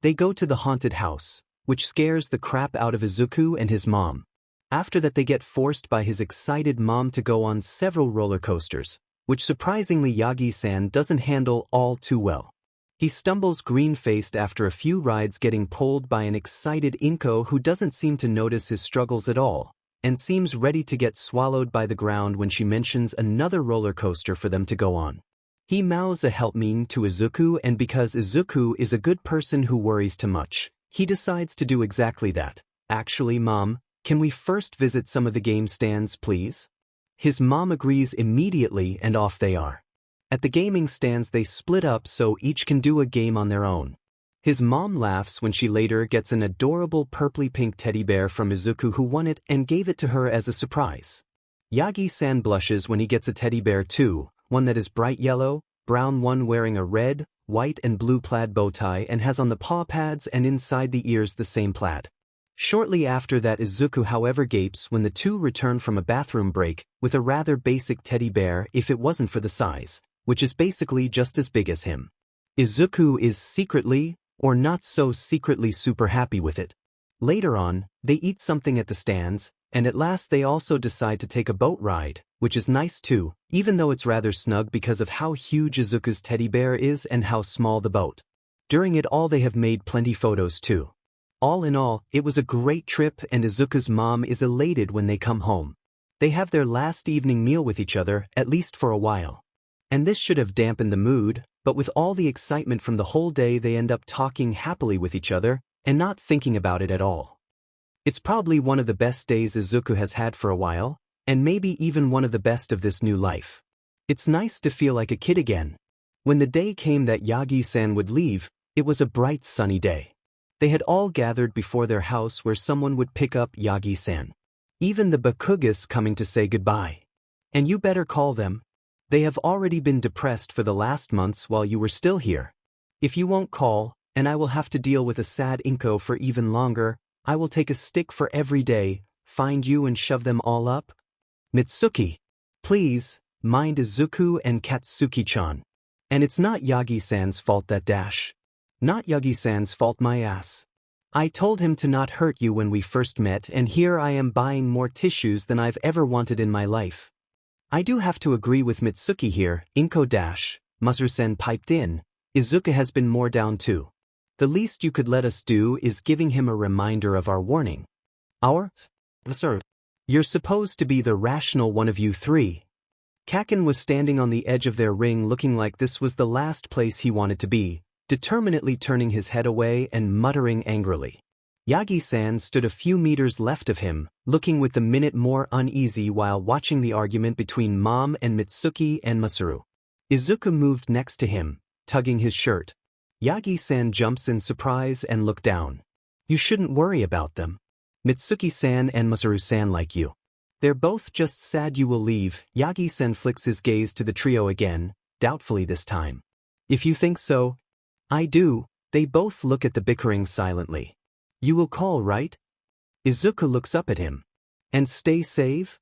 They go to the haunted house, which scares the crap out of Izuku and his mom. After that, they get forced by his excited mom to go on several roller coasters, which surprisingly 𝐻𝐻𝐸-san doesn't handle all too well. He stumbles green-faced after a few rides, getting pulled by an excited 𝐒𝐭𝐲 who doesn't seem to notice his struggles at all, and seems ready to get swallowed by the ground when she mentions another roller coaster for them to go on. He mouths a help me to Izuku, and because Izuku is a good person who worries too much, he decides to do exactly that. Actually, Mom, can we first visit some of the game stands, please? His mom agrees immediately and off they are. At the gaming stands they split up so each can do a game on their own. His mom laughs when she later gets an adorable purpley pink teddy bear from Izuku, who won it and gave it to her as a surprise. 𝐻𝐻𝐸-san blushes when he gets a teddy bear too, one that is bright yellow, brown, one wearing a red, white and blue plaid bow tie and has on the paw pads and inside the ears the same plaid. Shortly after that, Izuku however gapes when the two return from a bathroom break with a rather basic teddy bear if it wasn't for the size, which is basically just as big as him. Izuku is secretly, or not so secretly, super happy with it. Later on, they eat something at the stands, and at last they also decide to take a boat ride, which is nice too, even though it's rather snug because of how huge Izuku's teddy bear is and how small the boat. During it all they have made plenty photos too. All in all, it was a great trip, and Izuku's mom is elated when they come home. They have their last evening meal with each other, at least for a while. And this should have dampened the mood, but with all the excitement from the whole day they end up talking happily with each other and not thinking about it at all. It's probably one of the best days Izuku has had for a while, and maybe even one of the best of this new life. It's nice to feel like a kid again. When the day came that 𝐻𝐻𝐸-san would leave, it was a bright sunny day. They had all gathered before their house where someone would pick up 𝐻𝐻𝐸-san. Even the 𝗵𝗃𝗲s coming to say goodbye. And you better call them. They have already been depressed for the last months while you were still here. If you won't call, and I will have to deal with a sad 𝗏𝗏 for even longer, I will take a stick for every day, find you and shove them all up. Mitsuki. Please, mind Izuku and Katsuki-chan. And it's not 𝐻𝐻𝐸-san's fault that dash. Not 𝐻𝐻𝐸-san's fault, my ass. I told him to not hurt you when we first met, and here I am buying more tissues than I've ever wanted in my life. I do have to agree with Mitsuki here, 𝗏𝗏. Masaru-sen piped in. Izuku has been more down too. The least you could let us do is giving him a reminder of our warning. Our? Sir. You're supposed to be the rational one of you three. Kaken was standing on the edge of their ring looking like this was the last place he wanted to be, determinedly turning his head away and muttering angrily. 𝐻𝐻𝐸-san stood a few meters left of him, looking with the minute more uneasy while watching the argument between Mom and Mitsuki and Masaru. Izuku moved next to him, tugging his shirt. 𝐻𝐻𝐸-san jumps in surprise and looked down. You shouldn't worry about them. Mitsuki-san and Masaru-san like you. They're both just sad you will leave. 𝐻𝐻𝐸-san flicks his gaze to the trio again, doubtfully this time. If you think so. I do. They both look at the bickering silently. You will call, right? Izuku looks up at him. And stay safe?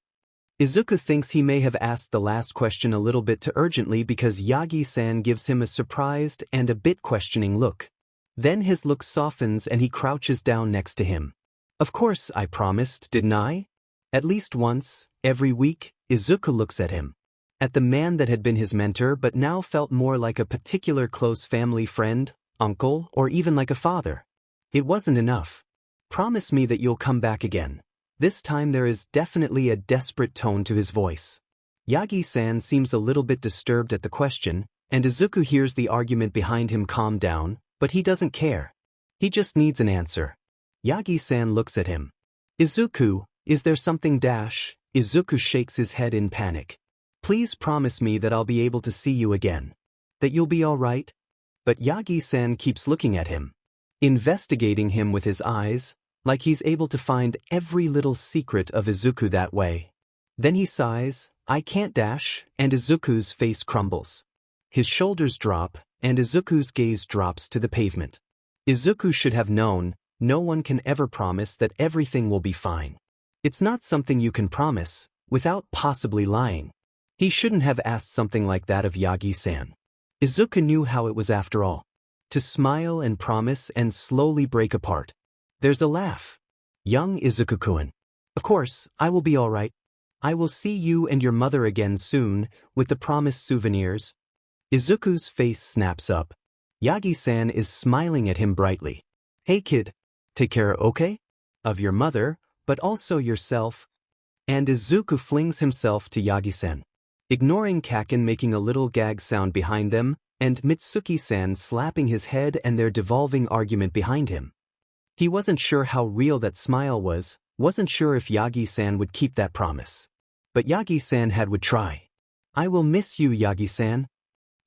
Izuku thinks he may have asked the last question a little bit too urgently because 𝐻𝐻𝐸-san gives him a surprised and a bit questioning look. Then his look softens and he crouches down next to him. Of course I promised, didn't I? At least once, every week, Izuku looks at him. At the man that had been his mentor but now felt more like a particular close family friend, uncle, or even like a father. It wasn't enough. Promise me that you'll come back again. This time there is definitely a desperate tone to his voice. 𝐻𝐻𝐸-san seems a little bit disturbed at the question, and Izuku hears the argument behind him calm down, but he doesn't care. He just needs an answer. Yagi-san looks at him. Izuku, is there something dash? Izuku shakes his head in panic. Please promise me that I'll be able to see you again. That you'll be alright? But Yagi-san keeps looking at him, investigating him with his eyes, like he's able to find every little secret of Izuku that way. Then he sighs, I can't dash, and Izuku's face crumbles. His shoulders drop, and Izuku's gaze drops to the pavement. Izuku should have known, no one can ever promise that everything will be fine. It's not something you can promise, without possibly lying. He shouldn't have asked something like that of Yagi-san. Izuku knew how it was after all. To smile and promise and slowly break apart. There's a laugh. Young Izuku-kun. Of course, I will be alright. I will see you and your mother again soon, with the promised souvenirs. Izuku's face snaps up. Yagi-san is smiling at him brightly. Hey kid. Take care, okay? Of your mother, but also yourself. And Izuku flings himself to Yagi-san. Ignoring Kaken making a little gag sound behind them, and Mitsuki-san slapping his head and their devolving argument behind him. He wasn't sure how real that smile was, wasn't sure if Yagi-san would keep that promise. But Yagi-san would try. I will miss you, Yagi-san.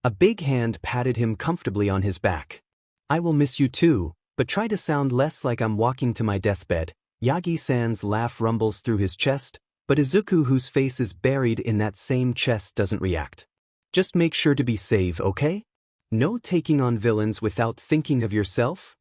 A big hand patted him comfortably on his back. I will miss you too, but try to sound less like I'm walking to my deathbed. Yagi-san's laugh rumbles through his chest, but Izuku, whose face is buried in that same chest, doesn't react. Just make sure to be safe, okay? No taking on villains without thinking of yourself?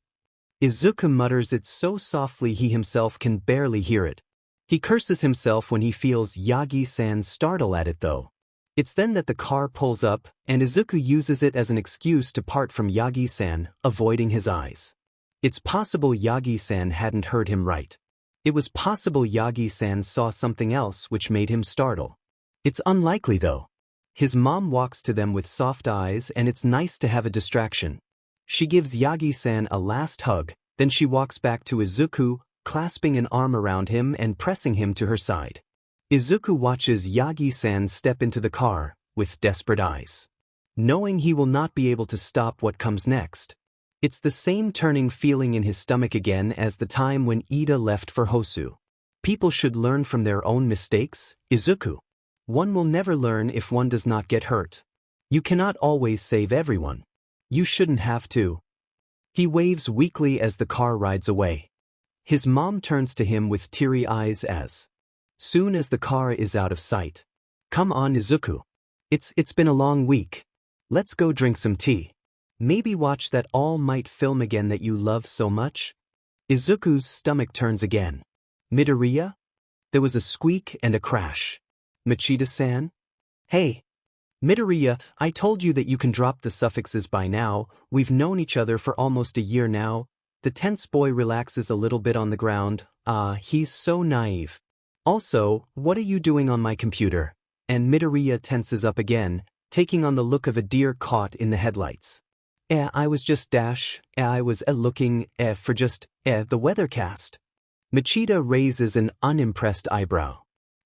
Izuku mutters it so softly he himself can barely hear it. He curses himself when he feels Yagi-san startle at it though. It's then that the car pulls up, and Izuku uses it as an excuse to part from Yagi-san, avoiding his eyes. It's possible Yagi-san hadn't heard him right. It was possible Yagi-san saw something else which made him startle. It's unlikely though. His mom walks to them with soft eyes, and it's nice to have a distraction. She gives Yagi-san a last hug, then she walks back to Izuku, clasping an arm around him and pressing him to her side. Izuku watches Yagi-san step into the car, with desperate eyes. Knowing he will not be able to stop what comes next. It's the same turning feeling in his stomach again as the time when Ida left for Hosu. People should learn from their own mistakes, Izuku. One will never learn if one does not get hurt. You cannot always save everyone. You shouldn't have to. He waves weakly as the car rides away. His mom turns to him with teary eyes as soon as the car is out of sight. Come on, Izuku. It's been a long week. Let's go drink some tea. Maybe watch that All Might film again that you love so much? Izuku's stomach turns again. Midoriya? There was a squeak and a crash. Machida-san? Hey. Midoriya, I told you that you can drop the suffixes by now. We've known each other for almost a year now. The tense boy relaxes a little bit on the ground. He's so naive. Also, what are you doing on my computer? And Midoriya tenses up again, taking on the look of a deer caught in the headlights. I was just I was looking for just the weathercast. Machida raises an unimpressed eyebrow.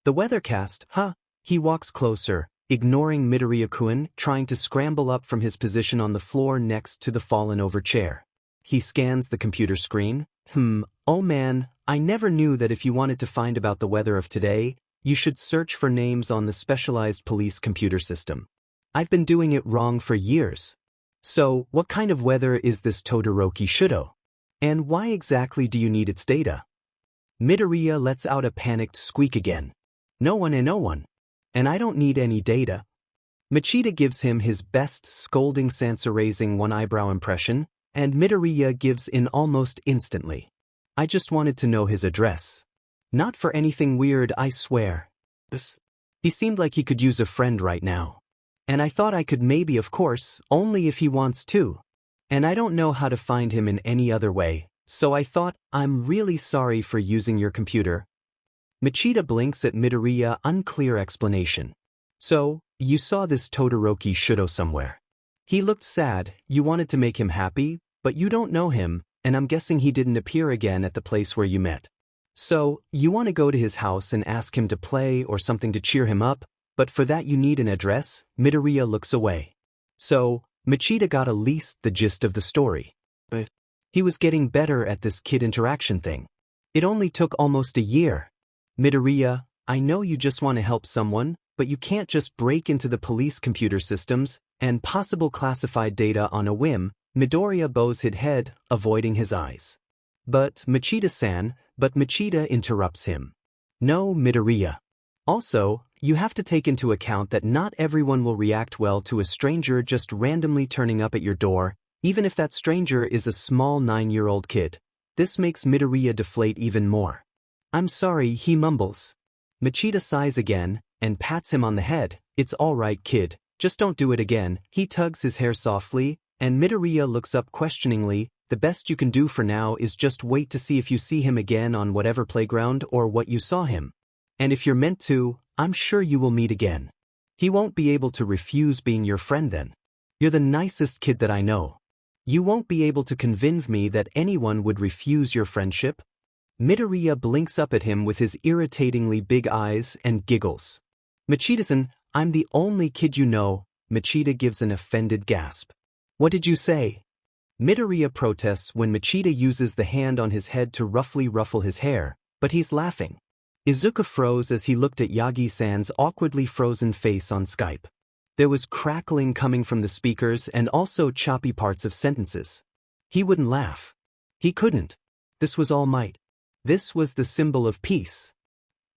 The weathercast, huh? He walks closer, ignoring Midoriya-kun, trying to scramble up from his position on the floor next to the fallen-over chair. He scans the computer screen. Oh man, I never knew that if you wanted to find about the weather of today, you should search for names on the specialized police computer system. I've been doing it wrong for years. So, what kind of weather is this Todoroki Shudo? And why exactly do you need its data? Midoriya lets out a panicked squeak again. No one and no one. And I don't need any data. Machida gives him his best scolding Sansa-raising one eyebrow impression, and Midoriya gives in almost instantly. I just wanted to know his address. Not for anything weird, I swear. He seemed like he could use a friend right now. And I thought I could maybe, of course, only if he wants to. And I don't know how to find him in any other way, so I thought, I'm really sorry for using your computer. Machida blinks at Midoriya, unclear explanation. So, you saw this Todoroki Shudo somewhere. He looked sad, you wanted to make him happy, but you don't know him, and I'm guessing he didn't appear again at the place where you met. So, you want to go to his house and ask him to play or something to cheer him up, but for that you need an address. Midoriya looks away. So, Machida got at least the gist of the story. But he was getting better at this kid interaction thing. It only took almost a year. Midoriya, I know you just want to help someone, but you can't just break into the police computer systems and possible classified data on a whim. Midoriya bows his head, avoiding his eyes. But Machida interrupts him. No, Midoriya. Also, you have to take into account that not everyone will react well to a stranger just randomly turning up at your door, even if that stranger is a small 9-year-old kid. This makes Midoriya deflate even more. I'm sorry, he mumbles. Machida sighs again and pats him on the head. It's all right, kid, just don't do it again. He tugs his hair softly, and Midoriya looks up questioningly. The best you can do for now is just wait to see if you see him again on whatever playground or what you saw him. And if you're meant to, I'm sure you will meet again. He won't be able to refuse being your friend then. You're the nicest kid that I know. You won't be able to convince me that anyone would refuse your friendship? Midoriya blinks up at him with his irritatingly big eyes and giggles. Machida-san, I'm the only kid you know. Machida gives an offended gasp. What did you say? Midoriya protests when Machida uses the hand on his head to roughly ruffle his hair, but he's laughing. Izuku froze as he looked at Yagi-san's awkwardly frozen face on Skype. There was crackling coming from the speakers and also choppy parts of sentences. He wouldn't laugh. He couldn't. This was All Might. This was the symbol of peace.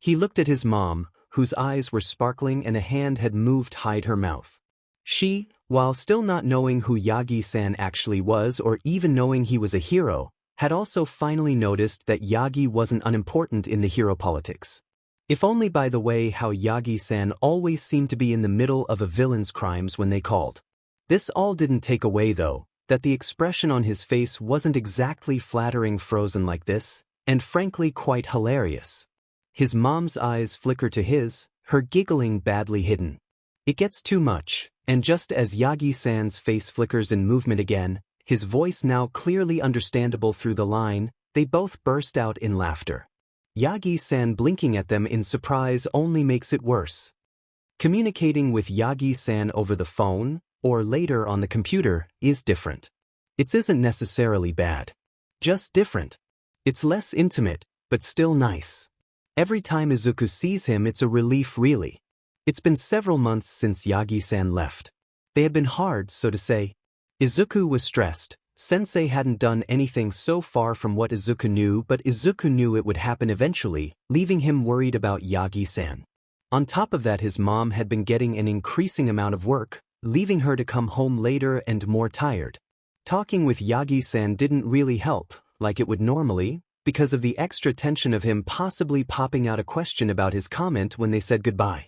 He looked at his mom, whose eyes were sparkling and a hand had moved to hide her mouth. She, while still not knowing who Yagi-san actually was or even knowing he was a hero, had also finally noticed that Yagi wasn't unimportant in the hero politics. If only by the way how Yagi-san always seemed to be in the middle of a villain's crimes when they called. This all didn't take away though, that the expression on his face wasn't exactly flattering frozen like this, and frankly quite hilarious. His mom's eyes flicker to his, her giggling badly hidden. It gets too much, and just as Yagi-san's face flickers in movement again, his voice now clearly understandable through the line, they both burst out in laughter. Yagi-san blinking at them in surprise only makes it worse. Communicating with Yagi-san over the phone, or later on the computer, is different. It isn't necessarily bad. Just different. It's less intimate, but still nice. Every time Izuku sees him it's a relief really. It's been several months since Yagi-san left. They had been hard, so to say. Izuku was stressed. Sensei hadn't done anything so far from what Izuku knew, but Izuku knew it would happen eventually, leaving him worried about Yagi-san. On top of that, his mom had been getting an increasing amount of work, leaving her to come home later and more tired. Talking with Yagi-san didn't really help, like it would normally, because of the extra tension of him possibly popping out a question about his comment when they said goodbye.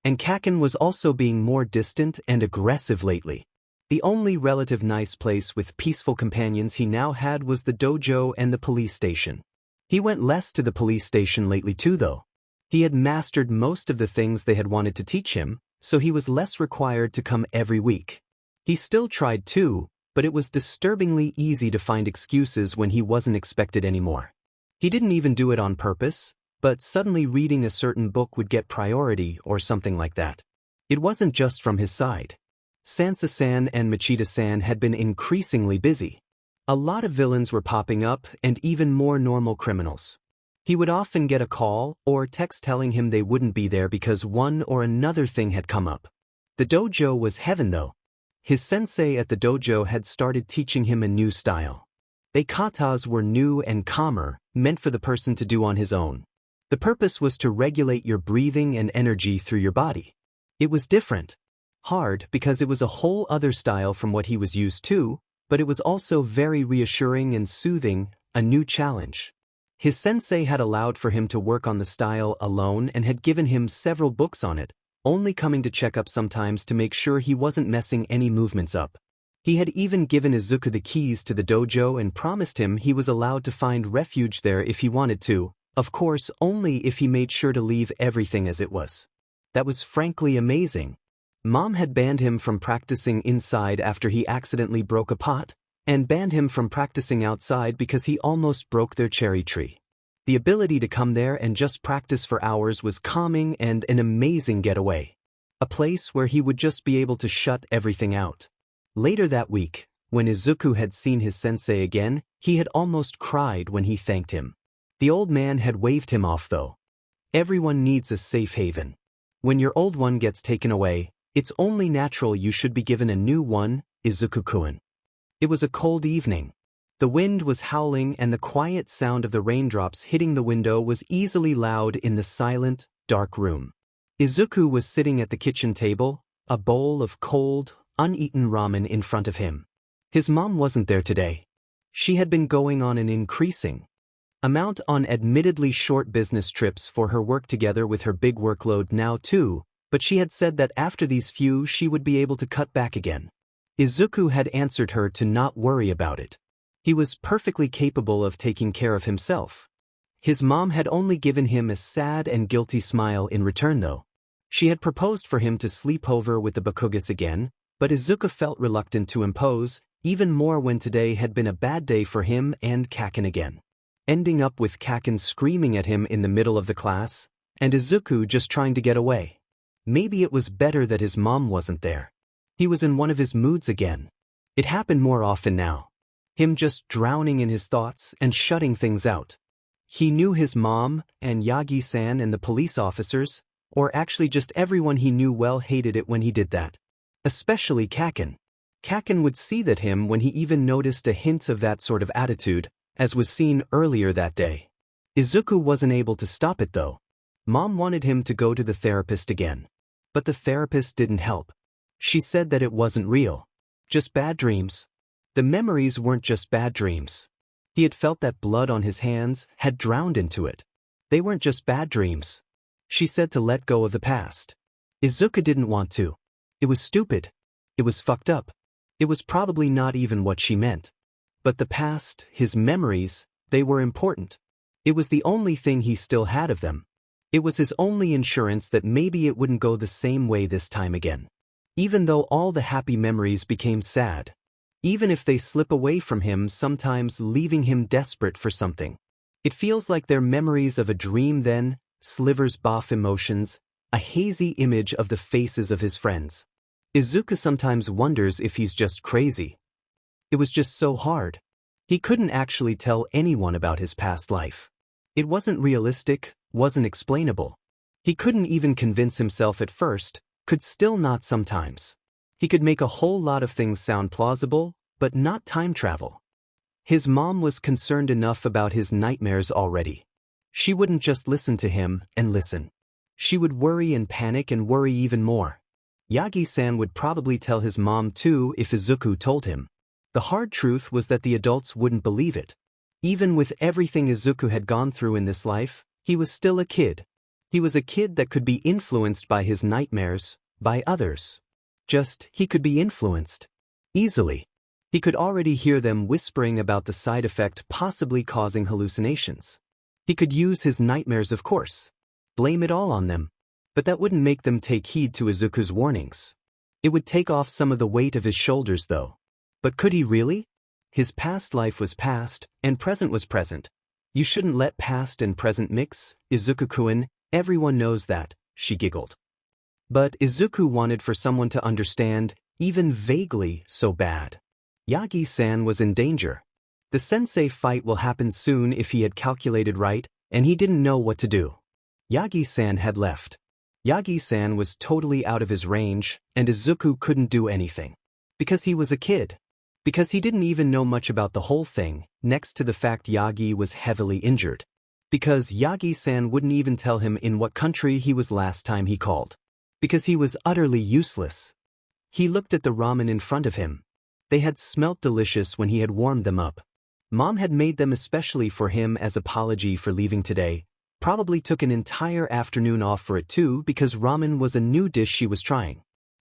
And Kaken was also being more distant and aggressive lately. The only relative nice place with peaceful companions he now had was the dojo and the police station. He went less to the police station lately too though. He had mastered most of the things they had wanted to teach him, so he was less required to come every week. He still tried too, but it was disturbingly easy to find excuses when he wasn't expected anymore. He didn't even do it on purpose, but suddenly reading a certain book would get priority or something like that. It wasn't just from his side. Sansa-san and Machida-san had been increasingly busy. A lot of villains were popping up and even more normal criminals. He would often get a call or text telling him they wouldn't be there because one or another thing had come up. The dojo was heaven though. His sensei at the dojo had started teaching him a new style. They katas were new and calmer, meant for the person to do on his own. The purpose was to regulate your breathing and energy through your body. It was different. Hard because it was a whole other style from what he was used to, but it was also very reassuring and soothing, a new challenge. His sensei had allowed for him to work on the style alone and had given him several books on it, only coming to check up sometimes to make sure he wasn't messing any movements up. He had even given Izuku the keys to the dojo and promised him he was allowed to find refuge there if he wanted to, of course only if he made sure to leave everything as it was. That was frankly amazing. Mom had banned him from practicing inside after he accidentally broke a pot, and banned him from practicing outside because he almost broke their cherry tree. The ability to come there and just practice for hours was calming and an amazing getaway. A place where he would just be able to shut everything out. Later that week, when Izuku had seen his sensei again, he had almost cried when he thanked him. The old man had waved him off though. Everyone needs a safe haven. When your old one gets taken away, it's only natural you should be given a new one, Izuku-kun. It was a cold evening. The wind was howling and the quiet sound of the raindrops hitting the window was easily loud in the silent, dark room. Izuku was sitting at the kitchen table, a bowl of cold, uneaten ramen in front of him. His mom wasn't there today. She had been going on an increasing amount on admittedly short business trips for her work together with her big workload now too, but she had said that after these few she would be able to cut back again. Izuku had answered her to not worry about it. He was perfectly capable of taking care of himself. His mom had only given him a sad and guilty smile in return though. She had proposed for him to sleep over with the 𝗵𝗃𝗧𝗏 again, but Izuku felt reluctant to impose, even more when today had been a bad day for him and 𝐭𝐿 again. Ending up with 𝐭𝐿 screaming at him in the middle of the class, and Izuku just trying to get away. Maybe it was better that his mom wasn't there. He was in one of his moods again. It happened more often now. Him just drowning in his thoughts and shutting things out. He knew his mom and Yagi-san and the police officers, or actually just everyone he knew well, hated it when he did that. Especially 𝐭𝐿. 𝐭𝐿 would see that him when he even noticed a hint of that sort of attitude, as was seen earlier that day. Izuku wasn't able to stop it though. Mom wanted him to go to the therapist again. But the therapist didn't help. She said that it wasn't real. Just bad dreams. The memories weren't just bad dreams. He had felt that blood on his hands had drowned into it. They weren't just bad dreams. She said to let go of the past. Izuku didn't want to. It was stupid. It was fucked up. It was probably not even what she meant. But the past, his memories, they were important. It was the only thing he still had of them. It was his only insurance that maybe it wouldn't go the same way this time again. Even though all the happy memories became sad. Even if they slip away from him, sometimes leaving him desperate for something. It feels like they're memories of a dream then, slivers of emotions, a hazy image of the faces of his friends. Izuku sometimes wonders if he's just crazy. It was just so hard. He couldn't actually tell anyone about his past life. It wasn't realistic, wasn't explainable. He couldn't even convince himself at first, could still not sometimes. He could make a whole lot of things sound plausible, but not time travel. His mom was concerned enough about his nightmares already. She wouldn't just listen to him and listen. She would worry and panic and worry even more. Yagi-san would probably tell his mom too if Izuku told him. The hard truth was that the adults wouldn't believe it. Even with everything Izuku had gone through in this life, he was still a kid. He was a kid that could be influenced by his nightmares, by others. He could be influenced. Easily. He could already hear them whispering about the side effect possibly causing hallucinations. He could use his nightmares, of course. Blame it all on them. But that wouldn't make them take heed to Izuku's warnings. It would take off some of the weight of his shoulders though. But could he really? His past life was past, and present was present. You shouldn't let past and present mix, Izuku-kun, everyone knows that, she giggled. But Izuku wanted for someone to understand, even vaguely, so bad. Yagi-san was in danger. The sensei fight will happen soon if he had calculated right, and he didn't know what to do. Yagi-san had left. Yagi-san was totally out of his range, and Izuku couldn't do anything. Because he was a kid. Because he didn't even know much about the whole thing, next to the fact Yagi was heavily injured. Because Yagi-san wouldn't even tell him in what country he was last time he called. Because he was utterly useless. He looked at the ramen in front of him. They had smelt delicious when he had warmed them up. Mom had made them especially for him as apology for leaving today. Probably took an entire afternoon off for it too because ramen was a new dish she was trying.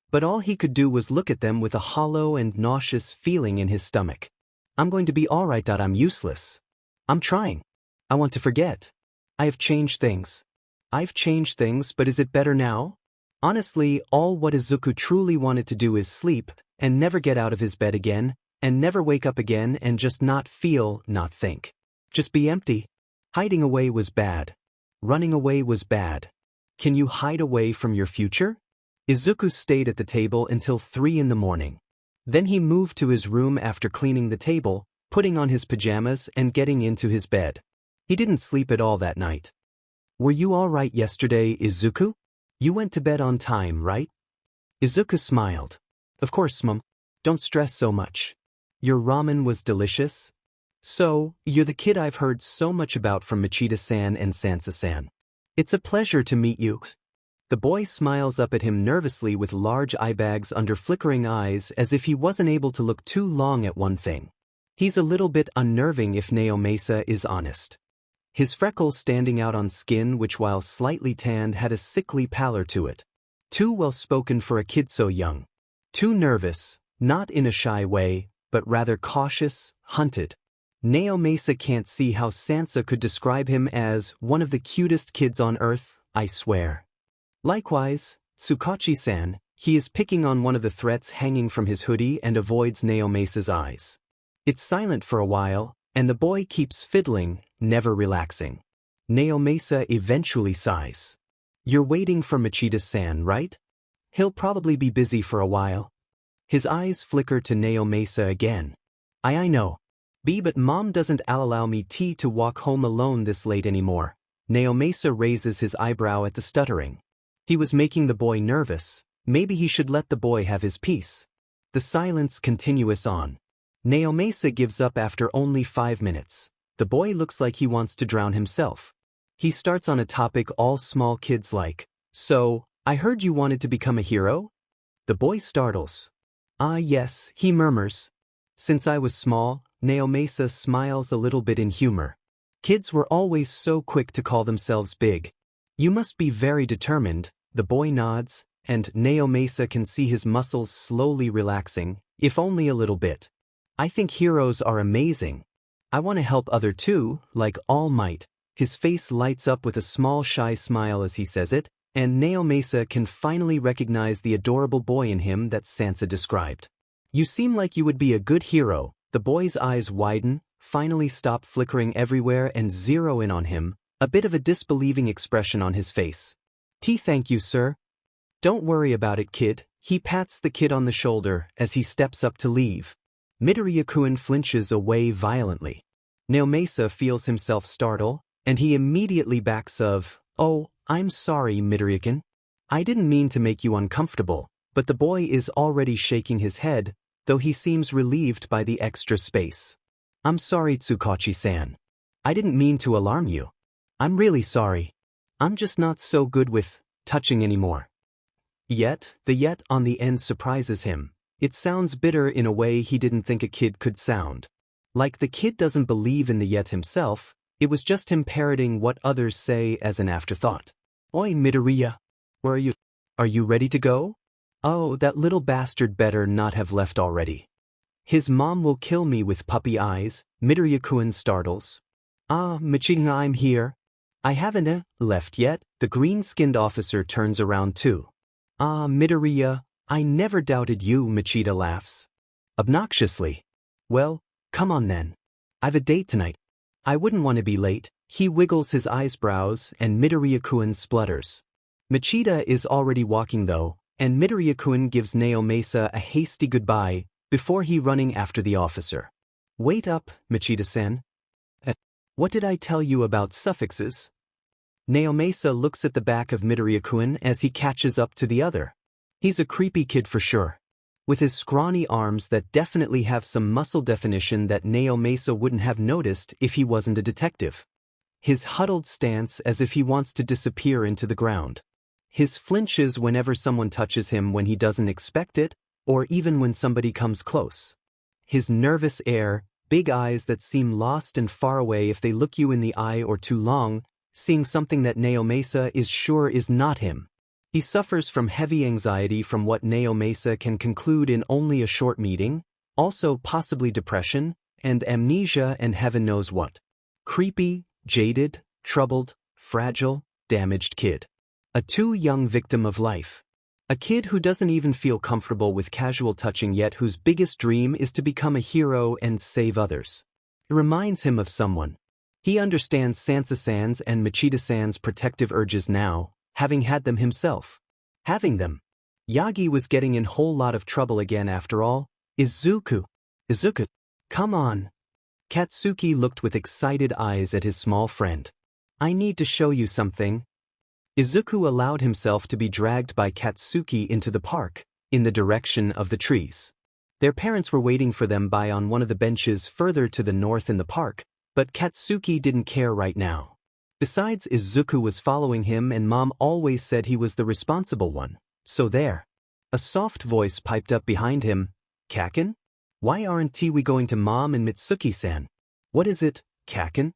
But all he could do was look at them with a hollow and nauseous feeling in his stomach. I'm going to be alright. I'm useless. I'm trying. I want to forget. I have changed things. I've changed things, but is it better now? Honestly, all what Izuku truly wanted to do is sleep, and never get out of his bed again, and never wake up again and just not feel, not think. Just be empty. Hiding away was bad. Running away was bad. Can you hide away from your future? Izuku stayed at the table until 3 in the morning. Then he moved to his room after cleaning the table, putting on his pajamas and getting into his bed. He didn't sleep at all that night. Were you all right yesterday, Izuku? You went to bed on time, right? Izuku smiled. Of course, Mom. Don't stress so much. Your ramen was delicious? So, you're the kid I've heard so much about from Machida-san and Sansa-san. It's a pleasure to meet you. The boy smiles up at him nervously with large eye bags under flickering eyes as if he wasn't able to look too long at one thing. He's a little bit unnerving if 𝗕𝗄𝐴𝐴 is honest. His freckles standing out on skin which while slightly tanned had a sickly pallor to it. Too well-spoken for a kid so young. Too nervous, not in a shy way, but rather cautious, hunted. 𝗕𝗄𝐴𝐴 can't see how Sansa could describe him as one of the cutest kids on earth, I swear. Likewise, Tsukachi-san, he is picking on one of the threats hanging from his hoodie and avoids 𝗕𝗄𝐴𝐴's eyes. It's silent for a while, and the boy keeps fiddling, never relaxing. 𝗕𝗄𝐴𝐴 eventually sighs. You're waiting for Machida-san, right? He'll probably be busy for a while. His eyes flicker to 𝗕𝗄𝐴𝐴 again. I know. But Mom doesn't allow me to walk home alone this late anymore. 𝗕𝗄𝐴𝐴 raises his eyebrow at the stuttering. He was making the boy nervous. Maybe he should let the boy have his peace. The silence continues on. 𝗕𝗄𝐴𝐴 gives up after only 5 minutes. The boy looks like he wants to drown himself. He starts on a topic all small kids like. So, I heard you wanted to become a hero? The boy startles. Ah yes, he murmurs. Since I was small, 𝗕𝗄𝐴𝐴 smiles a little bit in humor. Kids were always so quick to call themselves big. You must be very determined, the boy nods, and 𝗕𝗄𝐴𝐴 can see his muscles slowly relaxing, if only a little bit. I think heroes are amazing. I want to help others too, like All Might. His face lights up with a small shy smile as he says it, and 𝗕𝗄𝐴𝐴 can finally recognize the adorable boy in him that Sansa described. You seem like you would be a good hero. The boy's eyes widen, finally stop flickering everywhere and zero in on him, a bit of a disbelieving expression on his face. Thank you, sir. Don't worry about it, kid. He pats the kid on the shoulder as he steps up to leave. Midoriya-kun flinches away violently. 𝗕𝗄𝐴𝐴 feels himself startle, and he immediately backs of, Oh, I'm sorry, Midoriya-kun. I didn't mean to make you uncomfortable, but the boy is already shaking his head, though he seems relieved by the extra space. I'm sorry, Tsukachi-san. I didn't mean to alarm you. I'm really sorry. I'm just not so good with touching anymore. The on the end surprises him. It sounds bitter in a way he didn't think a kid could sound. Like the kid doesn't believe in the yet himself, it was just him parroting what others say as an afterthought. Oi, Midoriya. Where are you? Are you ready to go? Oh, that little bastard better not have left already. His mom will kill me with puppy eyes, Midoriya-kun startles. Ah, Machida, I'm here. I haven't left yet. The green-skinned officer turns around too. Ah, Midoriya, I never doubted you, Machida laughs. Obnoxiously. Well, come on then. I've a date tonight. I wouldn't want to be late. He wiggles his eyebrows and Midoriya-kun splutters. Machida is already walking though, and Midoriya-kun gives 𝗕𝗄𝐴𝐴 a hasty goodbye before he running after the officer. Wait up, Machida-san. What did I tell you about suffixes? 𝗕𝗄𝐴𝐴 looks at the back of Midoriya-kun as he catches up to the other. He's a creepy kid for sure. With his scrawny arms that definitely have some muscle definition that 𝗕𝗄𝐴𝐴 wouldn't have noticed if he wasn't a detective. His huddled stance as if he wants to disappear into the ground. His flinches whenever someone touches him when he doesn't expect it, or even when somebody comes close. His nervous air, big eyes that seem lost and far away if they look you in the eye or too long, seeing something that 𝗕𝗄𝐴𝐴 is sure is not him. He suffers from heavy anxiety from what 𝗕𝗄𝐴𝐴 can conclude in only a short meeting, also possibly depression, and amnesia and heaven knows what. Creepy, jaded, troubled, fragile, damaged kid. A too young victim of life. A kid who doesn't even feel comfortable with casual touching yet whose biggest dream is to become a hero and save others. It reminds him of someone. He understands Sansa-san's and Machida-san's protective urges now, having had them himself. Having them. Yagi was getting in a whole lot of trouble again after all. Izuku. Izuku. Come on. Katsuki looked with excited eyes at his small friend. I need to show you something. Izuku allowed himself to be dragged by Katsuki into the park, in the direction of the trees. Their parents were waiting for them on one of the benches further to the north in the park, but Katsuki didn't care right now. Besides, Izuku was following him and Mom always said he was the responsible one, so there. A soft voice piped up behind him. Kaken? Why aren't we going to Mom and Mitsuki-san? What is it, Kaken?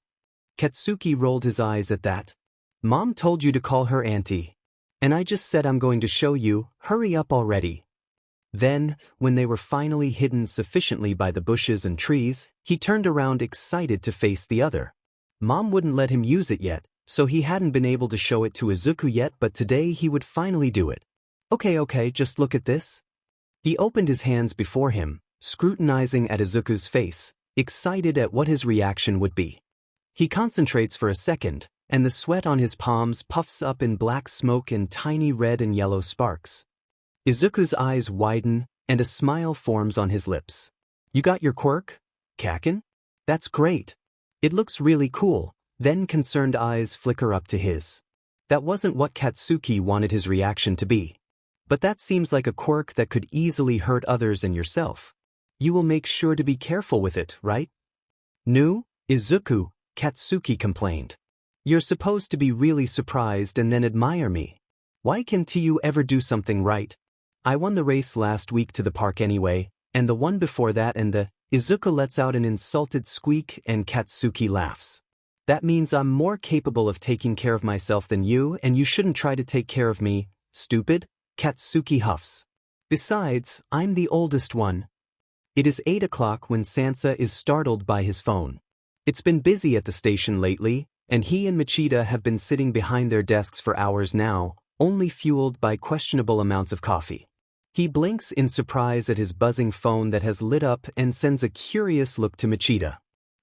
Katsuki rolled his eyes at that. Mom told you to call her auntie. And I just said I'm going to show you, hurry up already. Then, when they were finally hidden sufficiently by the bushes and trees, he turned around excited to face the other. Mom wouldn't let him use it yet, so he hadn't been able to show it to Izuku yet, but today he would finally do it. Okay, just look at this. He opened his hands before him, scrutinizing at Izuku's face, excited at what his reaction would be. He concentrates for a second, and the sweat on his palms puffs up in black smoke and tiny red and yellow sparks. Izuku's eyes widen, and a smile forms on his lips. You got your quirk, Kaken? That's great. It looks really cool. Then concerned eyes flicker up to his. That wasn't what Katsuki wanted his reaction to be. But that seems like a quirk that could easily hurt others and yourself. You will make sure to be careful with it, right? No, Izuku, Katsuki complained. You're supposed to be really surprised and then admire me. Why can't you ever do something right? I won the race last week to the park anyway, and the one before that and the... Izuku lets out an insulted squeak and Katsuki laughs. That means I'm more capable of taking care of myself than you, and you shouldn't try to take care of me, stupid, Katsuki huffs. Besides, I'm the oldest one. It is 8 o'clock when Sansa is startled by his phone. It's been busy at the station lately, and he and Machida have been sitting behind their desks for hours now, only fueled by questionable amounts of coffee. He blinks in surprise at his buzzing phone that has lit up and sends a curious look to Machida.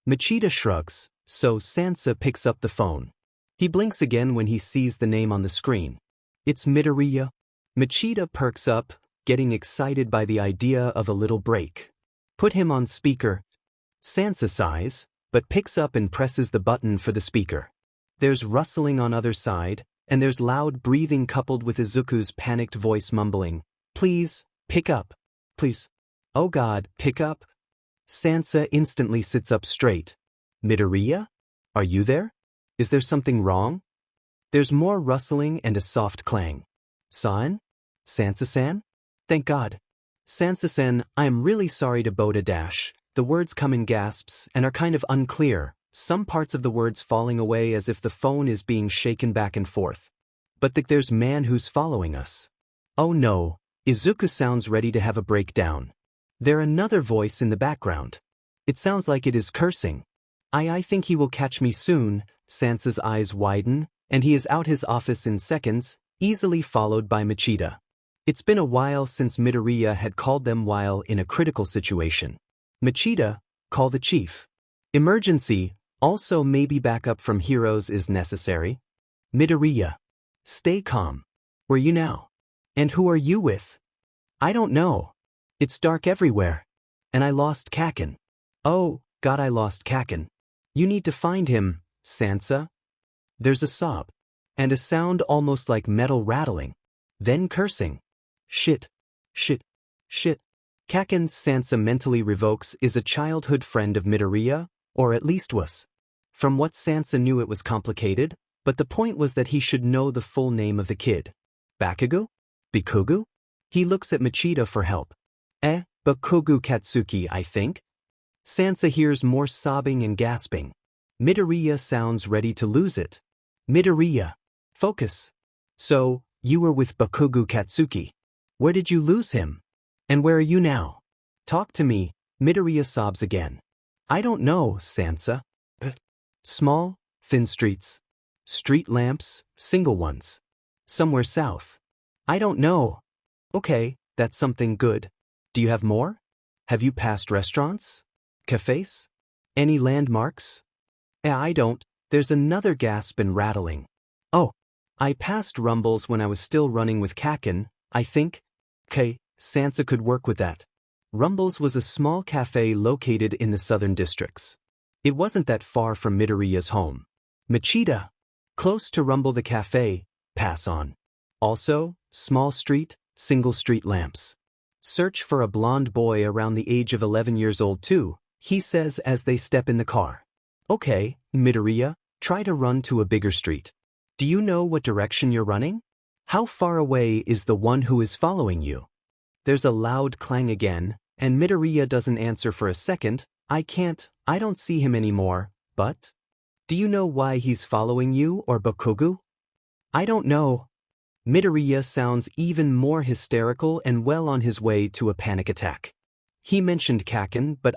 Machida shrugs, so Sansa picks up the phone. He blinks again when he sees the name on the screen. It's Midoriya. Machida perks up, getting excited by the idea of a little break. Put him on speaker. Sansa sighs, but picks up and presses the button for the speaker. There's rustling on other side, and there's loud breathing coupled with Izuku's panicked voice mumbling. Please, pick up. Please. Oh God, pick up. Sansa instantly sits up straight. Midoriya? Are you there? Is there something wrong? There's more rustling and a soft clang. San? Sansa-san? Thank God. Sansa-san, I am really sorry to 𝗬𝗬. The words come in gasps and are kind of unclear, some parts of the words falling away as if the phone is being shaken back and forth. But there's man who's following us. Oh no. Izuku sounds ready to have a breakdown. There's another voice in the background. It sounds like it is cursing. I think he will catch me soon. Sansa's eyes widen, and he is out his office in seconds, easily followed by Machida. It's been a while since Midoriya had called them while in a critical situation. Machida, call the chief. Emergency, also maybe backup from heroes is necessary. Midoriya. Stay calm. Where you now? And who are you with? I don't know. It's dark everywhere. And I lost Kaken. Oh, God, I lost Kaken. You need to find him, Sansa. There's a sob. And a sound almost like metal rattling. Then cursing. Shit. Shit. Shit. Kaken, Sansa mentally revokes, is a childhood friend of Midoriya, or at least was. From what Sansa knew it was complicated, but the point was that he should know the full name of the kid. Bakugo? Bikugu? He looks at Machida for help. Bakugo Katsuki, I think. Sansa hears more sobbing and gasping. Midoriya sounds ready to lose it. Midoriya. Focus. So, you were with Bakugo Katsuki. Where did you lose him? And where are you now? Talk to me. Midoriya sobs again. I don't know, Sansa. Small, thin streets. Street lamps, single ones. Somewhere south. I don't know. Okay, that's something good. Do you have more? Have you passed restaurants? Cafes? Any landmarks? I don't. There's another gasp and rattling. Oh, I passed rumbles when I was still running with Kaken, I think. Okay, Sansa could work with that. Rumbles was a small cafe located in the southern districts. It wasn't that far from Midoriya's home. Machida. Close to Rumble the cafe, pass on. Also, small street, single street lamps. Search for a blonde boy around the age of 11 years old too, he says as they step in the car. Okay, Midoriya, try to run to a bigger street. Do you know what direction you're running? How far away is the one who is following you? There's a loud clang again, and Midoriya doesn't answer for a second. I don't see him anymore, but? Do you know why he's following you or Bakugo? I don't know. Midoriya sounds even more hysterical and well on his way to a panic attack. He mentioned Kaken, but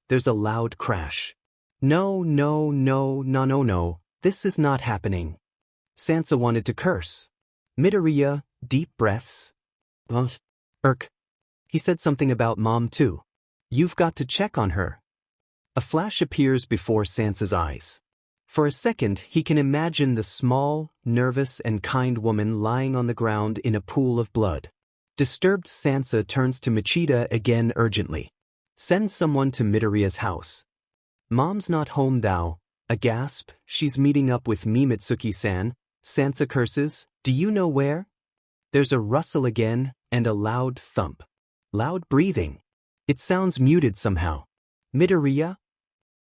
there's a loud crash. No, this is not happening. Sansa wanted to curse. Midoriya, deep breaths. He said something about Mom too. You've got to check on her. A flash appears before Sansa's eyes. For a second, he can imagine the small, nervous and kind woman lying on the ground in a pool of blood. Disturbed, Sansa turns to Machida again urgently. Send someone to Midoriya's house. Mom's not home thou. A gasp, she's meeting up with Mitsuki-san. Sansa curses, do you know where? There's a rustle again, and a loud thump. Loud breathing. It sounds muted somehow. Midoriya?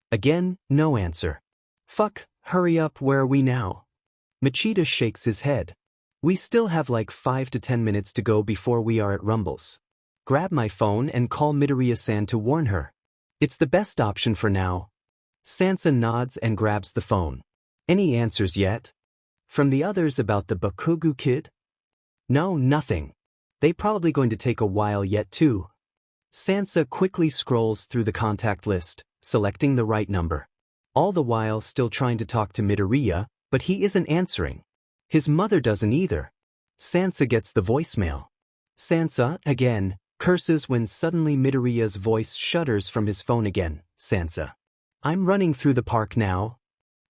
Again, no answer. Fuck, hurry up, where are we now? Machida shakes his head. We still have like 5 to 10 minutes to go before we are at Rumbles. Grab my phone and call Midoriya-san to warn her. It's the best option for now. Sansa nods and grabs the phone. Any answers yet? From the others about the Bakugo kid? No, nothing. They probably going to take a while yet too. Sansa quickly scrolls through the contact list, selecting the right number. All the while still trying to talk to Midoriya, but he isn't answering. His mother doesn't either. Sansa gets the voicemail. Sansa, again, curses when suddenly Midoriya's voice shudders from his phone again. Sansa. I'm running through the park now.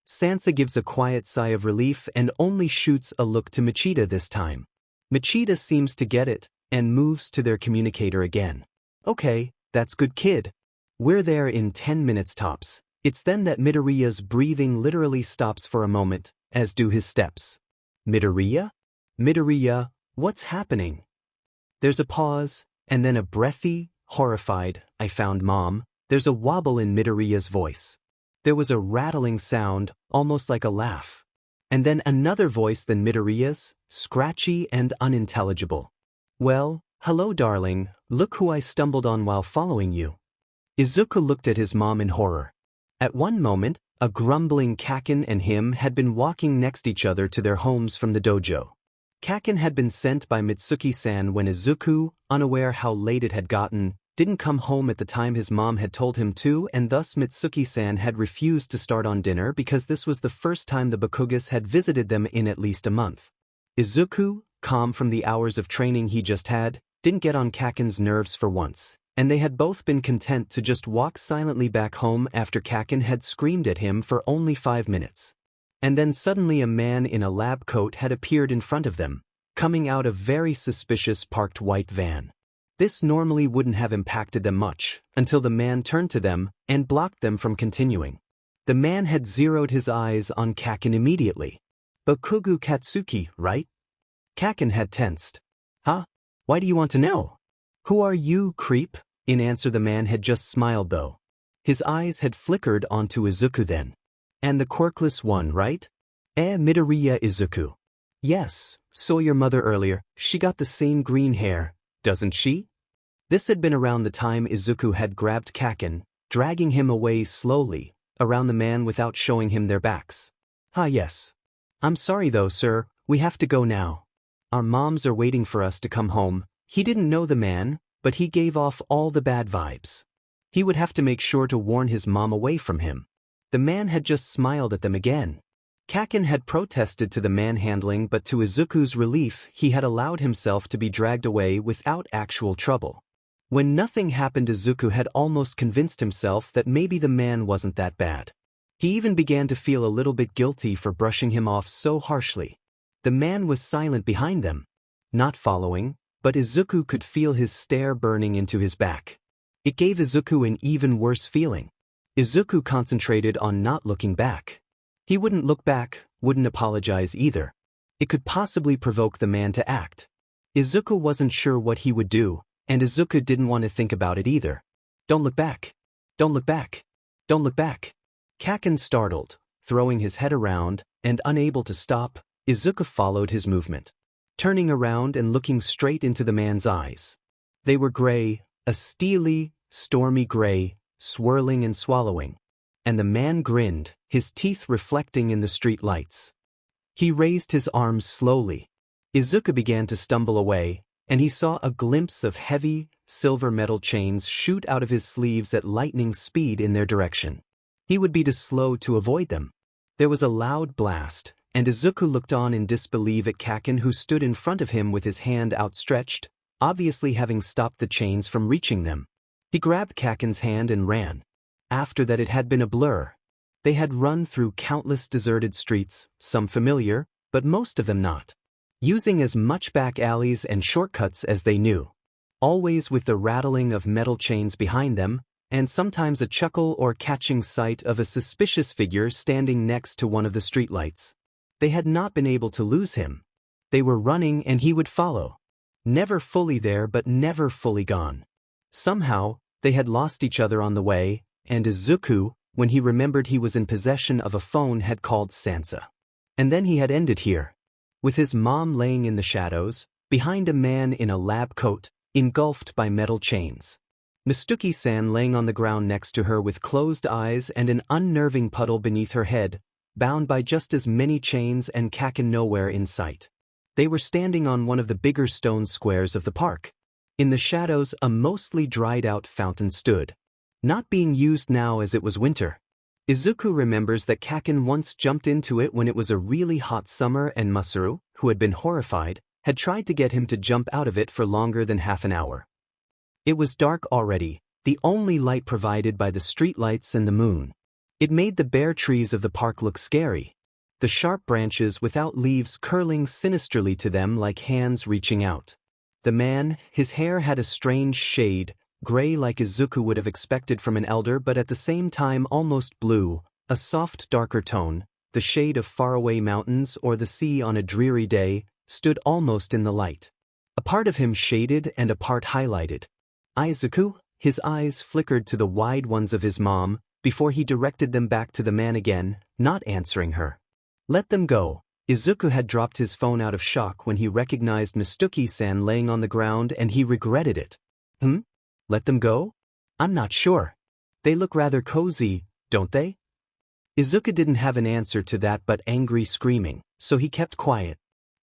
Sansa gives a quiet sigh of relief and only shoots a look to Machida this time. Machida seems to get it, and moves to their communicator again. Okay, that's good kid. We're there in 10 minutes tops. It's then that Midoriya's breathing literally stops for a moment, as do his steps. Midoriya? Midoriya, what's happening? There's a pause, and then a breathy, horrified, I found Mom. There's a wobble in Midoriya's voice. There was a rattling sound, almost like a laugh. And then another voice than Midoriya's, scratchy and unintelligible. Well, hello darling, look who I stumbled on while following you. Izuku looked at his mom in horror. At one moment, a grumbling Kaken and him had been walking next each other to their homes from the dojo. Kaken had been sent by Mitsuki-san when Izuku, unaware how late it had gotten, didn't come home at the time his mom had told him to, and thus Mitsuki-san had refused to start on dinner because this was the first time the Bakugas had visited them in at least a month. Izuku, calm from the hours of training he just had, didn't get on Kaken's nerves for once, and they had both been content to just walk silently back home after Kaken had screamed at him for only 5 minutes. And then suddenly a man in a lab coat had appeared in front of them, coming out of very suspicious parked white van. This normally wouldn't have impacted them much, until the man turned to them and blocked them from continuing. The man had zeroed his eyes on Kaken immediately. Bakugo Katsuki, right? Kaken had tensed. Huh? Why do you want to know? Who are you, creep? In answer the man had just smiled though. His eyes had flickered onto Izuku then. And the quirkless one, right? Midoriya Izuku. Yes, saw your mother earlier, she got the same green hair, doesn't she? This had been around the time Izuku had grabbed Kaken, dragging him away slowly, around the man without showing him their backs. Ah yes. I'm sorry though, sir, we have to go now. Our moms are waiting for us to come home. He didn't know the man, but he gave off all the bad vibes. He would have to make sure to warn his mom away from him. The man had just smiled at them again. Kaken had protested to the manhandling, but to Izuku's relief he had allowed himself to be dragged away without actual trouble. When nothing happened, Izuku had almost convinced himself that maybe the man wasn't that bad. He even began to feel a little bit guilty for brushing him off so harshly. The man was silent behind them, not following, but Izuku could feel his stare burning into his back. It gave Izuku an even worse feeling. Izuku concentrated on not looking back. He wouldn't look back, wouldn't apologize either. It could possibly provoke the man to act. Izuku wasn't sure what he would do, and Izuku didn't want to think about it either. Don't look back. Don't look back. Don't look back. 𝐭𝐻 startled, throwing his head around, and unable to stop, Izuku followed his movement, turning around and looking straight into the man's eyes. They were gray, a steely, stormy gray, swirling and swallowing. And the man grinned, his teeth reflecting in the street lights. He raised his arms slowly. Izuku began to stumble away, and he saw a glimpse of heavy, silver metal chains shoot out of his sleeves at lightning speed in their direction. He would be too slow to avoid them. There was a loud blast, and Izuku looked on in disbelief at 𝐭𝐻, who stood in front of him with his hand outstretched, obviously having stopped the chains from reaching them. He grabbed 𝐭𝐻's hand and ran. After that it had been a blur. They had run through countless deserted streets, some familiar, but most of them not. Using as much back alleys and shortcuts as they knew. Always with the rattling of metal chains behind them, and sometimes a chuckle or catching sight of a suspicious figure standing next to one of the streetlights. They had not been able to lose him. They were running and he would follow. Never fully there but never fully gone. Somehow, they had lost each other on the way, and Izuku, when he remembered he was in possession of a phone, had called Sansa. And then he had ended here. With his mom laying in the shadows, behind a man in a lab coat, engulfed by metal chains. Mitsuki-san laying on the ground next to her with closed eyes and an unnerving puddle beneath her head, bound by just as many chains, and 𝐭𝐻 nowhere in sight. They were standing on one of the bigger stone squares of the park. In the shadows, a mostly dried-out fountain stood, not being used now as it was winter. Izuku remembers that 𝐭𝐻 once jumped into it when it was a really hot summer, and Masaru, who had been horrified, had tried to get him to jump out of it for longer than half an hour. It was dark already, the only light provided by the streetlights and the moon. It made the bare trees of the park look scary, the sharp branches without leaves curling sinisterly to them like hands reaching out. The man, his hair had a strange shade, gray like Izuku would have expected from an elder, but at the same time almost blue, a soft darker tone, the shade of faraway mountains or the sea on a dreary day, stood almost in the light. A part of him shaded and a part highlighted. Izuku, his eyes flickered to the wide ones of his mom, before he directed them back to the man again, not answering her. Let them go. Izuku had dropped his phone out of shock when he recognized Mitsuki-san laying on the ground, and he regretted it. Let them go? I'm not sure. They look rather cozy, don't they? Izuku didn't have an answer to that but angry screaming, so he kept quiet.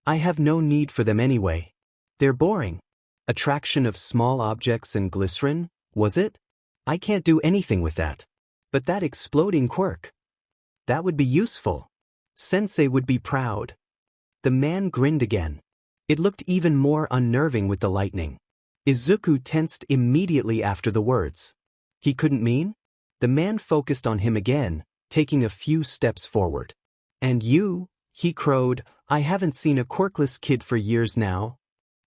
I have no need for them anyway. They're boring. Attraction of small objects and glycerin, was it? I can't do anything with that. But that exploding quirk. That would be useful. Sensei would be proud. The man grinned again. It looked even more unnerving with the lightning. Izuku tensed immediately after the words. He couldn't mean? The man focused on him again, taking a few steps forward. And you? He crowed. I haven't seen a quirkless kid for years now.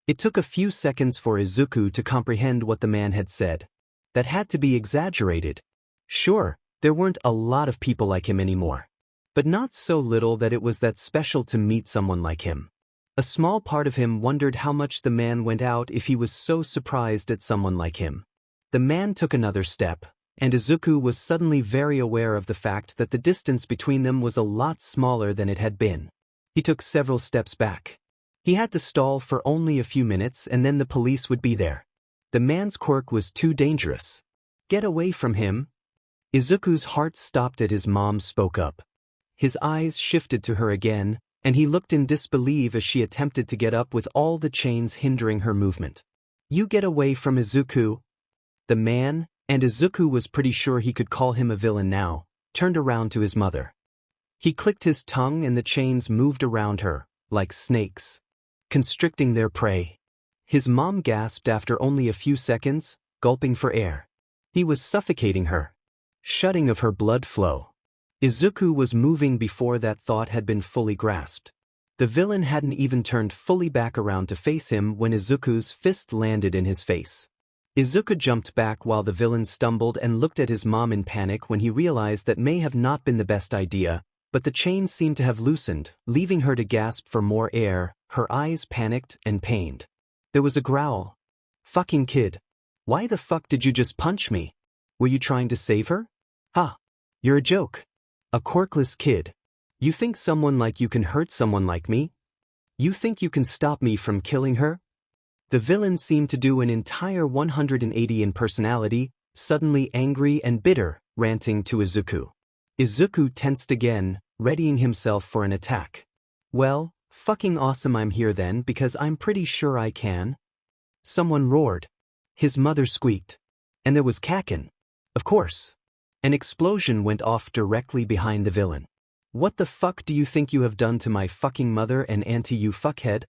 It took a few seconds for Izuku to comprehend what the man had said. That had to be exaggerated. Sure, there weren't a lot of people like him anymore. But not so little that it was that special to meet someone like him. A small part of him wondered how much the man went out if he was so surprised at someone like him. The man took another step, and Izuku was suddenly very aware of the fact that the distance between them was a lot smaller than it had been. He took several steps back. He had to stall for only a few minutes, and then the police would be there. The man's quirk was too dangerous. Get away from him. Izuku's heart stopped as his mom spoke up. His eyes shifted to her again, and he looked in disbelief as she attempted to get up with all the chains hindering her movement. You get away from Izuku. The man, and Izuku was pretty sure he could call him a villain now, turned around to his mother. He clicked his tongue and the chains moved around her, like snakes, constricting their prey. His mom gasped after only a few seconds, gulping for air. He was suffocating her, shutting of her blood flow. Izuku was moving before that thought had been fully grasped. The villain hadn't even turned fully back around to face him when Izuku's fist landed in his face. Izuku jumped back while the villain stumbled and looked at his mom in panic when he realized that may have not been the best idea, but the chains seemed to have loosened, leaving her to gasp for more air, her eyes panicked and pained. There was a growl. "Fucking kid. Why the fuck did you just punch me? Were you trying to save her? Ha! You're a joke. A quirkless kid. You think someone like you can hurt someone like me? You think you can stop me from killing her?" The villain seemed to do an entire 180 in personality, suddenly angry and bitter, ranting to Izuku. Izuku tensed again, readying himself for an attack. "Well, fucking awesome, I'm here then because I'm pretty sure I can." Someone roared. His mother squeaked. And there was 𝗂𝐿. Of course. An explosion went off directly behind the villain. "What the fuck do you think you have done to my fucking mother and auntie, you fuckhead?"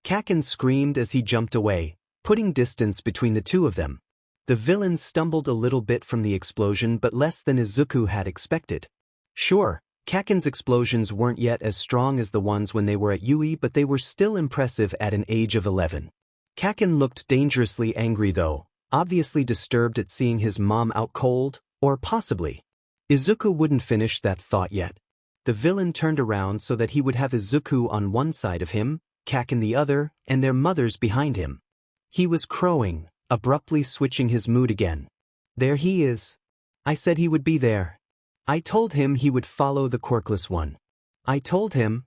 𝗂𝐿 screamed as he jumped away, putting distance between the two of them. The villain stumbled a little bit from the explosion but less than Izuku had expected. Sure, 𝗂𝐿's explosions weren't yet as strong as the ones when they were at Yui, but they were still impressive at an age of 11. 𝗂𝐿 looked dangerously angry though, obviously disturbed at seeing his mom out cold, or possibly. Izuku wouldn't finish that thought yet. The villain turned around so that he would have Izuku on one side of him, 𝗂𝐿 the other, and their mothers behind him. He was crowing, abruptly switching his mood again. "There he is. I said he would be there. I told him he would follow the quirkless one. I told him."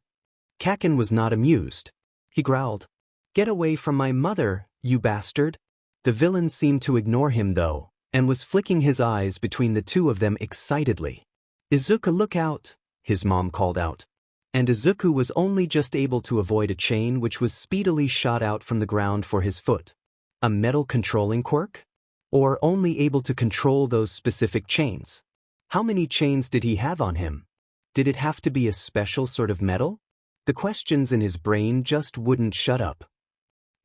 𝗂𝐿 was not amused. He growled. "Get away from my mother, you bastard." The villain seemed to ignore him though, and was flicking his eyes between the two of them excitedly. "Izuku, look out," his mom called out. And Izuku was only just able to avoid a chain which was speedily shot out from the ground for his foot. A metal controlling quirk? Or only able to control those specific chains? How many chains did he have on him? Did it have to be a special sort of metal? The questions in his brain just wouldn't shut up.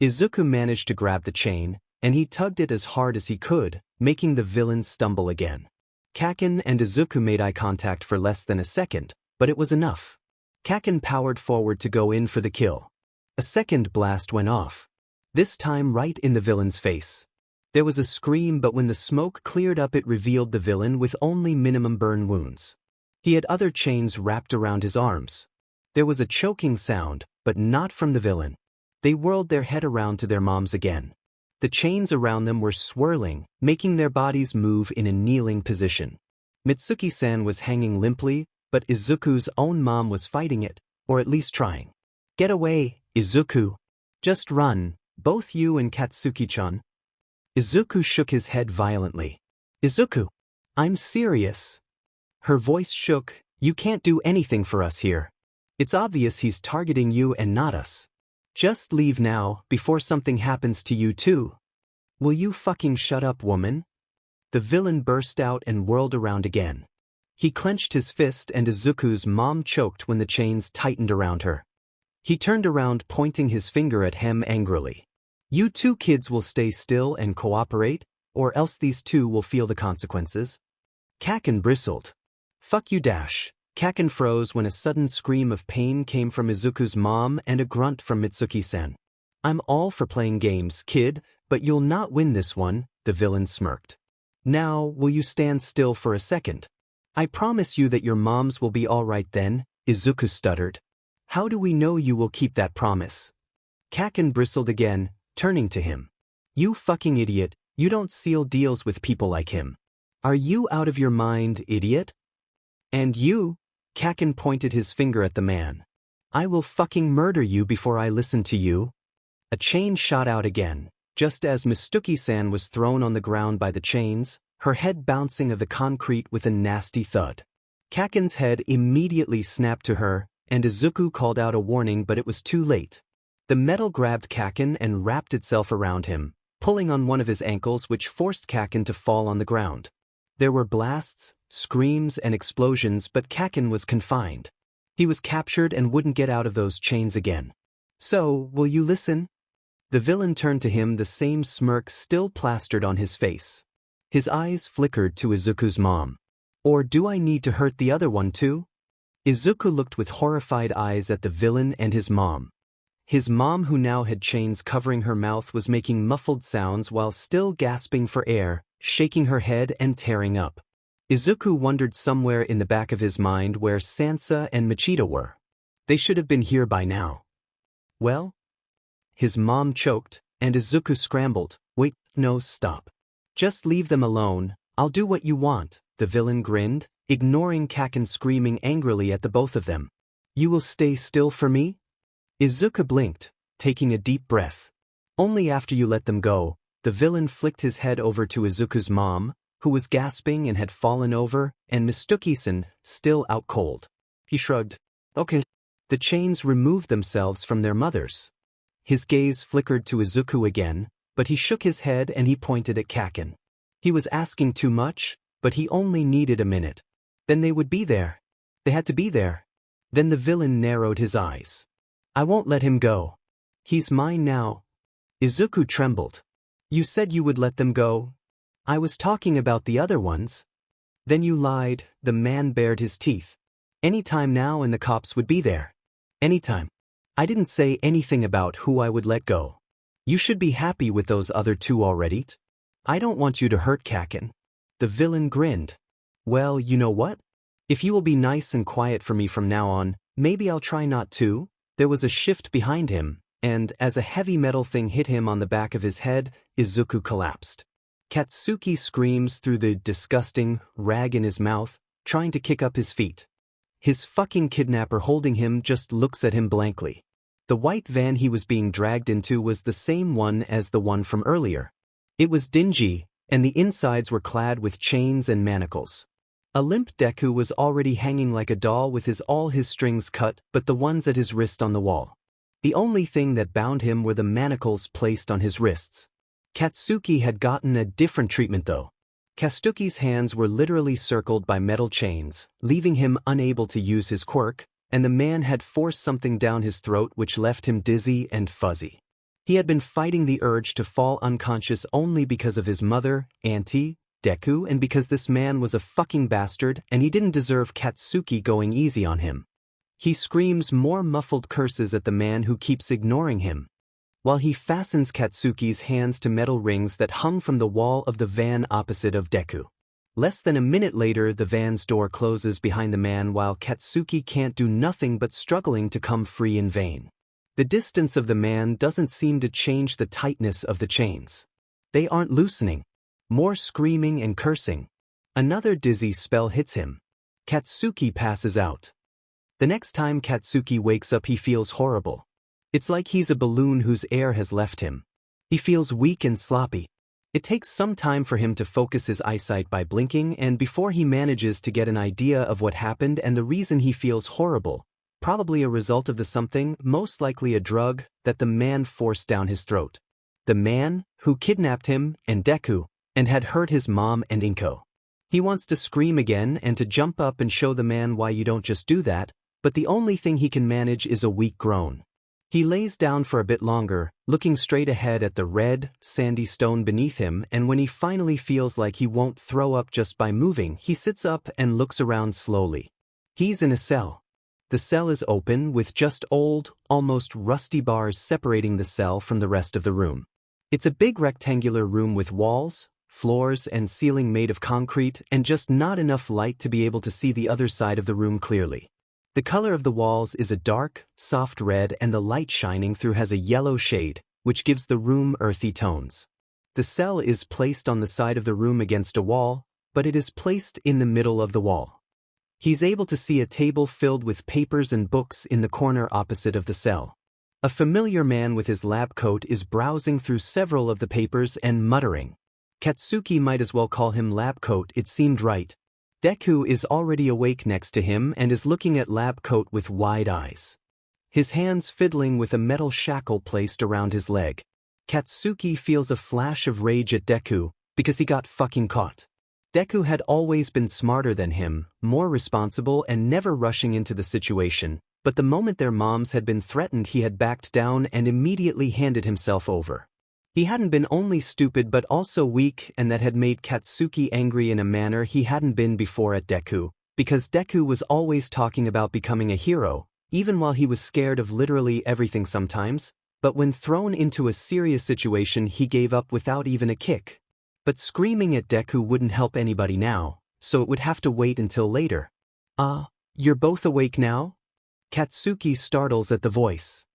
Izuku managed to grab the chain, and he tugged it as hard as he could, making the villain stumble again. 𝗂𝐿 and Izuku made eye contact for less than a second, but it was enough. 𝗂𝐿 powered forward to go in for the kill. A second blast went off. This time right in the villain's face. There was a scream, but when the smoke cleared up it revealed the villain with only minimum burn wounds. He had other chains wrapped around his arms. There was a choking sound, but not from the villain. They whirled their head around to their moms again. The chains around them were swirling, making their bodies move in a kneeling position. Mitsuki-san was hanging limply, but Izuku's own mom was fighting it, or at least trying. "Get away, Izuku. Just run, both you and Katsuki-chan." Izuku shook his head violently. "Izuku, I'm serious." Her voice shook. "You can't do anything for us here. It's obvious he's targeting you and not us. Just leave now, before something happens to you too." "Will you fucking shut up, woman?" The villain burst out and whirled around again. He clenched his fist and Izuku's mom choked when the chains tightened around her. He turned around, pointing his finger at him angrily. "You two kids will stay still and cooperate, or else these two will feel the consequences." 𝗂𝐿 bristled. "Fuck you dash." 𝗂𝐿 froze when a sudden scream of pain came from Izuku's mom and a grunt from Mitsuki-san. "I'm all for playing games, kid, but you'll not win this one," the villain smirked. "Now, will you stand still for a second? I promise you that your moms will be all right then," Izuku stuttered. "How do we know you will keep that promise?" 𝗂𝐿 bristled again, turning to him. "You fucking idiot, you don't seal deals with people like him. Are you out of your mind, idiot? And you," 𝗂𝐿 pointed his finger at the man. "I will fucking murder you before I listen to you." A chain shot out again, just as Mitsuki-san was thrown on the ground by the chains, her head bouncing of the concrete with a nasty thud. 𝗂𝐿's head immediately snapped to her, and Izuku called out a warning, but it was too late. The metal grabbed 𝗂𝐿 and wrapped itself around him, pulling on one of his ankles, which forced 𝗂𝐿 to fall on the ground. There were blasts, screams, and explosions, but 𝗂𝐿 was confined. He was captured and wouldn't get out of those chains again. "So, will you listen?" The villain turned to him, the same smirk still plastered on his face. His eyes flickered to Izuku's mom. "Or do I need to hurt the other one too?" Izuku looked with horrified eyes at the villain and his mom. His mom, who now had chains covering her mouth, was making muffled sounds while still gasping for air, shaking her head and tearing up. Izuku wondered somewhere in the back of his mind where Sansa and Machida were. They should have been here by now. Well? His mom choked, and Izuku scrambled. Wait, no, stop. Just leave them alone, I'll do what you want, the villain grinned, ignoring Kaken screaming angrily at the both of them. You will stay still for me? Izuku blinked, taking a deep breath. Only after you let them go. The villain flicked his head over to Izuku's mom, who was gasping and had fallen over, and Mistuki-san, still out cold. He shrugged. Okay. The chains removed themselves from their mothers. His gaze flickered to Izuku again, but he shook his head and he pointed at Kaken. He was asking too much, but he only needed a minute. Then they would be there. They had to be there. Then the villain narrowed his eyes. I won't let him go. He's mine now. Izuku trembled. You said you would let them go. I was talking about the other ones. Then you lied, the man bared his teeth. Any time now and the cops would be there. Anytime. I didn't say anything about who I would let go. You should be happy with those other two already. I don't want you to hurt Kaken. The villain grinned. Well, you know what? If you will be nice and quiet for me from now on, maybe I'll try not to. There was a shift behind him, and as a heavy metal thing hit him on the back of his head, Izuku collapsed. Katsuki screams through the disgusting rag in his mouth, trying to kick up his feet. His fucking kidnapper holding him just looks at him blankly. The white van he was being dragged into was the same one as the one from earlier. It was dingy, and the insides were clad with chains and manacles. A limp Deku was already hanging like a doll with all his strings cut but the ones at his wrist on the wall. The only thing that bound him were the manacles placed on his wrists. Katsuki had gotten a different treatment though. Katsuki's hands were literally circled by metal chains, leaving him unable to use his quirk, and the man had forced something down his throat which left him dizzy and fuzzy. He had been fighting the urge to fall unconscious only because of his mother, Auntie, Deku, and because this man was a fucking bastard and he didn't deserve Katsuki going easy on him. He screams more muffled curses at the man who keeps ignoring him, while he fastens Katsuki's hands to metal rings that hung from the wall of the van opposite of Deku. Less than a minute later, the van's door closes behind the man while Katsuki can't do nothing but struggling to come free in vain. The distance of the man doesn't seem to change the tightness of the chains. They aren't loosening. More screaming and cursing. Another dizzy spell hits him. Katsuki passes out. The next time Katsuki wakes up, he feels horrible. It's like he's a balloon whose air has left him. He feels weak and sloppy. It takes some time for him to focus his eyesight by blinking, and before he manages to get an idea of what happened and the reason he feels horrible, probably a result of the something, most likely a drug, that the man forced down his throat. The man who kidnapped him and Deku, and had hurt his mom and Inko. He wants to scream again and to jump up and show the man why you don't just do that, but the only thing he can manage is a weak groan. He lays down for a bit longer, looking straight ahead at the red, sandy stone beneath him, and when he finally feels like he won't throw up just by moving, he sits up and looks around slowly. He's in a cell. The cell is open with just old, almost rusty bars separating the cell from the rest of the room. It's a big rectangular room with walls, floors and ceiling made of concrete, and just not enough light to be able to see the other side of the room clearly. The color of the walls is a dark, soft red, and the light shining through has a yellow shade, which gives the room earthy tones. The cell is placed on the side of the room against a wall, but it is placed in the middle of the wall. He's able to see a table filled with papers and books in the corner opposite of the cell. A familiar man with his lab coat is browsing through several of the papers and muttering. Katsuki might as well call him Lab Coat, it seemed right. Deku is already awake next to him and is looking at Lab Coat with wide eyes. His hands fiddling with a metal shackle placed around his leg. Katsuki feels a flash of rage at Deku, because he got fucking caught. Deku had always been smarter than him, more responsible and never rushing into the situation, but the moment their moms had been threatened he had backed down and immediately handed himself over. He hadn't been only stupid but also weak, and that had made Katsuki angry in a manner he hadn't been before at Deku, because Deku was always talking about becoming a hero, even while he was scared of literally everything sometimes, but when thrown into a serious situation he gave up without even a kick. But screaming at Deku wouldn't help anybody now, so it would have to wait until later. You're both awake now? Katsuki startles at the voice.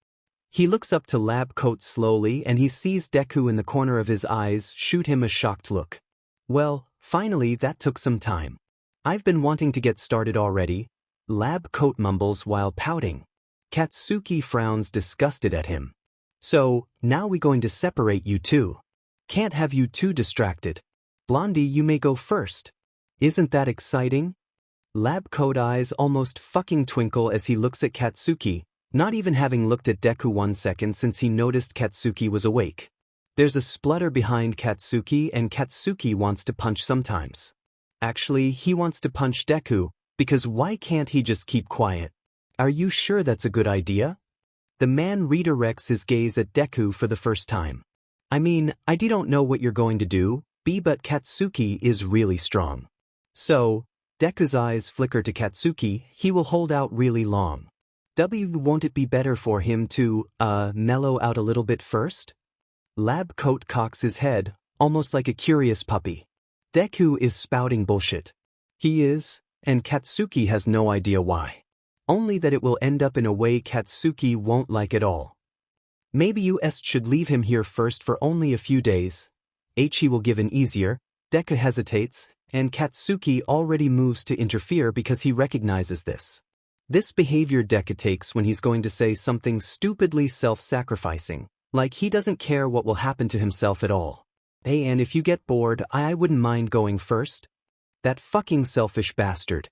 He looks up to 𝗵𝗃𝗁 slowly and he sees Deku in the corner of his eyes shoot him a shocked look. Well, finally that took some time. I've been wanting to get started already, 𝗵𝗃𝗁 mumbles while pouting. Katsuki frowns disgusted at him. So, now we going to separate you two. Can't have you too distracted. Blondie, you may go first. Isn't that exciting? 𝗵𝗃𝗁's eyes almost fucking twinkle as he looks at Katsuki, not even having looked at Deku 1 second since he noticed Katsuki was awake. There's a splutter behind Katsuki and Katsuki wants to punch sometimes. Actually, he wants to punch Deku, because why can't he just keep quiet? Are you sure that's a good idea? The man redirects his gaze at Deku for the first time. I mean, I don't know what you're going to do, but Katsuki is really strong. So, Deku's eyes flicker to Katsuki, he will hold out really long. Won't it be better for him to, mellow out a little bit first? 𝗵𝗃𝗁 cocks his head, almost like a curious puppy. Deku is spouting bullshit. He is, and Katsuki has no idea why. Only that it will end up in a way Katsuki won't like at all. Maybe you should leave him here first for only a few days. He will give an easier. Deku hesitates, and Katsuki already moves to interfere because he recognizes this. This behavior Deku takes when he's going to say something stupidly self-sacrificing, like he doesn't care what will happen to himself at all. Hey, and if you get bored, I wouldn't mind going first. That fucking selfish bastard.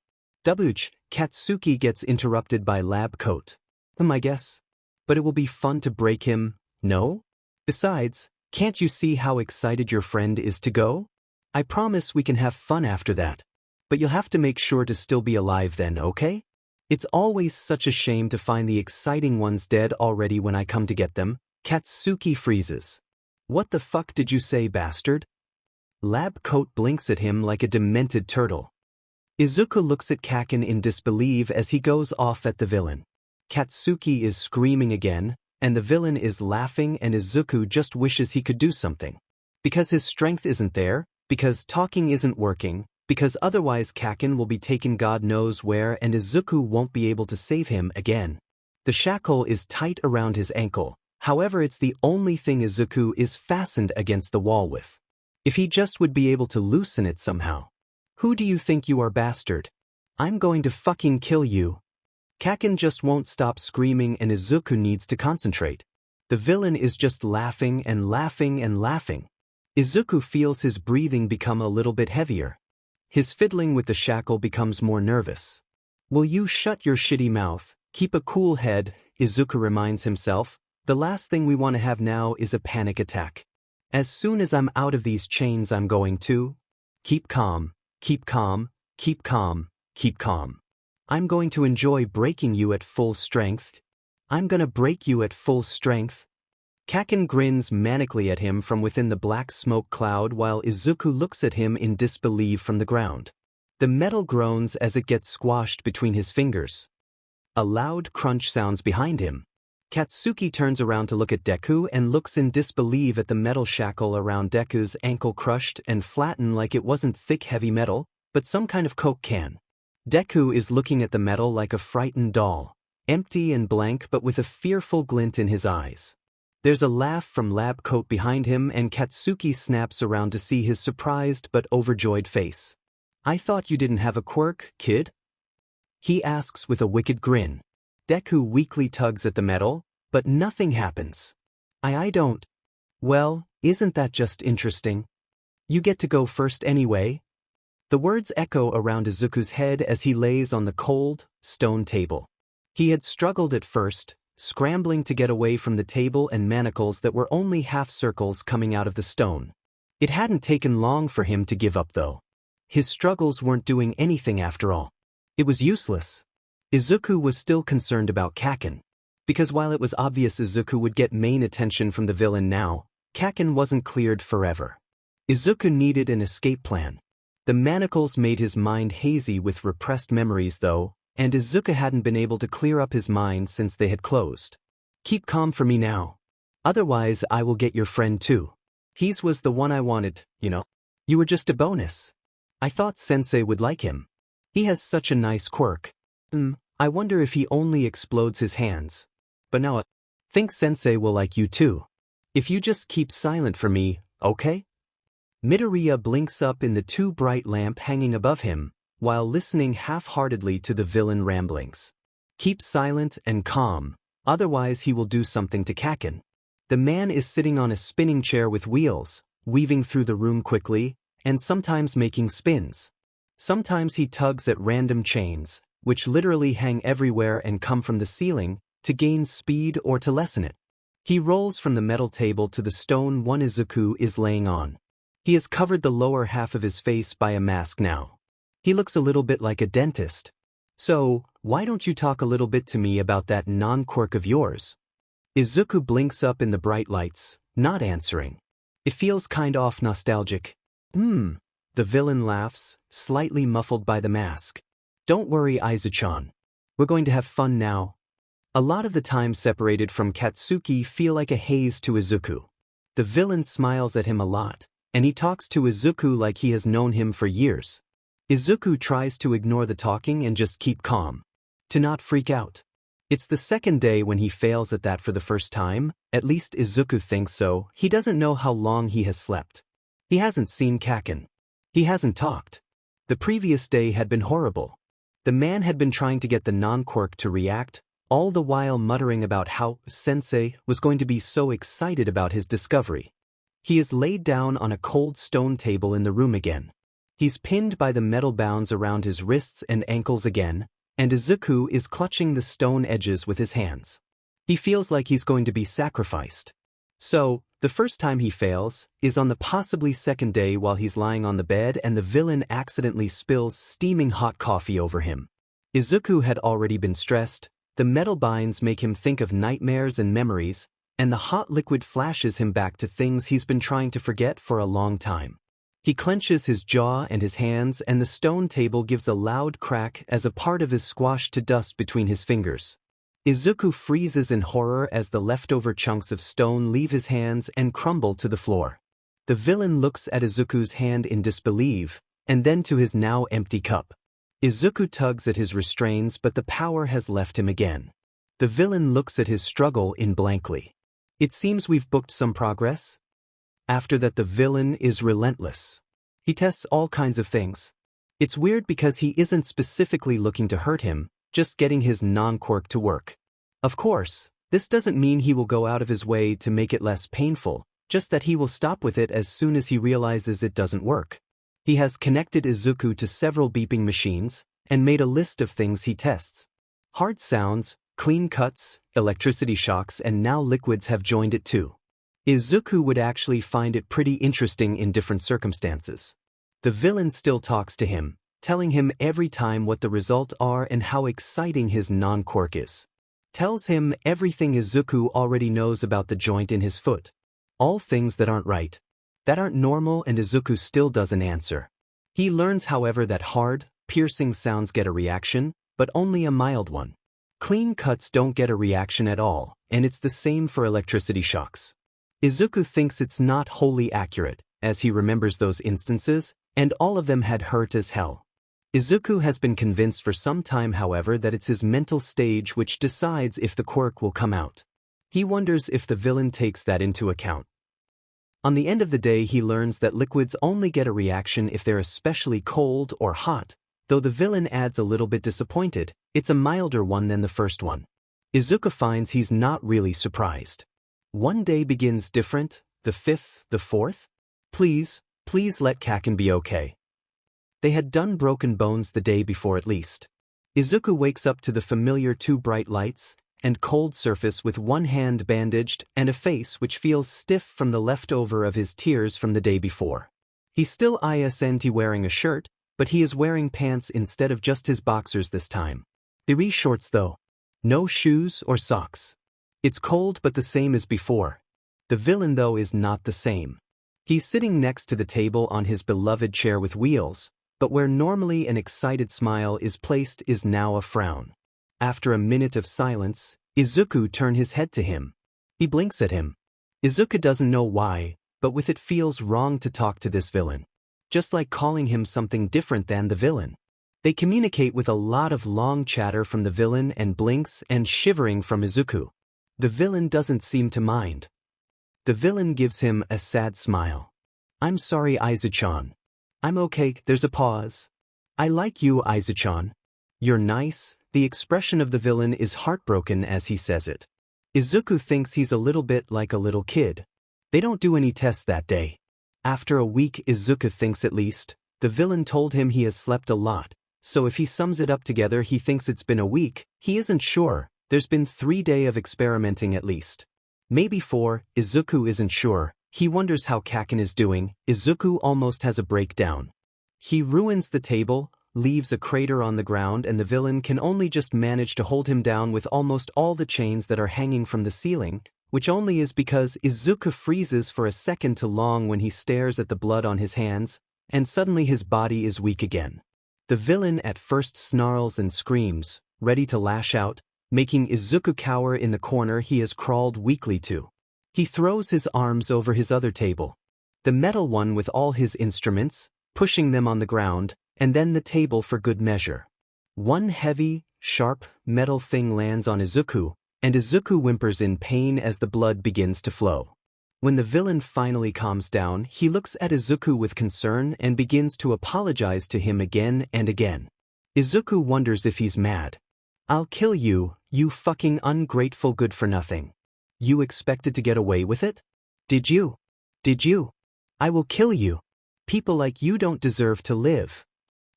Katsuki gets interrupted by 𝗵𝗃𝗁. I guess. But it will be fun to break him, no? Besides, can't you see how excited your friend is to go? I promise we can have fun after that. But you'll have to make sure to still be alive then, okay? It's always such a shame to find the exciting ones dead already when I come to get them. Katsuki freezes. What the fuck did you say, bastard? 𝗵𝗃𝗁 blinks at him like a demented turtle. Izuku looks at Kaken in disbelief as he goes off at the villain. Katsuki is screaming again, and the villain is laughing and Izuku just wishes he could do something. Because his strength isn't there, because talking isn't working, because otherwise Kaken will be taken God knows where and Izuku won't be able to save him again. The shackle is tight around his ankle, however it's the only thing Izuku is fastened against the wall with. If he just would be able to loosen it somehow. Who do you think you are, bastard? I'm going to fucking kill you. Kaken just won't stop screaming and Izuku needs to concentrate. The villain is just laughing and laughing and laughing. Izuku feels his breathing become a little bit heavier. His fiddling with the shackle becomes more nervous. Will you shut your shitty mouth, keep a cool head, Izuku reminds himself. The last thing we want to have now is a panic attack. As soon as I'm out of these chains I'm going to keep calm, keep calm, keep calm, keep calm. I'm going to enjoy breaking you at full strength. I'm gonna break you at full strength. Kaken grins manically at him from within the black smoke cloud while Izuku looks at him in disbelief from the ground. The metal groans as it gets squashed between his fingers. A loud crunch sounds behind him. Katsuki turns around to look at Deku and looks in disbelief at the metal shackle around Deku's ankle crushed and flattened like it wasn't thick heavy metal, but some kind of Coke can. Deku is looking at the metal like a frightened doll, empty and blank but with a fearful glint in his eyes. There's a laugh from 𝗵𝗃𝗁 behind him and Katsuki snaps around to see his surprised but overjoyed face. I thought you didn't have a quirk, kid? He asks with a wicked grin. Deku weakly tugs at the metal, but nothing happens. I don't. Well, isn't that just interesting? You get to go first anyway. The words echo around Izuku's head as he lays on the cold, stone table. He had struggled at first, scrambling to get away from the table and manacles that were only half circles coming out of the stone. It hadn't taken long for him to give up though. His struggles weren't doing anything after all. It was useless. Izuku was still concerned about Kaken. Because while it was obvious Izuku would get main attention from the villain now, Kaken wasn't cleared forever. Izuku needed an escape plan. The manacles made his mind hazy with repressed memories though, and Izuku hadn't been able to clear up his mind since they had closed. Keep calm for me now. Otherwise I will get your friend too. He's was the one I wanted, you know. You were just a bonus. I thought Sensei would like him. He has such a nice quirk. I wonder if he only explodes his hands. But now I think Sensei will like you too. If you just keep silent for me, okay? Midoriya blinks up in the too bright lamp hanging above him, while listening half-heartedly to the villain ramblings. Keep silent and calm, otherwise he will do something to Kaken. The man is sitting on a spinning chair with wheels, weaving through the room quickly, and sometimes making spins. Sometimes he tugs at random chains, which literally hang everywhere and come from the ceiling, to gain speed or to lessen it. He rolls from the metal table to the stone one Izuku is laying on. He has covered the lower half of his face by a mask now. He looks a little bit like a dentist. So, why don't you talk a little bit to me about that non-quirk of yours? Izuku blinks up in the bright lights, not answering. It feels kind of nostalgic. The villain laughs, slightly muffled by the mask. Don't worry, Aizu-chan. We're going to have fun now. A lot of the time separated from Katsuki feel like a haze to Izuku. The villain smiles at him a lot, and he talks to Izuku like he has known him for years. Izuku tries to ignore the talking and just keep calm. To not freak out. It's the second day when he fails at that for the first time, at least Izuku thinks so. He doesn't know how long he has slept. He hasn't seen Kaken. He hasn't talked. The previous day had been horrible. The man had been trying to get the non-quirk to react, all the while muttering about how Sensei was going to be so excited about his discovery. He is laid down on a cold stone table in the room again. He's pinned by the metal bounds around his wrists and ankles again, and Izuku is clutching the stone edges with his hands. He feels like he's going to be sacrificed. So, the first time he fails is on the possibly second day while he's lying on the bed and the villain accidentally spills steaming hot coffee over him. Izuku had already been stressed, the metal binds make him think of nightmares and memories, and the hot liquid flashes him back to things he's been trying to forget for a long time. He clenches his jaw and his hands, and the stone table gives a loud crack as a part of his squashed to dust between his fingers. Izuku freezes in horror as the leftover chunks of stone leave his hands and crumble to the floor. The villain looks at Izuku's hand in disbelief, and then to his now empty cup. Izuku tugs at his restraints, but the power has left him again. The villain looks at his struggle in blankly. It seems we've booked some progress. After that, the villain is relentless. He tests all kinds of things. It's weird because he isn't specifically looking to hurt him, just getting his non-quirk to work. Of course, this doesn't mean he will go out of his way to make it less painful, just that he will stop with it as soon as he realizes it doesn't work. He has connected Izuku to several beeping machines, and made a list of things he tests. Hard sounds, clean cuts, electricity shocks, and now liquids have joined it too. Izuku would actually find it pretty interesting in different circumstances. The villain still talks to him, telling him every time what the results are and how exciting his non-quirk is. Tells him everything Izuku already knows about the joint in his foot. All things that aren't right, that aren't normal, and Izuku still doesn't answer. He learns, however, that hard, piercing sounds get a reaction, but only a mild one. Clean cuts don't get a reaction at all, and it's the same for electricity shocks. Izuku thinks it's not wholly accurate, as he remembers those instances, and all of them had hurt as hell. Izuku has been convinced for some time, however, that it's his mental stage which decides if the quirk will come out. He wonders if the villain takes that into account. On the end of the day, he learns that liquids only get a reaction if they're especially cold or hot, though the villain adds a little bit disappointed, it's a milder one than the first one. Izuku finds he's not really surprised. One day begins different, the fifth, the fourth. Please let Kaken be okay. They had done broken bones the day before at least. Izuku wakes up to the familiar two bright lights and cold surface with one hand bandaged and a face which feels stiff from the leftover of his tears from the day before. He's still isn't wearing a shirt, but he is wearing pants instead of just his boxers this time. Three shorts though. No shoes or socks. It's cold but the same as before. The villain though is not the same. He's sitting next to the table on his beloved chair with wheels, but where normally an excited smile is placed is now a frown. After a minute of silence, Izuku turns his head to him. He blinks at him. Izuku doesn't know why, but with it feels wrong to talk to this villain. Just like calling him something different than the villain. They communicate with a lot of long chatter from the villain and blinks and shivering from Izuku. The villain doesn't seem to mind. The villain gives him a sad smile. I'm sorry, Izuku-chan. I'm okay. There's a pause. I like you, Izuku-chan. You're nice. The expression of the villain is heartbroken as he says it. Izuku thinks he's a little bit like a little kid. They don't do any tests that day. After a week, Izuku thinks at least, the villain told him he has slept a lot, so if he sums it up together he thinks it's been a week. He isn't sure. There's been 3 days of experimenting at least. Maybe 4, Izuku isn't sure. He wonders how Kaken is doing. Izuku almost has a breakdown. He ruins the table, leaves a crater on the ground, and the villain can only just manage to hold him down with almost all the chains that are hanging from the ceiling, which only is because Izuku freezes for a second too long when he stares at the blood on his hands, and suddenly his body is weak again. The villain at first snarls and screams, ready to lash out, making Izuku cower in the corner he has crawled weakly to. He throws his arms over his other table, the metal one with all his instruments, pushing them on the ground, and then the table for good measure. One heavy, sharp, metal thing lands on Izuku, and Izuku whimpers in pain as the blood begins to flow. When the villain finally calms down, he looks at Izuku with concern and begins to apologize to him again and again. Izuku wonders if he's mad. I'll kill you, you fucking ungrateful good-for-nothing. You expected to get away with it? Did you? Did you? I will kill you. People like you don't deserve to live.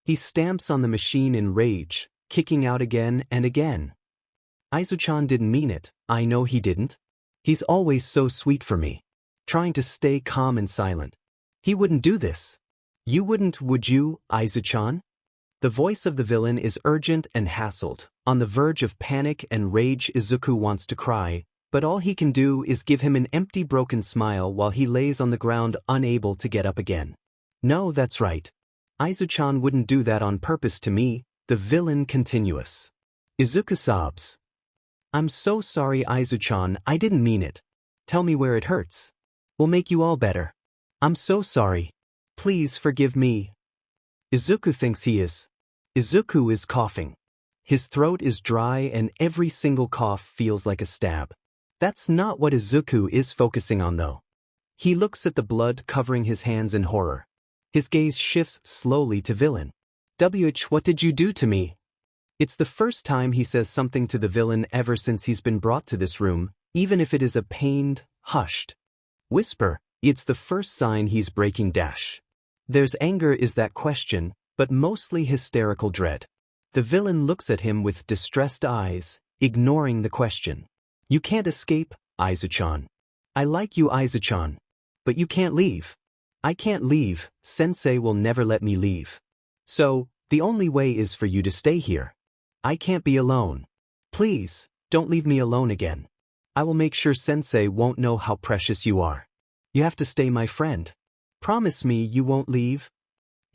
He stamps on the machine in rage, kicking out again and again. Izuku-chan didn't mean it. I know he didn't. He's always so sweet for me. Trying to stay calm and silent. He wouldn't do this. You wouldn't, would you, Izuku-chan? The voice of the villain is urgent and hassled. On the verge of panic and rage, Izuku wants to cry, but all he can do is give him an empty broken smile while he lays on the ground unable to get up again. No, that's right. Izuku-chan wouldn't do that on purpose to me, the villain continues. Izuku sobs. I'm so sorry, Izuku-chan, I didn't mean it. Tell me where it hurts. We'll make you all better. I'm so sorry. Please forgive me. Izuku thinks he is. Izuku is coughing. His throat is dry and every single cough feels like a stab. That's not what Izuku is focusing on though. He looks at the blood covering his hands in horror. His gaze shifts slowly to villain. What did you do to me? It's the first time he says something to the villain ever since he's been brought to this room, even if it is a pained, hushed whisper. It's the first sign he's breaking dash. There's anger is that question, but mostly hysterical dread. The villain looks at him with distressed eyes, ignoring the question. You can't escape, Izuku-chan. I like you, Izuku-chan. But you can't leave. I can't leave, Sensei will never let me leave. So, the only way is for you to stay here. I can't be alone. Please, don't leave me alone again. I will make sure Sensei won't know how precious you are. You have to stay my friend. Promise me you won't leave?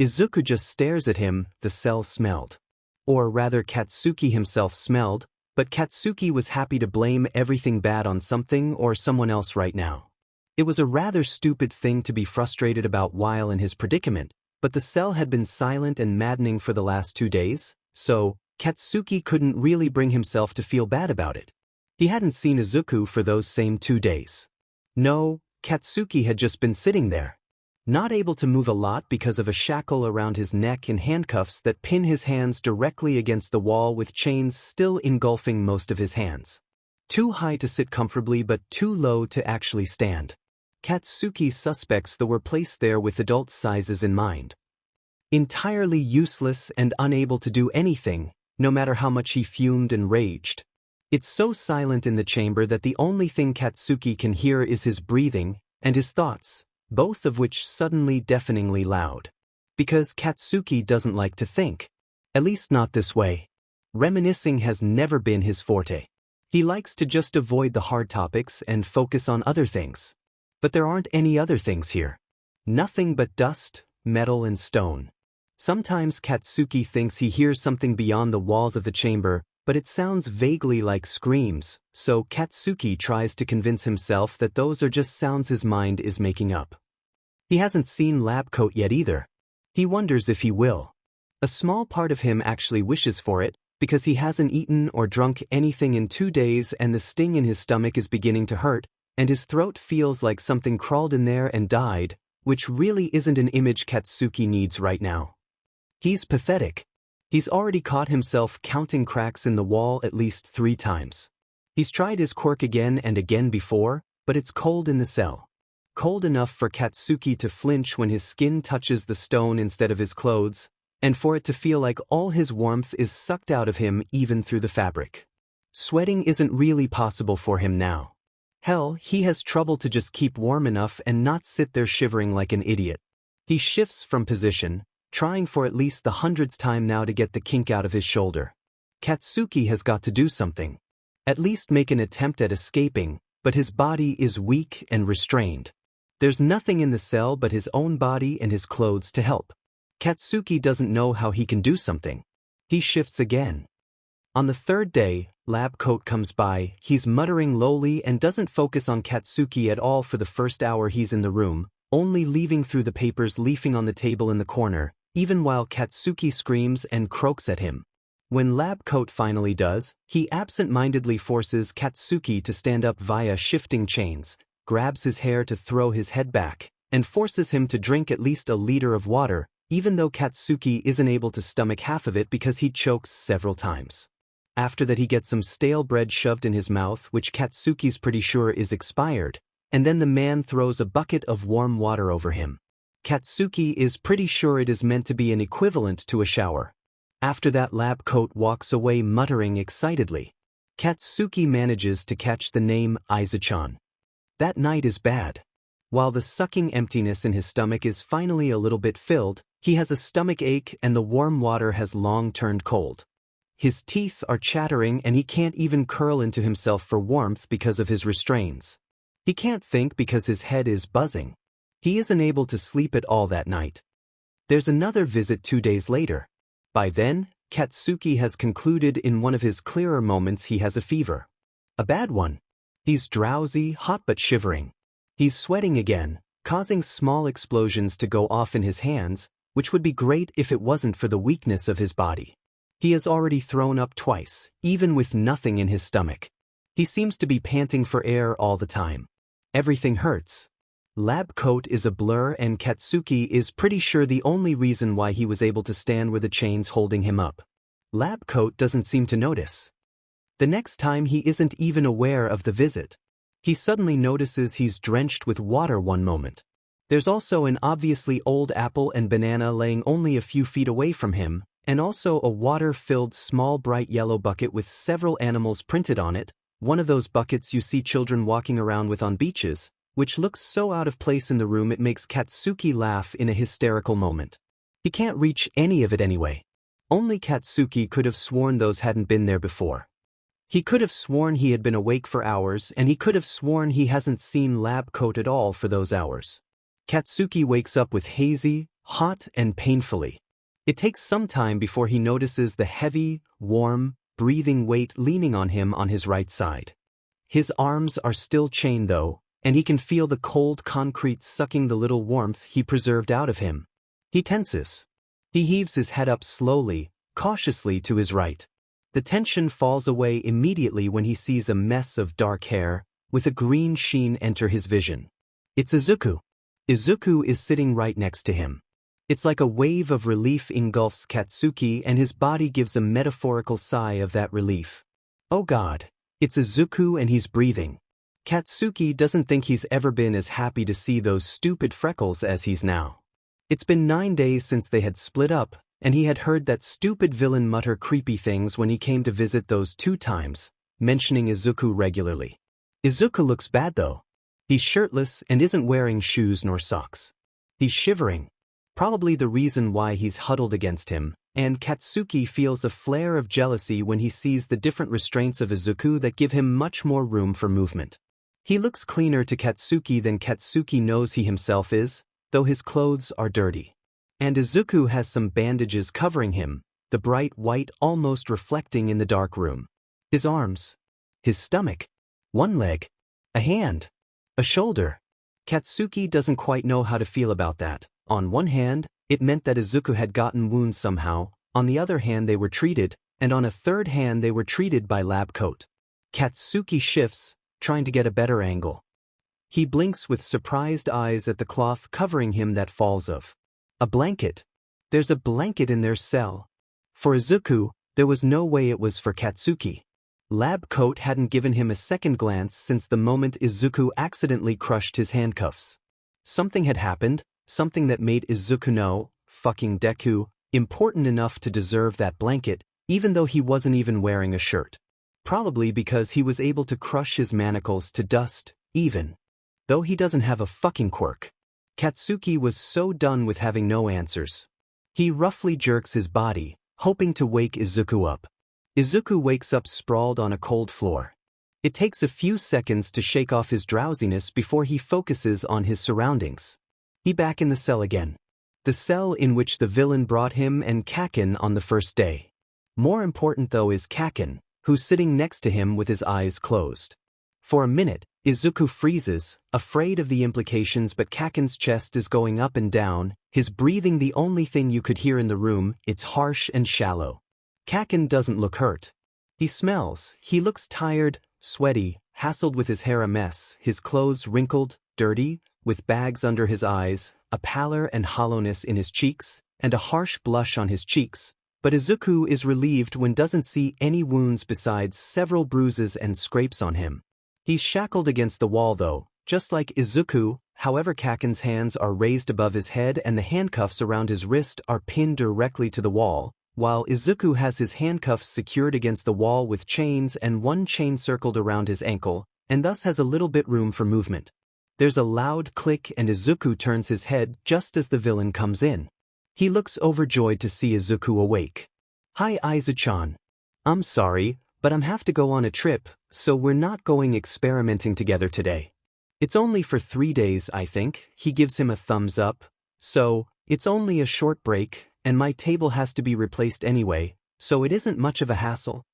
Izuku just stares at him, the cell smelled. Or rather Katsuki himself smelled, but Katsuki was happy to blame everything bad on something or someone else right now. It was a rather stupid thing to be frustrated about while in his predicament, but the cell had been silent and maddening for the last 2 days, so Katsuki couldn't really bring himself to feel bad about it. He hadn't seen Izuku for those same 2 days. No, Katsuki had just been sitting there. Not able to move a lot because of a shackle around his neck and handcuffs that pin his hands directly against the wall with chains still engulfing most of his hands. Too high to sit comfortably but too low to actually stand. Katsuki suspects they were placed there with adult sizes in mind. Entirely useless and unable to do anything, no matter how much he fumed and raged. It's so silent in the chamber that the only thing Katsuki can hear is his breathing and his thoughts, both of which suddenly deafeningly loud. Because Katsuki doesn't like to think. At least not this way. Reminiscing has never been his forte. He likes to just avoid the hard topics and focus on other things. But there aren't any other things here. Nothing but dust, metal and stone. Sometimes 𝗧𝗵𝗲 thinks he hears something beyond the walls of the chamber, but it sounds vaguely like screams, so 𝗧𝗵𝗲 tries to convince himself that those are just sounds his mind is making up. He hasn't seen 𝗕𝗏𝗀𝗀 yet either. He wonders if he will. A small part of him actually wishes for it, because he hasn't eaten or drunk anything in 2 days and the sting in his stomach is beginning to hurt, and his throat feels like something crawled in there and died, which really isn't an image 𝗧𝗵𝗲 needs right now. He's pathetic. He's already caught himself counting cracks in the wall at least 3 times. He's tried his quirk again and again before, but it's cold in the cell. Cold enough for 𝗧𝗵𝗲 to flinch when his skin touches the stone instead of his clothes, and for it to feel like all his warmth is sucked out of him even through the fabric. Sweating isn't really possible for him now. Hell, he has trouble to just keep warm enough and not sit there shivering like an idiot. He shifts from position, trying for at least the 100th time now to get the kink out of his shoulder. 𝗧𝗵𝗲 has got to do something. At least make an attempt at escaping, but his body is weak and restrained. There's nothing in the cell but his own body and his clothes to help. 𝗧𝗵𝗲 doesn't know how he can do something. He shifts again. On the 3rd day, 𝗕𝗏𝗀𝗀𝗃 comes by. He's muttering lowly and doesn't focus on 𝗧𝗵𝗲 at all for the first hour he's in the room, only leaving through the papers leafing on the table in the corner, even while 𝗧𝗵𝗲 screams and croaks at him. When 𝗕𝗏𝗀𝗀𝗃 finally does, he absent-mindedly forces 𝗧𝗵𝗲 to stand up via shifting chains, grabs his hair to throw his head back, and forces him to drink at least a liter of water, even though 𝗧𝗵𝗲 isn't able to stomach half of it because he chokes several times. After that he gets some stale bread shoved in his mouth, which 𝗧𝗵𝗲's pretty sure is expired, and then the man throws a bucket of warm water over him. 𝗧𝗵𝗲 is pretty sure it is meant to be an equivalent to a shower. After that 𝗕𝗏𝗀𝗀𝗃 walks away muttering excitedly. 𝗧𝗵𝗲 manages to catch the name Izuku. That night is bad. While the sucking emptiness in his stomach is finally a little bit filled, he has a stomach ache and the warm water has long turned cold. His teeth are chattering and he can't even curl into himself for warmth because of his restraints. He can't think because his head is buzzing. He isn't able to sleep at all that night. There's another visit 2 days later. By then, 𝗧𝗵𝗲 has concluded in one of his clearer moments he has a fever. A bad one. He's drowsy, hot but shivering. He's sweating again, causing small explosions to go off in his hands, which would be great if it wasn't for the weakness of his body. He has already thrown up twice, even with nothing in his stomach. He seems to be panting for air all the time. Everything hurts. 𝗕𝗏𝗀𝗀𝗃 is a blur and 𝗧𝗵𝗲 is pretty sure the only reason why he was able to stand were the chains holding him up. 𝗕𝗏𝗀𝗀𝗃 doesn't seem to notice. The next time he isn't even aware of the visit. He suddenly notices he's drenched with water one moment. There's also an obviously old apple and banana laying only a few feet away from him, and also a water-filled small bright yellow bucket with several animals printed on it, one of those buckets you see children walking around with on beaches, which looks so out of place in the room it makes 𝗧𝗵𝗲 laugh in a hysterical moment. He can't reach any of it anyway. Only 𝗧𝗵𝗲 could have sworn those hadn't been there before. He could have sworn he had been awake for hours, and he could have sworn he hasn't seen 𝗕𝗏𝗀𝗀𝗃 at all for those hours. 𝗧𝗵𝗲 wakes up with hazy, hot, and painfully. It takes some time before he notices the heavy, warm, breathing weight leaning on him on his right side. His arms are still chained though, and he can feel the cold concrete sucking the little warmth he preserved out of him. He tenses. He heaves his head up slowly, cautiously to his right. The tension falls away immediately when he sees a mess of dark hair, with a green sheen enter his vision. It's Izuku. Izuku is sitting right next to him. It's like a wave of relief engulfs 𝗧𝗵𝗲𝗃 and his body gives a metaphorical sigh of that relief. Oh God, it's Izuku and he's breathing. 𝗧𝗵𝗃 doesn't think he's ever been as happy to see those stupid freckles as he's now. It's been 9 days since they had split up, and he had heard that stupid villain mutter creepy things when he came to visit those 2 times, mentioning Izuku regularly. Izuku looks bad though. He's shirtless and isn't wearing shoes nor socks. He's shivering. Probably the reason why he's huddled against him, and 𝗧𝗵𝗃 feels a flare of jealousy when he sees the different restraints of Izuku that give him much more room for movement. He looks cleaner to 𝗧𝗵𝗃 than 𝗧𝗵𝗃 knows he himself is, though his clothes are dirty. And Izuku has some bandages covering him, the bright white almost reflecting in the dark room. His arms. His stomach. One leg. A hand. A shoulder. Katsuki doesn't quite know how to feel about that. On one hand, it meant that Izuku had gotten wounds somehow, on the other hand they were treated, and on a third hand they were treated by lab coat. Katsuki shifts, trying to get a better angle. He blinks with surprised eyes at the cloth covering him that falls off. A blanket. There's a blanket in their cell. For Izuku, there was no way it was for Katsuki. Lab coat hadn't given him a second glance since the moment Izuku accidentally crushed his handcuffs. Something had happened, something that made Izuku no fucking Deku important enough to deserve that blanket, even though he wasn't even wearing a shirt. Probably because he was able to crush his manacles to dust, even though he doesn't have a fucking quirk. Katsuki was so done with having no answers. He roughly jerks his body, hoping to wake Izuku up. Izuku wakes up sprawled on a cold floor. It takes a few seconds to shake off his drowsiness before he focuses on his surroundings. He back in the cell again. The cell in which the villain brought him and 𝗂𝐭𝐻 on the first day. More important though is 𝗂𝐻, who's sitting next to him with his eyes closed. For a minute, Izuku freezes, afraid of the implications, but 𝗂𝐻's chest is going up and down, his breathing the only thing you could hear in the room, it's harsh and shallow. 𝗂𝐻 doesn't look hurt. He smells, he looks tired, sweaty, hassled with his hair a mess, his clothes wrinkled, dirty, with bags under his eyes, a pallor and hollowness in his cheeks, and a harsh blush on his cheeks. But Izuku is relieved when doesn't see any wounds besides several bruises and scrapes on him. He's shackled against the wall though, just like Izuku, however 𝗂𝐻's hands are raised above his head and the handcuffs around his wrist are pinned directly to the wall, while Izuku has his handcuffs secured against the wall with chains and one chain circled around his ankle, and thus has a little bit room for movement. There's a loud click and Izuku turns his head just as the villain comes in. He looks overjoyed to see Izuku awake. "Hi Izuku-chan. I'm sorry, but I'm have to go on a trip, so we're not going experimenting together today. It's only for 3 days I think." He gives him a thumbs up. "So, it's only a short break, and my table has to be replaced anyway, so it isn't much of a hassle."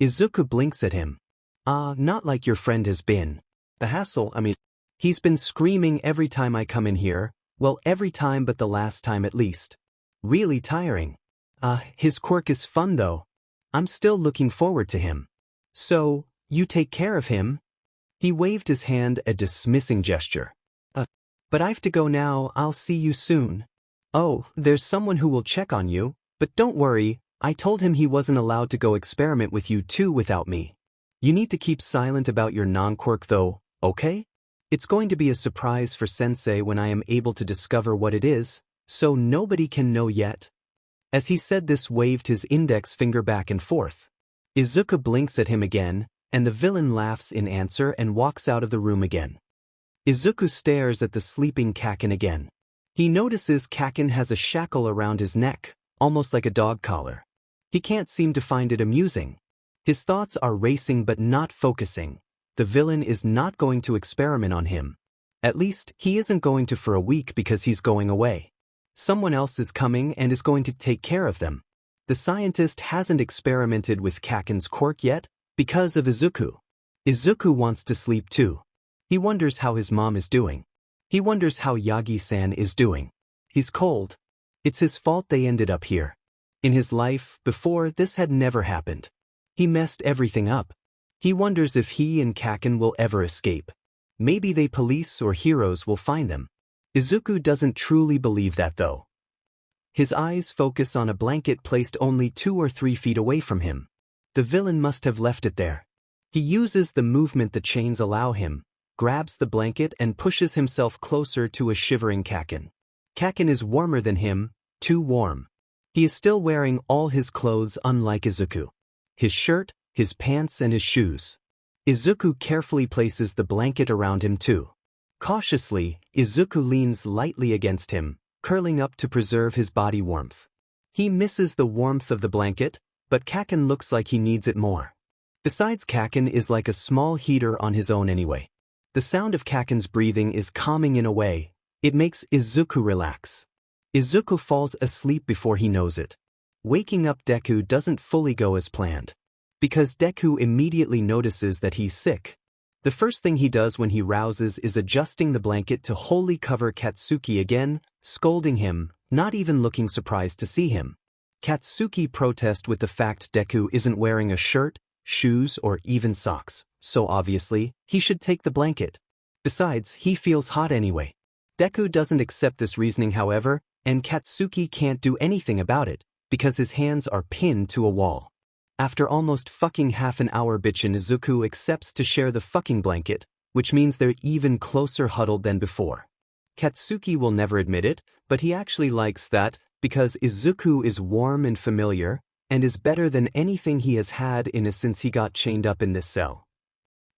Izuku blinks at him. Not like your friend has been. The hassle, I mean, he's been screaming every time I come in here, well every time but the last time at least. Really tiring. His quirk is fun though. I'm still looking forward to him. So, you take care of him?" He waved his hand, a dismissing gesture. But I've to go now, I'll see you soon." "Oh, there's someone who will check on you, but don't worry, I told him he wasn't allowed to go experiment with you too without me. You need to keep silent about your non-quirk though, okay? It's going to be a surprise for Sensei when I am able to discover what it is, so nobody can know yet." As he said this, waved his index finger back and forth. Izuku blinks at him again, and the villain laughs in answer and walks out of the room again. Izuku stares at the sleeping 𝗂𝐻 again. He notices 𝗂𝐻 has a shackle around his neck, almost like a dog collar. He can't seem to find it amusing. His thoughts are racing but not focusing. The villain is not going to experiment on him. At least, he isn't going to for a week because he's going away. Someone else is coming and is going to take care of them. The scientist hasn't experimented with 𝗂𝐻's quirk yet, because of Izuku. Izuku wants to sleep too. He wonders how his mom is doing. He wonders how Yagi-san is doing. He's cold. It's his fault they ended up here. In his life, before, this had never happened. He messed everything up. He wonders if he and 𝗂𝐻 will ever escape. Maybe they police or heroes will find them. Izuku doesn't truly believe that though. His eyes focus on a blanket placed only 2 or 3 feet away from him. The villain must have left it there. He uses the movement the chains allow him, grabs the blanket and pushes himself closer to a shivering 𝗂𝐻. 𝗂𝐻 is warmer than him, too warm. He is still wearing all his clothes unlike Izuku. His shirt, his pants and his shoes. Izuku carefully places the blanket around him too. Cautiously, Izuku leans lightly against him, curling up to preserve his body warmth. He misses the warmth of the blanket, but 𝗂𝐻 looks like he needs it more. Besides, 𝗂𝐻 is like a small heater on his own anyway. The sound of 𝗂𝐻's breathing is calming in a way. It makes Izuku relax. Izuku falls asleep before he knows it. Waking up Deku doesn't fully go as planned. Because Deku immediately notices that he's sick. The first thing he does when he rouses is adjusting the blanket to wholly cover Katsuki again, scolding him, not even looking surprised to see him. Katsuki protests with the fact Deku isn't wearing a shirt, shoes, or even socks, so obviously, he should take the blanket. Besides, he feels hot anyway. Deku doesn't accept this reasoning however, and Katsuki can't do anything about it, because his hands are pinned to a wall. After almost fucking half an hour bitchin', Izuku accepts to share the fucking blanket, which means they're even closer huddled than before. Katsuki will never admit it, but he actually likes that, because Izuku is warm and familiar, and is better than anything he has had since he got chained up in this cell.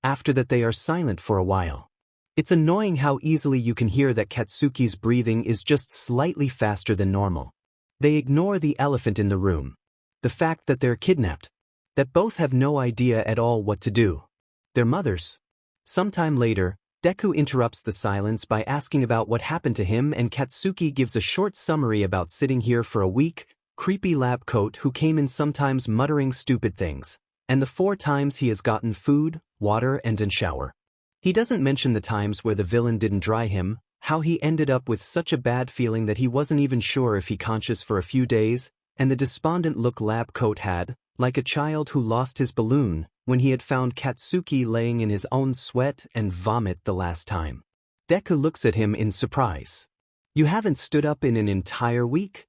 After that they are silent for a while. It's annoying how easily you can hear that Katsuki's breathing is just slightly faster than normal. They ignore the elephant in the room. The fact that they're kidnapped. That both have no idea at all what to do. Their mothers. Sometime later, Deku interrupts the silence by asking about what happened to him, and Katsuki gives a short summary about sitting here for a week, creepy lab coat who came in sometimes muttering stupid things, and the 4 times he has gotten food, water, and a shower. He doesn't mention the times where the villain didn't dry him, how he ended up with such a bad feeling that he wasn't even sure if he conscious for a few days, and the despondent look lab coat had, like a child who lost his balloon, when he had found Katsuki laying in his own sweat and vomit the last time. Deku looks at him in surprise. You haven't stood up in an entire week?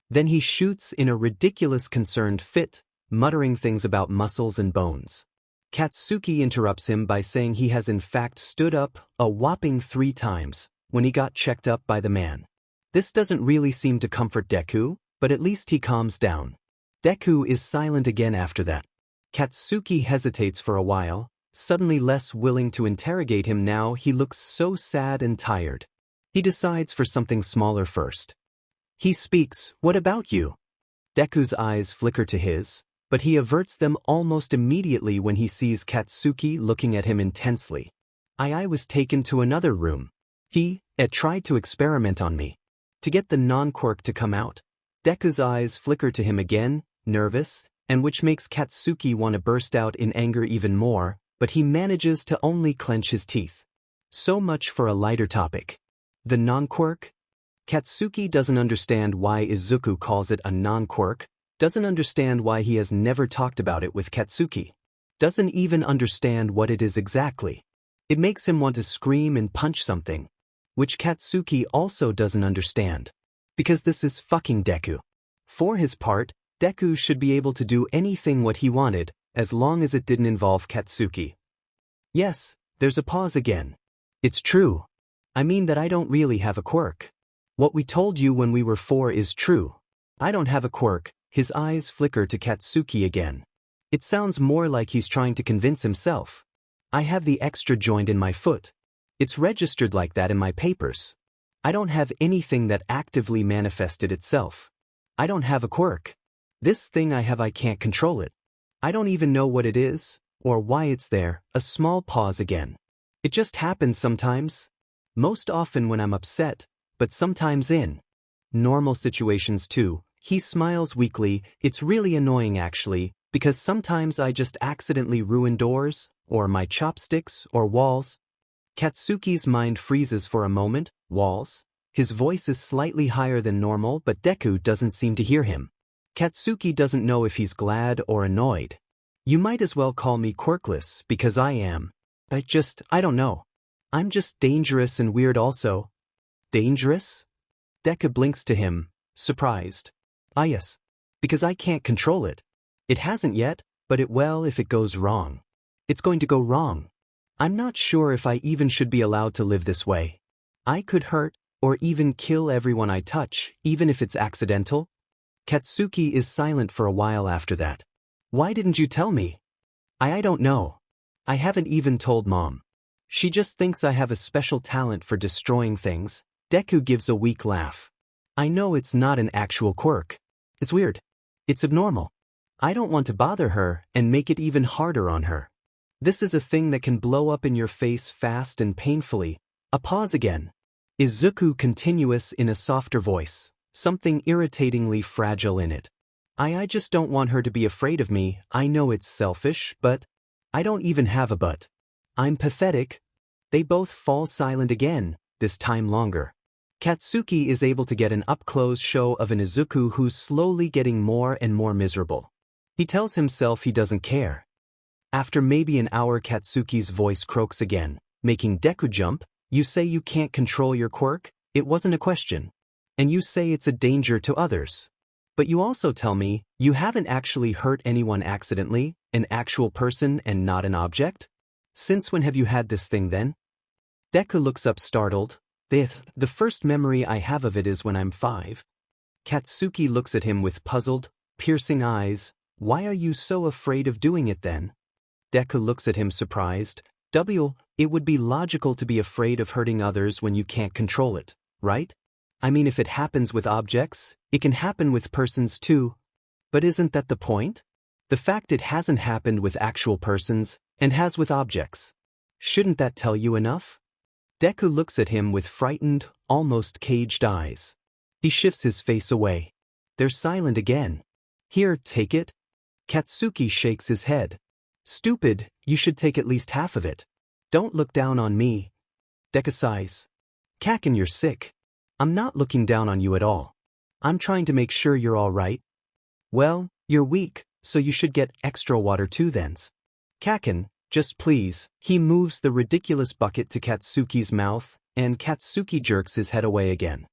Then he shoots in a ridiculous concerned fit, muttering things about muscles and bones. Katsuki interrupts him by saying he has in fact stood up a whopping 3 times, when he got checked up by the man. This doesn't really seem to comfort Deku, but at least he calms down. Deku is silent again after that. Katsuki hesitates for a while, suddenly less willing to interrogate him now he looks so sad and tired. He decides for something smaller first. He speaks, "What about you?" Deku's eyes flicker to his, but he averts them almost immediately when he sees Katsuki looking at him intensely. I was taken to another room. He tried to experiment on me. To get the non-quirk to come out. Deku's eyes flicker to him again, nervous, and which makes Katsuki want to burst out in anger even more, but he manages to only clench his teeth. So much for a lighter topic. The non-quirk? Katsuki doesn't understand why Izuku calls it a non-quirk, doesn't understand why he has never talked about it with Katsuki. Doesn't even understand what it is exactly. It makes him want to scream and punch something. Which Katsuki also doesn't understand. Because this is fucking Deku. For his part, Deku should be able to do anything what he wanted, as long as it didn't involve Katsuki. Yes, there's a pause again. It's true. I mean that I don't really have a quirk. What we told you when we were 4 is true. I don't have a quirk. His eyes flicker to Katsuki again. It sounds more like he's trying to convince himself. I have the extra joint in my foot. It's registered like that in my papers. I don't have anything that actively manifested itself. I don't have a quirk. This thing I have, I can't control it. I don't even know what it is, or why it's there. A small pause again. It just happens sometimes. Most often when I'm upset, but sometimes in normal situations too. He smiles weakly. It's really annoying actually, because sometimes I just accidentally ruin doors, or my chopsticks, or walls. Katsuki's mind freezes for a moment. Walls? His voice is slightly higher than normal, but Deku doesn't seem to hear him. Katsuki doesn't know if he's glad or annoyed. You might as well call me quirkless, because I am. I don't know. I'm just dangerous and weird also. Dangerous? Deku blinks to him, surprised. Ah yes. Because I can't control it. It hasn't yet, but it will if it goes wrong. It's going to go wrong. I'm not sure if I even should be allowed to live this way. I could hurt, or even kill everyone I touch, even if it's accidental. Katsuki is silent for a while after that. Why didn't you tell me? I don't know. I haven't even told Mom. She just thinks I have a special talent for destroying things. Deku gives a weak laugh. I know it's not an actual quirk. It's weird. It's abnormal. I don't want to bother her and make it even harder on her. This is a thing that can blow up in your face fast and painfully. A pause again. Izuku continuous in a softer voice, something irritatingly fragile in it. I just don't want her to be afraid of me. I know it's selfish, but I don't even have a but. I'm pathetic. They both fall silent again, this time longer. Katsuki is able to get an up-close show of an Izuku who's slowly getting more and more miserable. He tells himself he doesn't care. After maybe an hour, Katsuki's voice croaks again, making Deku jump. You say you can't control your quirk? It wasn't a question. And you say it's a danger to others. But you also tell me you haven't actually hurt anyone accidentally, an actual person and not an object? Since when have you had this thing then? Deku looks up startled. The first memory I have of it is when I'm 5. Katsuki looks at him with puzzled, piercing eyes. Why are you so afraid of doing it then? Deku looks at him surprised. It would be logical to be afraid of hurting others when you can't control it, right? I mean, if it happens with objects, it can happen with persons too. But isn't that the point? The fact it hasn't happened with actual persons, and has with objects. Shouldn't that tell you enough? Deku looks at him with frightened, almost caged eyes. He shifts his face away. They're silent again. Here, take it. Katsuki shakes his head. Stupid, you should take at least half of it. Don't look down on me. Deku sighs. Kaken, you're sick. I'm not looking down on you at all. I'm trying to make sure you're all right. Well, you're weak, so you should get extra water too then. Kaken, just please. He moves the ridiculous bucket to Katsuki's mouth, and Katsuki jerks his head away again.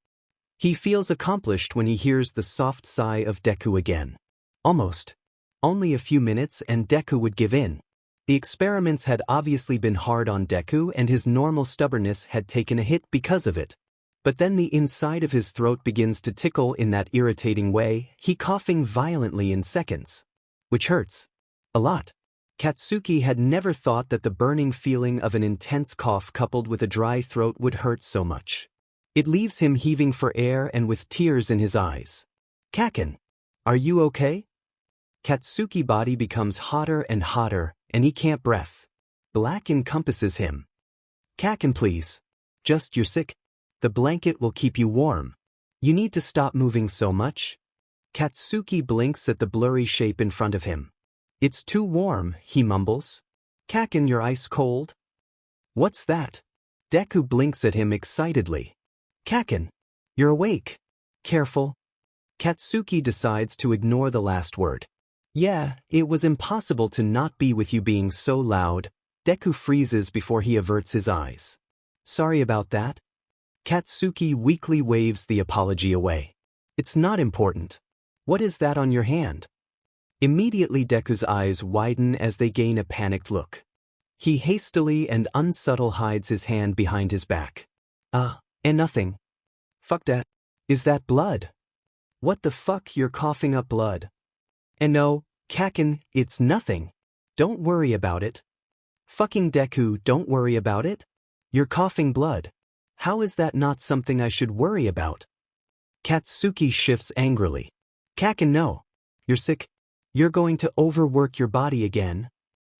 He feels accomplished when he hears the soft sigh of Deku again. Almost. Only a few minutes and Deku would give in. The experiments had obviously been hard on Deku and his normal stubbornness had taken a hit because of it. But then the inside of his throat begins to tickle in that irritating way, he coughing violently in seconds. Which hurts. A lot. Katsuki had never thought that the burning feeling of an intense cough coupled with a dry throat would hurt so much. It leaves him heaving for air and with tears in his eyes. Kaken, are you okay? Katsuki's body becomes hotter and hotter, and he can't breathe. Black encompasses him. Kaken, please. Just you're sick. The blanket will keep you warm. You need to stop moving so much. Katsuki blinks at the blurry shape in front of him. It's too warm, he mumbles. Kaken, you're ice cold? What's that? Deku blinks at him excitedly. Kaken, you're awake. Careful. Katsuki decides to ignore the last word. Yeah, it was impossible to not be with you being so loud. Deku freezes before he averts his eyes. Sorry about that. Katsuki weakly waves the apology away. It's not important. What is that on your hand? Immediately Deku's eyes widen as they gain a panicked look. He hastily and unsubtle hides his hand behind his back. And nothing. Fuck that. Is that blood? What the fuck, you're coughing up blood. And no, Kaken, it's nothing. Don't worry about it. Fucking Deku, don't worry about it. You're coughing blood. How is that not something I should worry about? Katsuki shifts angrily. Kaken, no. You're sick. You're going to overwork your body again.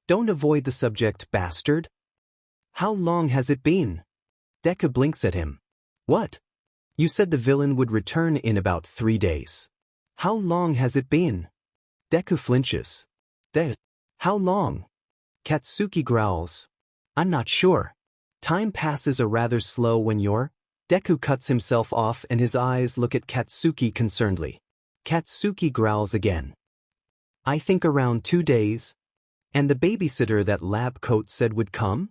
Don't avoid the subject, bastard. How long has it been? Deku blinks at him. What? You said the villain would return in about 3 days. How long has it been? Deku flinches. How long? Katsuki growls. I'm not sure. Time passes a rather slow when you're... Deku cuts himself off and his eyes look at Katsuki concernedly. Katsuki growls again. I think around 2 days. And the babysitter that lab coat said would come?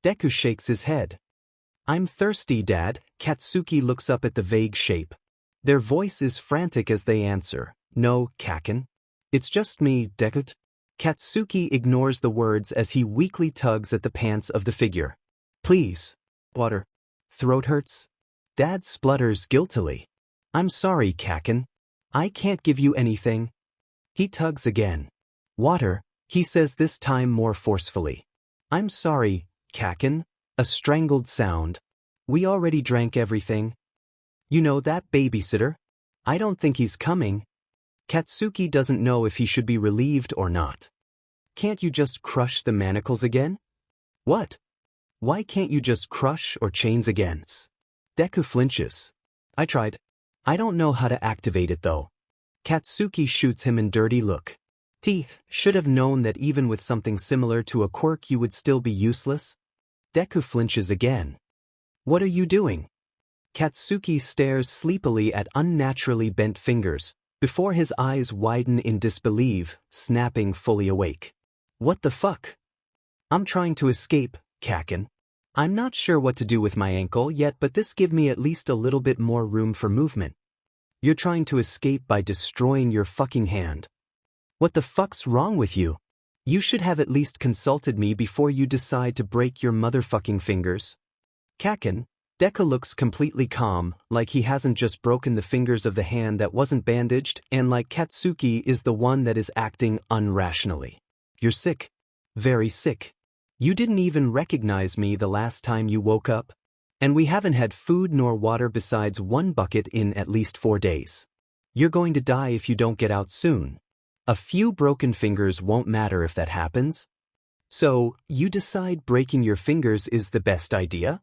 Deku shakes his head. I'm thirsty, Dad. Katsuki looks up at the vague shape. Their voice is frantic as they answer. No, Kaken. It's just me, Deku. Katsuki ignores the words as he weakly tugs at the pants of the figure. Please. Water. Throat hurts. Dad splutters guiltily. I'm sorry, Kaken. I can't give you anything. He tugs again. Water, he says this time more forcefully. I'm sorry, Kaken. A strangled sound. We already drank everything. You know that babysitter? I don't think he's coming. Katsuki doesn't know if he should be relieved or not. Can't you just crush the manacles again? What? Why can't you just crush or chains again? Deku flinches. I tried. I don't know how to activate it though. Katsuki shoots him a dirty look. Should have known that even with something similar to a quirk you would still be useless. Deku flinches again. What are you doing? Katsuki stares sleepily at unnaturally bent fingers, before his eyes widen in disbelief, snapping fully awake. What the fuck? I'm trying to escape, Kaken. I'm not sure what to do with my ankle yet, but this give me at least a little bit more room for movement. You're trying to escape by destroying your fucking hand. What the fuck's wrong with you? You should have at least consulted me before you decide to break your motherfucking fingers. Kaken, Deku looks completely calm, like he hasn't just broken the fingers of the hand that wasn't bandaged, and like Katsuki is the one that is acting irrationally. You're sick. Very sick. You didn't even recognize me the last time you woke up. And we haven't had food nor water besides one bucket in at least 4 days. You're going to die if you don't get out soon. A few broken fingers won't matter if that happens. So, you decide breaking your fingers is the best idea?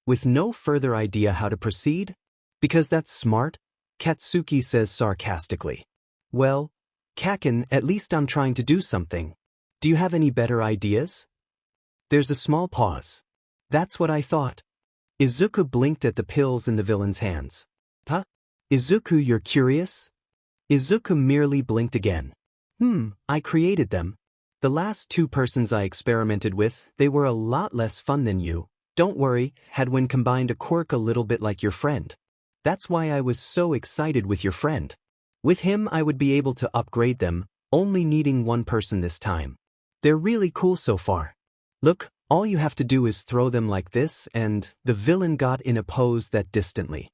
With no further idea how to proceed? Because that's smart? Katsuki says sarcastically. Well, Kaken, at least I'm trying to do something. Do you have any better ideas? There's a small pause. That's what I thought. Izuku blinked at the pills in the villain's hands. Huh? Izuku, you're curious? Izuku merely blinked again. I created them. The last 2 persons I experimented with, they were a lot less fun than you. Don't worry, Hadwin combined a quirk a little bit like your friend. That's why I was so excited with your friend. With him I would be able to upgrade them, only needing 1 person this time. They're really cool so far. Look, all you have to do is throw them like this and the villain got in a pose that distantly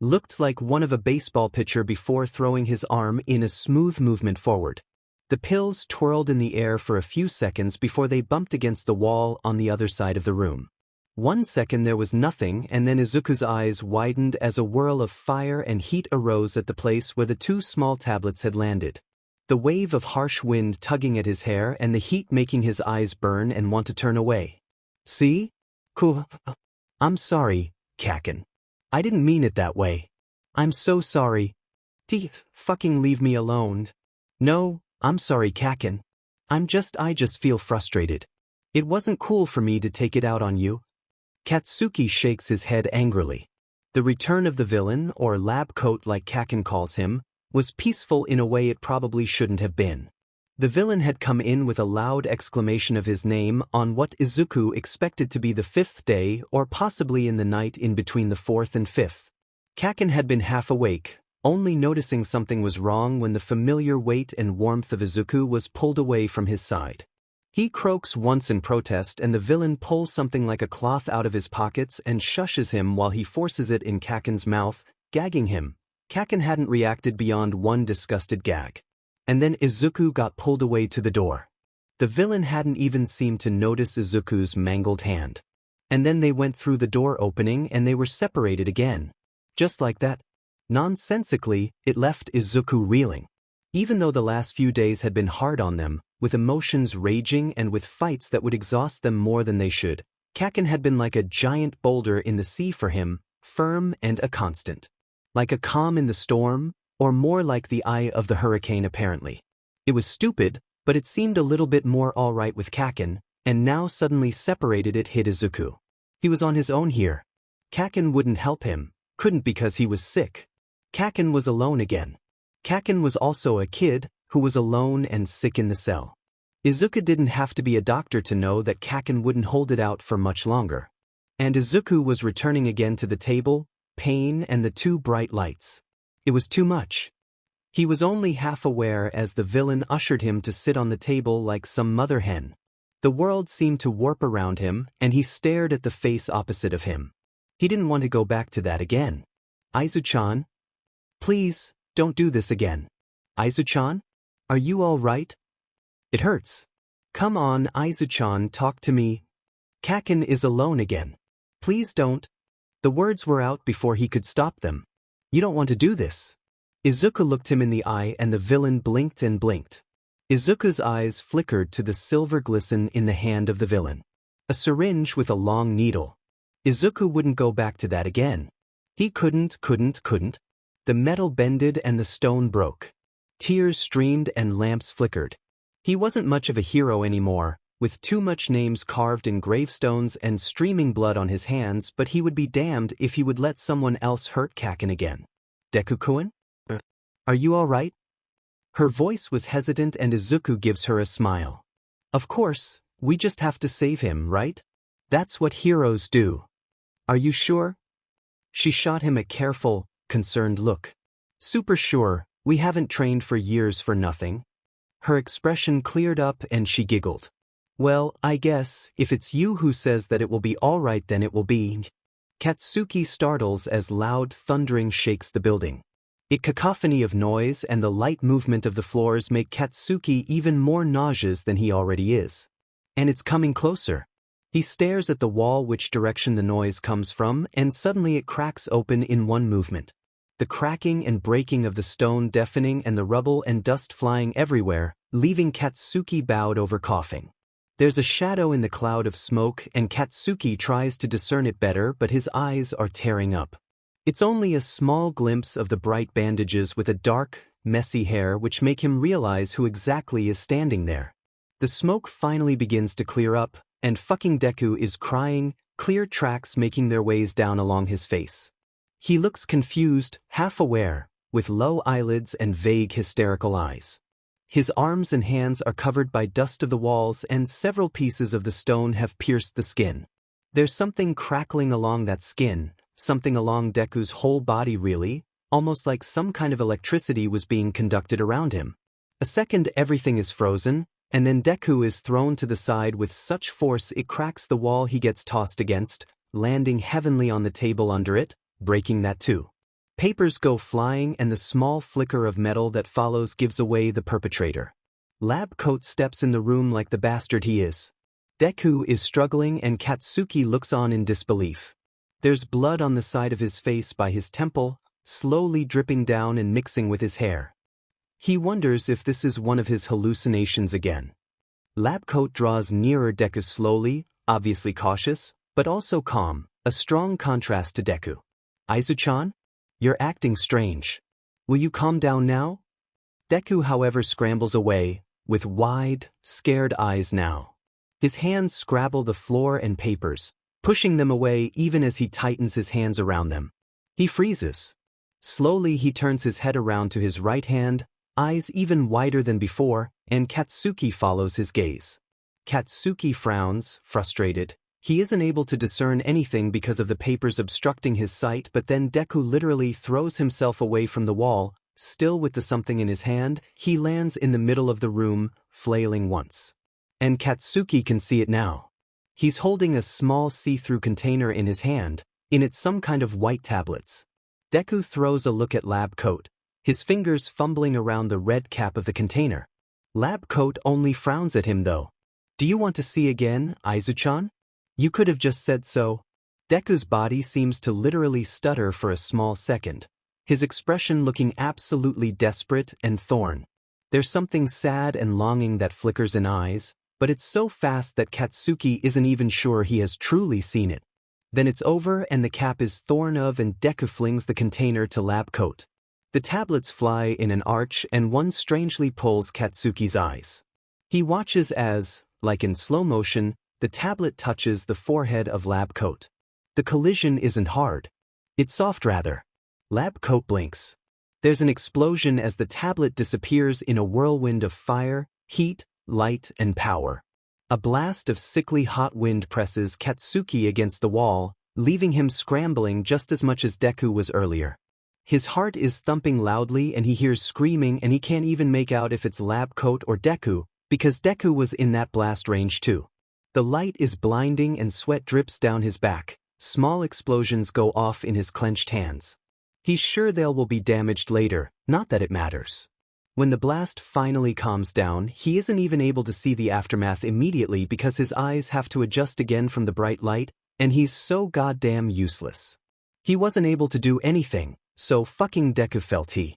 looked like one of a baseball pitcher before throwing his arm in a smooth movement forward. The pills twirled in the air for a few seconds before they bumped against the wall on the other side of the room. 1 second there was nothing, and then Izuku's eyes widened as a whirl of fire and heat arose at the place where the 2 small tablets had landed. The wave of harsh wind tugging at his hair and the heat making his eyes burn and want to turn away. See? I'm sorry, Kaken. I didn't mean it that way. I'm so sorry. Fucking leave me alone. No, I'm sorry, Kaken. I just feel frustrated. It wasn't cool for me to take it out on you. Katsuki shakes his head angrily. The return of the villain, or lab coat like Kaken calls him, was peaceful in a way it probably shouldn't have been. The villain had come in with a loud exclamation of his name on what Izuku expected to be the 5th day or possibly in the night in between the 4th and 5th. Kaken had been half awake, only noticing something was wrong when the familiar weight and warmth of Izuku was pulled away from his side. He croaks once in protest and the villain pulls something like a cloth out of his pockets and shushes him while he forces it in Kaken's mouth, gagging him. Kaken hadn't reacted beyond one disgusted gag. And then Izuku got pulled away to the door. The villain hadn't even seemed to notice Izuku's mangled hand. And then they went through the door opening and they were separated again. Just like that. Nonsensically, it left Izuku reeling. Even though the last few days had been hard on them, with emotions raging and with fights that would exhaust them more than they should, Kaken had been like a giant boulder in the sea for him, firm and a constant. Like a calm in the storm, or more like the eye of the hurricane apparently. It was stupid, but it seemed a little bit more alright with Kaken, and now suddenly separated it hit Izuku. He was on his own here. Kaken wouldn't help him, couldn't because he was sick. Kaken was alone again. Kaken was also a kid, who was alone and sick in the cell. Izuku didn't have to be a doctor to know that Kaken wouldn't hold it out for much longer. And Izuku was returning again to the table, pain and the 2 bright lights. It was too much. He was only half aware as the villain ushered him to sit on the table like some mother hen. The world seemed to warp around him, and he stared at the face opposite of him. He didn't want to go back to that again. Izu-chan? Please, don't do this again. Izu-chan? Are you all right? It hurts. Come on, Izu-chan, talk to me. Kaken is alone again. Please don't. The words were out before he could stop them. You don't want to do this. Izuku looked him in the eye and the villain blinked and blinked. Izuku's eyes flickered to the silver glisten in the hand of the villain. A syringe with a long needle. Izuku wouldn't go back to that again. He couldn't. The metal bended and the stone broke. Tears streamed and lamps flickered. He wasn't much of a hero anymore, with too much names carved in gravestones and streaming blood on his hands, but he would be damned if he would let someone else hurt Kaken again. Deku-kun? Are you alright? Her voice was hesitant and Izuku gives her a smile. Of course, we just have to save him, right? That's what heroes do. Are you sure? She shot him a careful, concerned look. Super sure, we haven't trained for years for nothing. Her expression cleared up and she giggled. Well, I guess, if it's you who says that it will be alright then it will be. Katsuki startles as loud thundering shakes the building. A cacophony of noise and the light movement of the floors make Katsuki even more nauseous than he already is. And it's coming closer. He stares at the wall which direction the noise comes from, and suddenly it cracks open in one movement. The cracking and breaking of the stone deafening and the rubble and dust flying everywhere, leaving Katsuki bowed over coughing. There's a shadow in the cloud of smoke and Katsuki tries to discern it better, but his eyes are tearing up. It's only a small glimpse of the bright bandages with a dark, messy hair which make him realize who exactly is standing there. The smoke finally begins to clear up, and fucking Deku is crying, clear tracks making their ways down along his face. He looks confused, half-aware, with low eyelids and vague hysterical eyes. His arms and hands are covered by dust of the walls and several pieces of the stone have pierced the skin. There's something crackling along that skin, something along Deku's whole body really, almost like some kind of electricity was being conducted around him. A second everything is frozen, and then Deku is thrown to the side with such force it cracks the wall he gets tossed against, landing heavily on the table under it, breaking that too. Papers go flying and the small flicker of metal that follows gives away the perpetrator. 𝗵𝗃𝗁 steps in the room like the bastard he is. Deku is struggling and Katsuki looks on in disbelief. There's blood on the side of his face by his temple, slowly dripping down and mixing with his hair. He wonders if this is one of his hallucinations again. 𝗵𝗃𝗁 draws nearer Deku slowly, obviously cautious, but also calm, a strong contrast to Deku. Aizu-chan? You're acting strange. Will you calm down now? Deku, however, scrambles away, with wide, scared eyes now. His hands scrabble the floor and papers, pushing them away even as he tightens his hands around them. He freezes. Slowly he turns his head around to his right hand, eyes even wider than before, and Katsuki follows his gaze. Katsuki frowns, frustrated. He isn't able to discern anything because of the papers obstructing his sight, but then Deku literally throws himself away from the wall, still with the something in his hand. He lands in the middle of the room, flailing once. And Katsuki can see it now. He's holding a small see-through container in his hand, in it some kind of white tablets. Deku throws a look at 𝗵𝗃𝗁, his fingers fumbling around the red cap of the container. 𝗵𝗃𝗁 only frowns at him though. Do you want to see again, Aizu-chan? You could have just said so. Deku's body seems to literally stutter for a small second, his expression looking absolutely desperate and torn. There's something sad and longing that flickers in eyes, but it's so fast that Katsuki isn't even sure he has truly seen it. Then it's over and the cap is torn off and Deku flings the container to 𝗵𝗃𝗁. The tablets fly in an arch and one strangely pulls Katsuki's eyes. He watches as, like in slow motion, the tablet touches the forehead of 𝗵𝗃𝗁. The collision isn't hard. It's soft rather. 𝗵𝗃𝗁 blinks. There's an explosion as the tablet disappears in a whirlwind of fire, heat, light, and power. A blast of sickly hot wind presses Katsuki against the wall, leaving him scrambling just as much as Deku was earlier. His heart is thumping loudly and he hears screaming and he can't even make out if it's 𝗵𝗃𝗁 or Deku, because Deku was in that blast range too. The light is blinding and sweat drips down his back. Small explosions go off in his clenched hands. He's sure they will be damaged later, not that it matters. When the blast finally calms down, he isn't even able to see the aftermath immediately because his eyes have to adjust again from the bright light, and he's so goddamn useless. He wasn't able to do anything, so fucking Deku felt he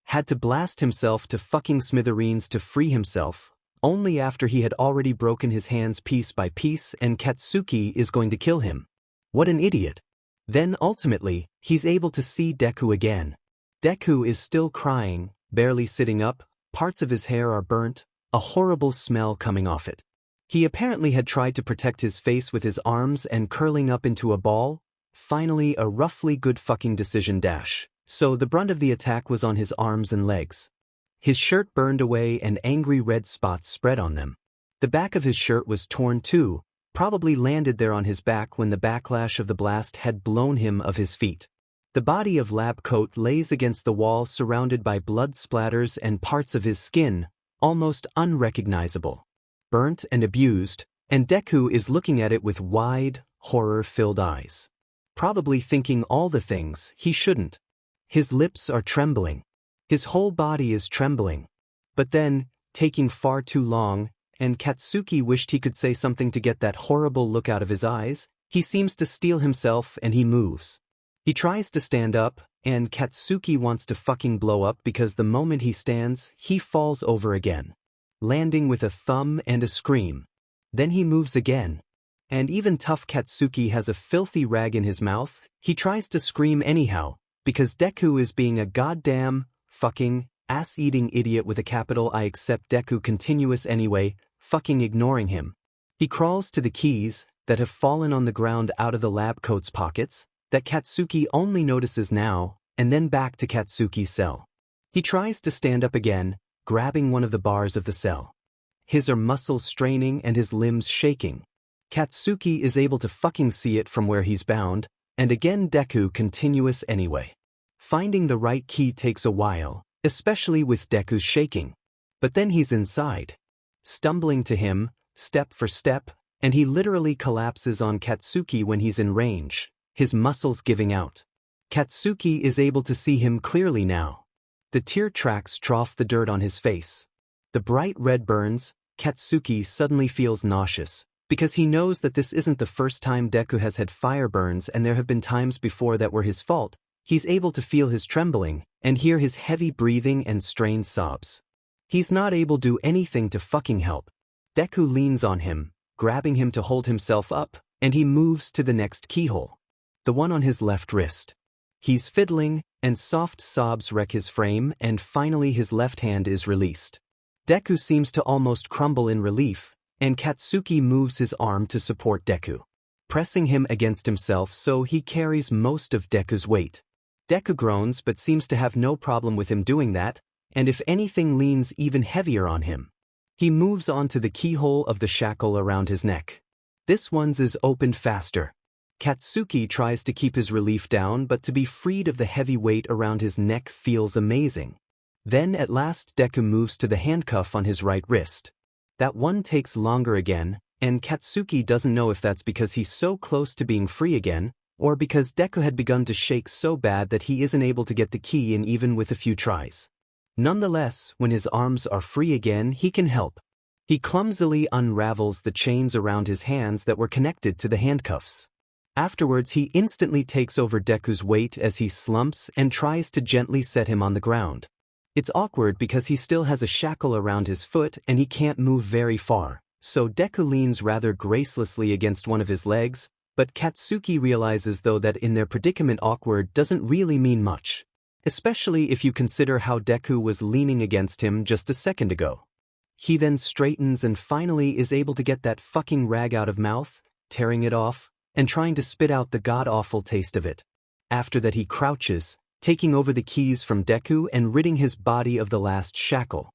had to blast himself to fucking smithereens to free himself, only after he had already broken his hands piece by piece and Katsuki is going to kill him. What an idiot. Then ultimately, he's able to see Deku again. Deku is still crying, barely sitting up, parts of his hair are burnt, a horrible smell coming off it. He apparently had tried to protect his face with his arms and curling up into a ball. Finally, a roughly good fucking decision dash. So the brunt of the attack was on his arms and legs. His shirt burned away and angry red spots spread on them. The back of his shirt was torn too, probably landed there on his back when the backlash of the blast had blown him of his feet. The body of 𝗵𝗃𝗁 lays against the wall surrounded by blood splatters and parts of his skin, almost unrecognizable. Burnt and abused, and Deku is looking at it with wide, horror-filled eyes. Probably thinking all the things he shouldn't. His lips are trembling. His whole body is trembling. But then, taking far too long, and Katsuki wished he could say something to get that horrible look out of his eyes, he seems to steel himself and he moves. He tries to stand up, and Katsuki wants to fucking blow up because the moment he stands, he falls over again, landing with a thumb and a scream. Then he moves again. And even tough Katsuki has a filthy rag in his mouth. He tries to scream anyhow, because Deku is being a goddamn, fucking, ass-eating idiot with a capital I except Deku continuous anyway, fucking ignoring him. He crawls to the keys that have fallen on the ground out of the 𝗵𝗃𝗁's pockets, that Katsuki only notices now, and then back to Katsuki's cell. He tries to stand up again, grabbing one of the bars of the cell. His are muscles straining and his limbs shaking. Katsuki is able to fucking see it from where he's bound, and again Deku continuous anyway. Finding the right key takes a while, especially with Deku's shaking. But then he's inside. Stumbling to him, step for step, and he literally collapses on Katsuki when he's in range, his muscles giving out. Katsuki is able to see him clearly now. The tear tracks trough the dirt on his face. The bright red burns. Katsuki suddenly feels nauseous, because he knows that this isn't the first time Deku has had fire burns and there have been times before that were his fault. He's able to feel his trembling, and hear his heavy breathing and strained sobs. He's not able to do anything to fucking help. Deku leans on him, grabbing him to hold himself up, and he moves to the next keyhole. The one on his left wrist. He's fiddling, and soft sobs wreck his frame, and finally his left hand is released. Deku seems to almost crumble in relief, and Katsuki moves his arm to support Deku, pressing him against himself so he carries most of Deku's weight. Deku groans but seems to have no problem with him doing that, and if anything leans even heavier on him. He moves on to the keyhole of the shackle around his neck. This one's is opened faster. Katsuki tries to keep his relief down, but to be freed of the heavy weight around his neck feels amazing. Then at last Deku moves to the handcuff on his right wrist. That one takes longer again, and Katsuki doesn't know if that's because he's so close to being free again, or because Deku had begun to shake so bad that he isn't able to get the key in even with a few tries. Nonetheless, when his arms are free again, he can help. He clumsily unravels the chains around his hands that were connected to the handcuffs. Afterwards, he instantly takes over Deku's weight as he slumps and tries to gently set him on the ground. It's awkward because he still has a shackle around his foot and he can't move very far, so Deku leans rather gracelessly against one of his legs, but Katsuki realizes though that in their predicament awkward doesn't really mean much. Especially if you consider how Deku was leaning against him just a second ago. He then straightens and finally is able to get that fucking rag out of mouth, tearing it off, and trying to spit out the god-awful taste of it. After that he crouches, taking over the keys from Deku and ridding his body of the last shackle.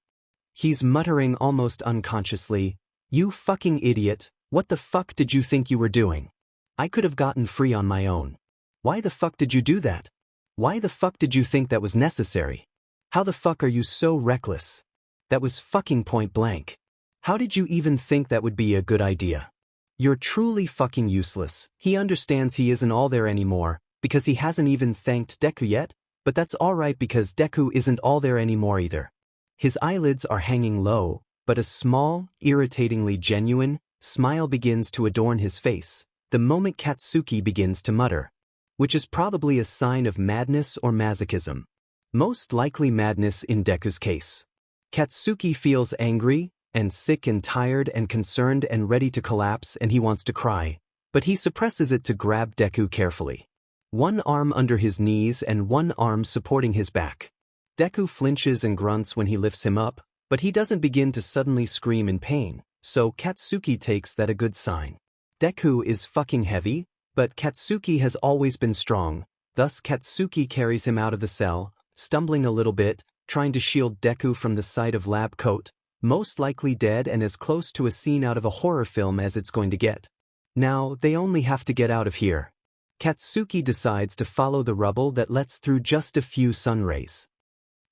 He's muttering almost unconsciously, "You fucking idiot, what the fuck did you think you were doing? I could have gotten free on my own. Why the fuck did you do that? Why the fuck did you think that was necessary? How the fuck are you so reckless? That was fucking point blank. How did you even think that would be a good idea? You're truly fucking useless." He understands he isn't all there anymore, because he hasn't even thanked Deku yet, but that's alright because Deku isn't all there anymore either. His eyelids are hanging low, but a small, irritatingly genuine, smile begins to adorn his face, the moment Katsuki begins to mutter. Which is probably a sign of madness or masochism. Most likely madness in Deku's case. Katsuki feels angry, and sick and tired and concerned and ready to collapse and he wants to cry, but he suppresses it to grab Deku carefully. One arm under his knees and one arm supporting his back. Deku flinches and grunts when he lifts him up, but he doesn't begin to suddenly scream in pain, so Katsuki takes that a good sign. Deku is fucking heavy, but Katsuki has always been strong, thus Katsuki carries him out of the cell, stumbling a little bit, trying to shield Deku from the sight of lab coat, most likely dead and as close to a scene out of a horror film as it's going to get. Now, they only have to get out of here. Katsuki decides to follow the rubble that lets through just a few sun rays.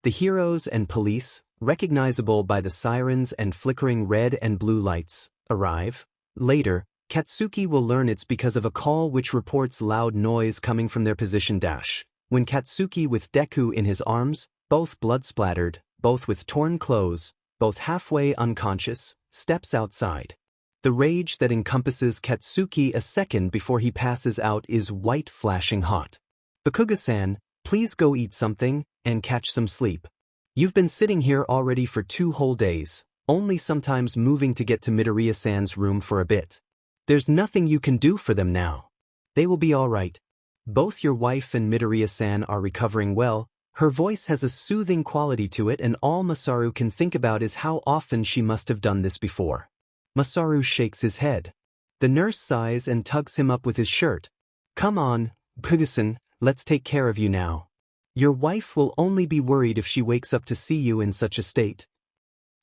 The heroes and police, recognizable by the sirens and flickering red and blue lights, arrive. Later, Katsuki will learn it's because of a call which reports loud noise coming from their position dash. When Katsuki with Deku in his arms, both blood-splattered, both with torn clothes, both halfway unconscious, steps outside. The rage that encompasses Katsuki a second before he passes out is white flashing hot. Bakugo-san, please go eat something, and catch some sleep. You've been sitting here already for 2 whole days, only sometimes moving to get to Midoriya-san's room for a bit. There's nothing you can do for them now. They will be alright. Both your wife and Midoriya-san are recovering well. Her voice has a soothing quality to it, and all Masaru can think about is how often she must have done this before. Masaru shakes his head. The nurse sighs and tugs him up with his shirt. Come on, Bakugo-san, let's take care of you now. Your wife will only be worried if she wakes up to see you in such a state.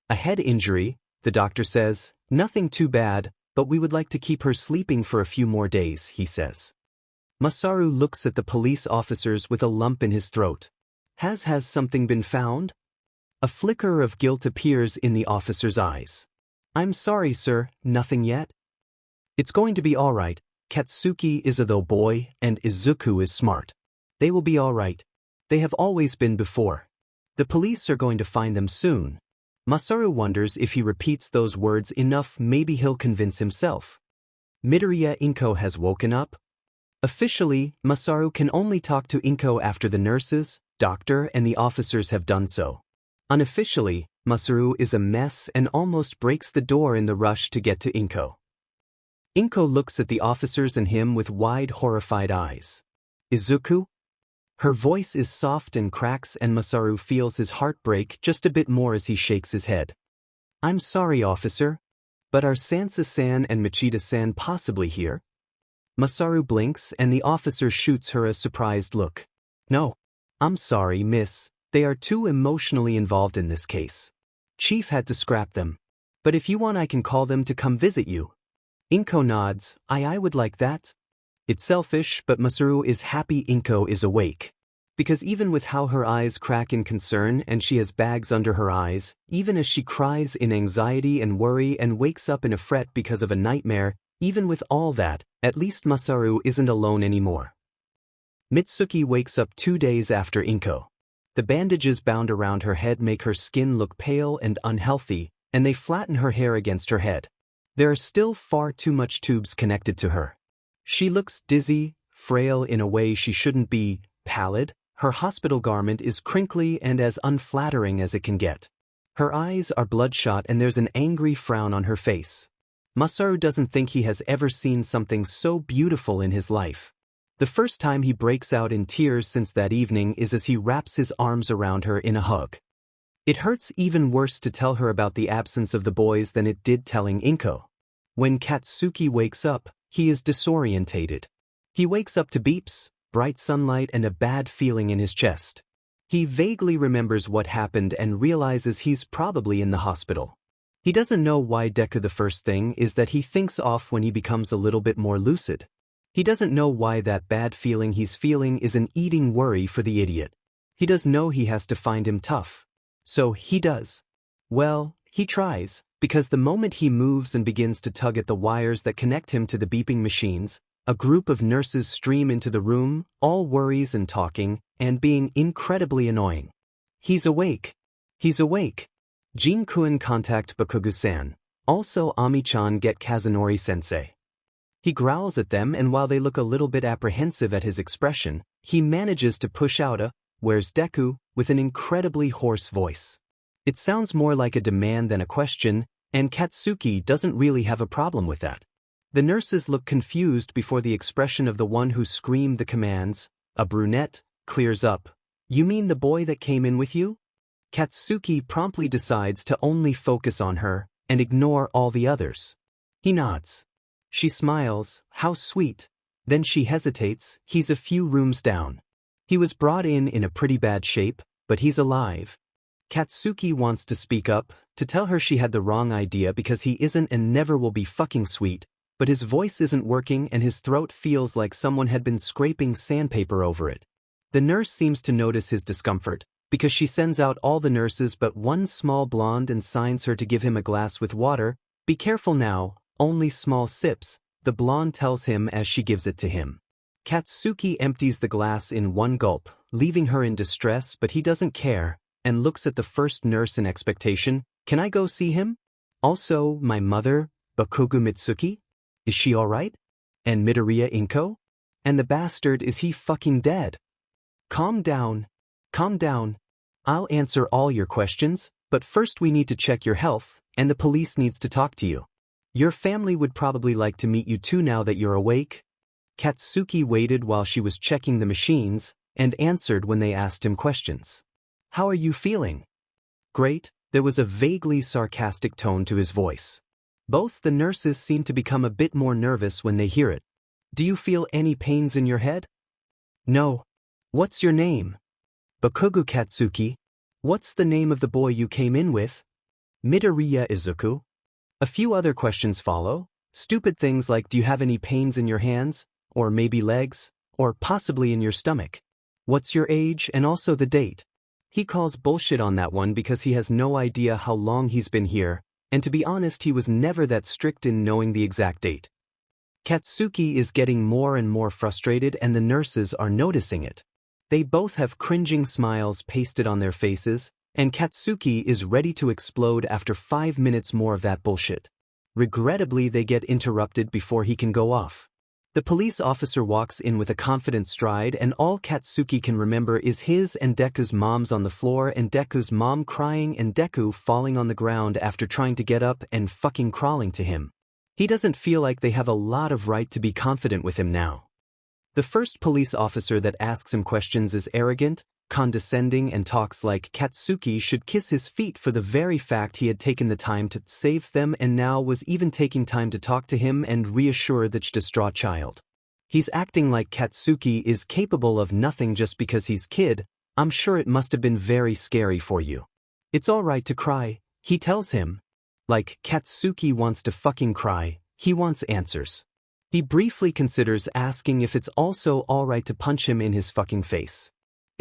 A head injury, the doctor says, nothing too bad, but we would like to keep her sleeping for a few more days, he says. Masaru looks at the police officers with a lump in his throat. Has something been found? A flicker of guilt appears in the officer's eyes. I'm sorry, sir, nothing yet. It's going to be alright. Katsuki is a though boy, and Izuku is smart. They will be alright. They have always been before. The police are going to find them soon. Masaru wonders if he repeats those words enough, maybe he'll convince himself. Midoriya Inko has woken up. Officially, Masaru can only talk to Inko after the nurses, doctor, and the officers have done so. Unofficially, Masaru is a mess and almost breaks the door in the rush to get to Inko. Inko looks at the officers and him with wide, horrified eyes. Izuku? Her voice is soft and cracks, and Masaru feels his heart break just a bit more as he shakes his head. I'm sorry, officer, but are Sansa-san and Machida-san possibly here? Masaru blinks and the officer shoots her a surprised look. No. I'm sorry, miss, they are too emotionally involved in this case. Chief had to scrap them. But if you want, I can call them to come visit you. Inko nods. I would like that. It's selfish, but Masaru is happy Inko is awake. Because even with how her eyes crack in concern and she has bags under her eyes, even as she cries in anxiety and worry and wakes up in a fret because of a nightmare, even with all that, at least Masaru isn't alone anymore. Mitsuki wakes up 2 days after Inko. The bandages bound around her head make her skin look pale and unhealthy, and they flatten her hair against her head. There are still far too much tubes connected to her. She looks dizzy, frail in a way she shouldn't be, pallid. Her hospital garment is crinkly and as unflattering as it can get. Her eyes are bloodshot and there's an angry frown on her face. Masaru doesn't think he has ever seen something so beautiful in his life. The first time he breaks out in tears since that evening is as he wraps his arms around her in a hug. It hurts even worse to tell her about the absence of the boys than it did telling Inko. When Katsuki wakes up, he is disorientated. He wakes up to beeps, bright sunlight, and a bad feeling in his chest. He vaguely remembers what happened and realizes he's probably in the hospital. He doesn't know why Deku. The first thing is that he thinks off when he becomes a little bit more lucid. He doesn't know why that bad feeling he's feeling is an eating worry for the idiot. He does know he has to find him tough. So he does. Well, he tries, because the moment he moves and begins to tug at the wires that connect him to the beeping machines, a group of nurses stream into the room, all worries and talking, and being incredibly annoying. He's awake. He's awake. Jin-kun contact Bakugo-san. Also Ami-chan get Kazunori-sensei. He growls at them, and while they look a little bit apprehensive at his expression, he manages to push out a, "Where's Deku?" with an incredibly hoarse voice. It sounds more like a demand than a question, and Katsuki doesn't really have a problem with that. The nurses look confused before the expression of the one who screamed the commands. A brunette clears up. You mean the boy that came in with you? 𝗧𝗵𝗲 promptly decides to only focus on her and ignore all the others. He nods. She smiles, how sweet. Then she hesitates, he's a few rooms down. He was brought in a pretty bad shape, but he's alive. 𝗧𝗵𝗲 wants to speak up, to tell her she had the wrong idea because he isn't and never will be fucking sweet, but his voice isn't working and his throat feels like someone had been scraping sandpaper over it. The nurse seems to notice his discomfort, because she sends out all the nurses but one small blonde and signs her to give him a glass with water. Be careful now, only small sips, the blonde tells him as she gives it to him. 𝗧𝗵𝗲 empties the glass in one gulp, leaving her in distress, but he doesn't care, and looks at the first nurse in expectation. Can I go see him? Also, my mother, 𝗵𝘃𝗲 𝗵𝐶𝗵𝗲? Is she alright? And 𝗵𝗃𝗧𝗍𝐴? And the bastard, is he fucking dead? Calm down. Calm down. I'll answer all your questions, but first we need to check your health, and the police needs to talk to you. Your family would probably like to meet you too now that you're awake. 𝗧𝗵𝗲 waited while she was checking the machines, and answered when they asked him questions. How are you feeling? Great. There was a vaguely sarcastic tone to his voice. Both the nurses seem to become a bit more nervous when they hear it. Do you feel any pains in your head? No. What's your name? 𝗵𝘃𝗲 𝗵𝐶𝗵𝗲. What's the name of the boy you came in with? 𝗵𝗃𝗧𝗍𝗔 Izuku. A few other questions follow. Stupid things like do you have any pains in your hands, or maybe legs, or possibly in your stomach? What's your age and also the date? He calls bullshit on that one because he has no idea how long he's been here, and to be honest he was never that strict in knowing the exact date. 𝗧𝗵𝗲 is getting more and more frustrated and the nurses are noticing it. They both have cringing smiles pasted on their faces, and 𝗧𝗵𝗲 is ready to explode after 5 minutes more of that bullshit. Regrettably they get interrupted before he can go off. The police officer walks in with a confident stride and all 𝗧𝗵𝗲 can remember is his and Deku's moms on the floor and Deku's mom crying and Deku falling on the ground after trying to get up and fucking crawling to him. He doesn't feel like they have a lot of right to be confident with him now. The first police officer that asks him questions is arrogant, condescending and talks like 𝗧𝗵𝗲 should kiss his feet for the very fact he had taken the time to save them and now was even taking time to talk to him and reassure the 𝗔𝗨𝗧𝗏. He's acting like 𝗧𝗵𝗲 is capable of nothing just because he's kid. I'm sure it must have been very scary for you. It's alright to cry, he tells him. Like 𝗧𝗵𝗲 wants to fucking cry, he wants answers. He briefly considers asking if it's also alright to punch him in his fucking face.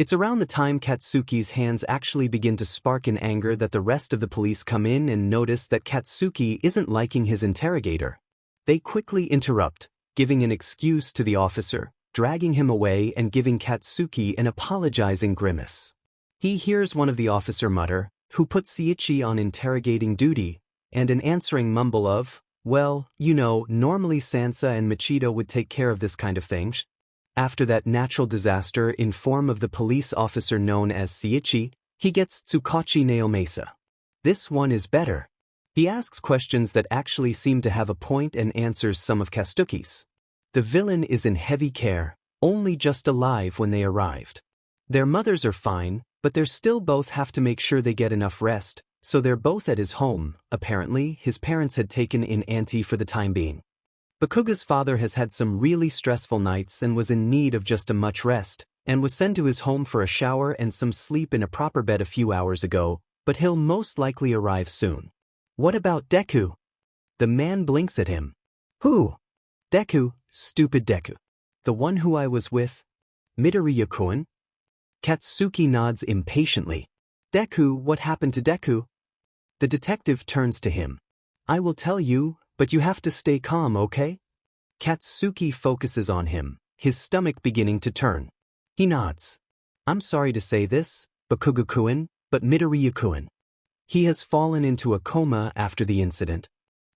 It's around the time 𝗧𝗵𝗲's hands actually begin to spark in anger that the rest of the police come in and notice that 𝗧𝗵𝗲 isn't liking his interrogator. They quickly interrupt, giving an excuse to the officer, dragging him away and giving 𝗧𝗵𝗲 an apologizing grimace. He hears one of the officer mutter, who put 𝗧𝗍𝗍 on interrogating duty, and an answering mumble of, well, you know, normally Sansa and Machida would take care of this kind of thing. After that natural disaster in form of the police officer known as 𝗧𝗍𝗍, he gets 𝗧𝗏𝗍 𝗨𝗡𝗍. This one is better. He asks questions that actually seem to have a point and answers some of 𝗬𝗏𝗄𝗏's. The villain is in heavy care, only just alive when they arrived. Their mothers are fine, but they still both have to make sure they get enough rest, so they're both at his home. Apparently, his parents had taken in auntie for the time being. 𝗵𝘃𝗲's father has had some really stressful nights and was in need of just a much rest, and was sent to his home for a shower and some sleep in a proper bed a few hours ago, but he'll most likely arrive soon. What about Deku? The man blinks at him. Who? Deku, stupid Deku. The one who I was with? 𝗵𝗃𝗧𝗏𝗏? 𝗧𝗵𝗲 nods impatiently. Deku, what happened to Deku? The detective turns to him. I will tell you, but you have to stay calm, okay? 𝗧𝗵𝗲 focuses on him, his stomach beginning to turn. He nods. I'm sorry to say this, 𝗵𝘃𝗬𝗀𝗀, but 𝗵𝗃𝗧𝗏𝗀𝗀. He has fallen into a coma after the incident.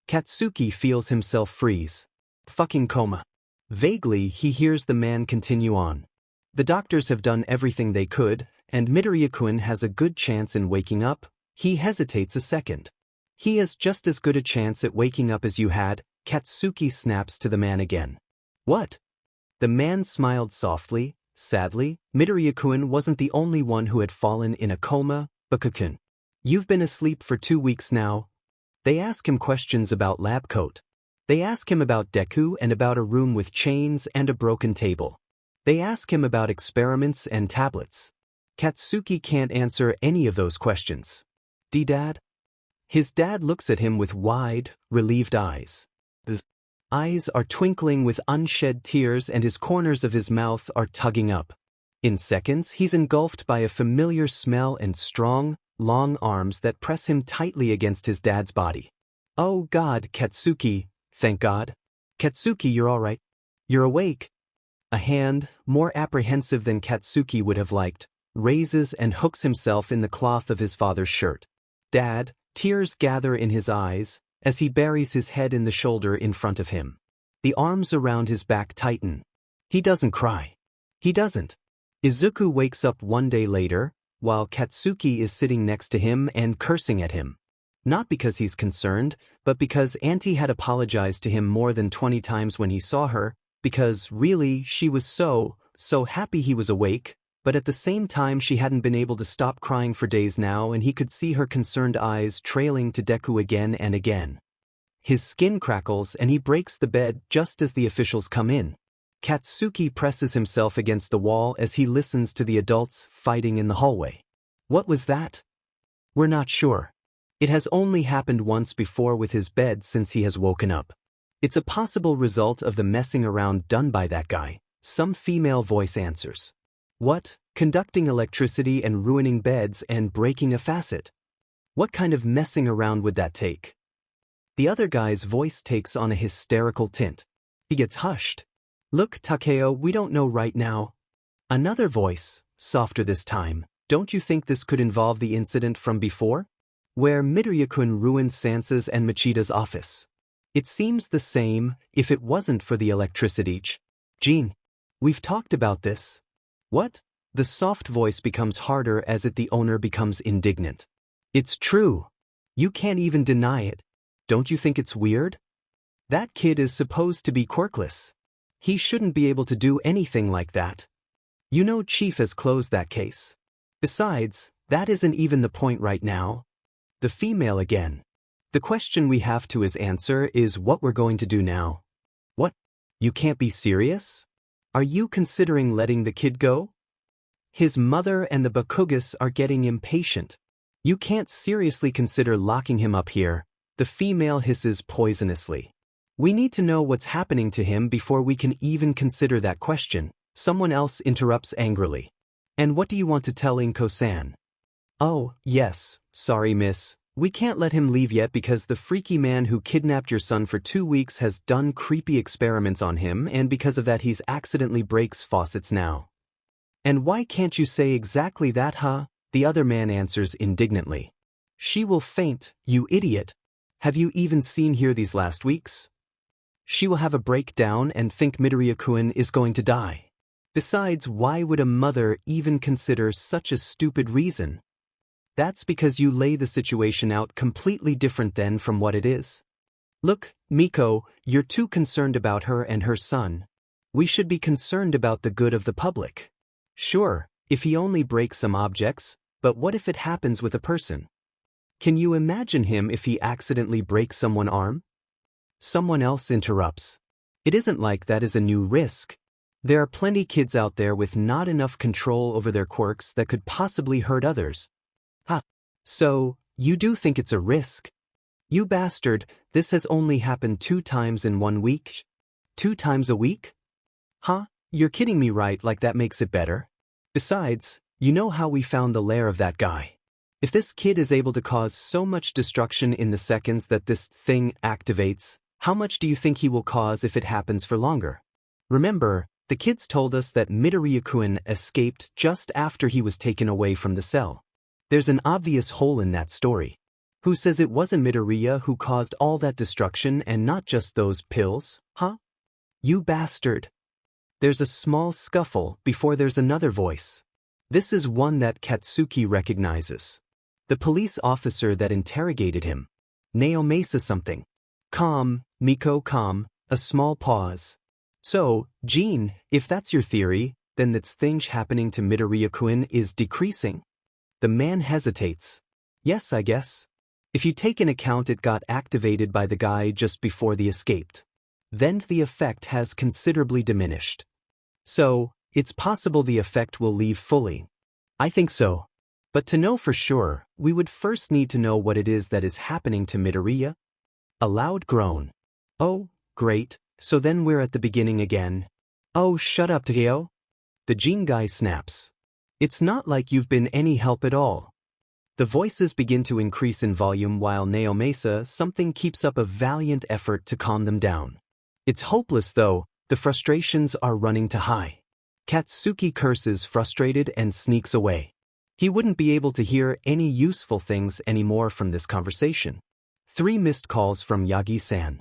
𝗧𝗵𝗲 feels himself freeze. Fucking coma. Vaguely, he hears the man continue on. The doctors have done everything they could, and 𝗵𝗃𝗧𝗏𝗀𝗀 has a good chance in waking up. He hesitates a second. He has just as good a chance at waking up as you had. Katsuki snaps to the man again. What? The man smiled softly, sadly. Midoriya-kun wasn't the only one who had fallen in a coma, Bakukun. You've been asleep for 2 weeks now. They ask him questions about lab coat. They ask him about Deku and about a room with chains and a broken table. They ask him about experiments and tablets. Katsuki can't answer any of those questions. Dad? His dad looks at him with wide, relieved eyes. The eyes are twinkling with unshed tears and his corners of his mouth are tugging up. In seconds, he's engulfed by a familiar smell and strong, long arms that press him tightly against his dad's body. Oh God, Katsuki, thank God. Katsuki, you're all right. You're awake. A hand, more apprehensive than Katsuki would have liked, raises and hooks himself in the cloth of his father's shirt. Dad, tears gather in his eyes as he buries his head in the shoulder in front of him. The arms around his back tighten. He doesn't cry. He doesn't. Izuku wakes up one day later, while Katsuki is sitting next to him and cursing at him. Not because he's concerned, but because Auntie had apologized to him more than 20 times when he saw her, because really she was so happy he was awake, but at the same time she hadn't been able to stop crying for days now and he could see her concerned eyes trailing to Deku again and again. His skin crackles and he breaks the bed just as the officials come in. Katsuki presses himself against the wall as he listens to the adults fighting in the hallway. What was that? We're not sure. It has only happened once before with his bed since he has woken up. It's a possible result of the messing around done by that guy, some female voice answers. What? Conducting electricity and ruining beds and breaking a facet? What kind of messing around would that take? The other guy's voice takes on a hysterical tint. He gets hushed. Look, Takeo, we don't know right now. Another voice, softer this time. Don't you think this could involve the incident from before? Where Midoriya-kun ruined Sansa's and Machida's office. It seems the same if it wasn't for the electricity. Jean, we've talked about this. What? The soft voice becomes harder as the owner becomes indignant. It's true. You can't even deny it. Don't you think it's weird? That kid is supposed to be quirkless. He shouldn't be able to do anything like that. You know Chief has closed that case. Besides, that isn't even the point right now. The female again. The question we have to answer is what we're going to do now. What? You can't be serious? Are you considering letting the kid go? His mother and the Bakugas are getting impatient. You can't seriously consider locking him up here, the female hisses poisonously. We need to know what's happening to him before we can even consider that question. Someone else interrupts angrily. And what do you want to tell Inko-san? Oh, yes, sorry miss. We can't let him leave yet because the freaky man who kidnapped your son for 2 weeks has done creepy experiments on him and because of that he's accidentally breaks faucets now. And why can't you say exactly that, huh? The other man answers indignantly. She will faint, you idiot. Have you even seen her these last weeks? She will have a breakdown and think Midoriya-kun is going to die. Besides, why would a mother even consider such a stupid reason? That's because you lay the situation out completely different than from what it is. Look, Miko, you're too concerned about her and her son. We should be concerned about the good of the public. Sure, if he only breaks some objects, but what if it happens with a person? Can you imagine him if he accidentally breaks someone's arm? Someone else interrupts. It isn't like that is a new risk. There are plenty kids out there with not enough control over their quirks that could possibly hurt others. Ha! So, you do think it's a risk? You bastard, this has only happened 2 times in 1 week? 2 times a week? Huh? You're kidding me, right? Like that makes it better? Besides, you know how we found the lair of that guy. If this kid is able to cause so much destruction in the seconds that this thing activates, how much do you think he will cause if it happens for longer? Remember, the kids told us that Midoriya-kun escaped just after he was taken away from the cell. There's an obvious hole in that story. Who says it wasn't Midoriya who caused all that destruction and not just those pills, huh? You bastard. There's a small scuffle before there's another voice. This is one that Katsuki recognizes. The police officer that interrogated him. Naomasa something. Calm, 𝗵𝗂𝗏, a small pause. So, Jean, if that's your theory, then that things happening to Midoriya-kun is decreasing. The man hesitates. Yes, I guess. If you take in account it got activated by the guy just before the escaped. Then the effect has considerably diminished. So, it's possible the effect will leave fully. I think so. But to know for sure, we would first need to know what it is that is happening to Midoriya. A loud groan. Oh, great, so then we're at the beginning again. Oh, shut up, 𝗕𝗏𝗁. The Jean guy snaps. It's not like you've been any help at all. The voices begin to increase in volume while Naomasa something keeps up a valiant effort to calm them down. It's hopeless though, the frustrations are running to high. Katsuki curses frustrated and sneaks away. He wouldn't be able to hear any useful things anymore from this conversation. 3 missed calls from Yagi-san.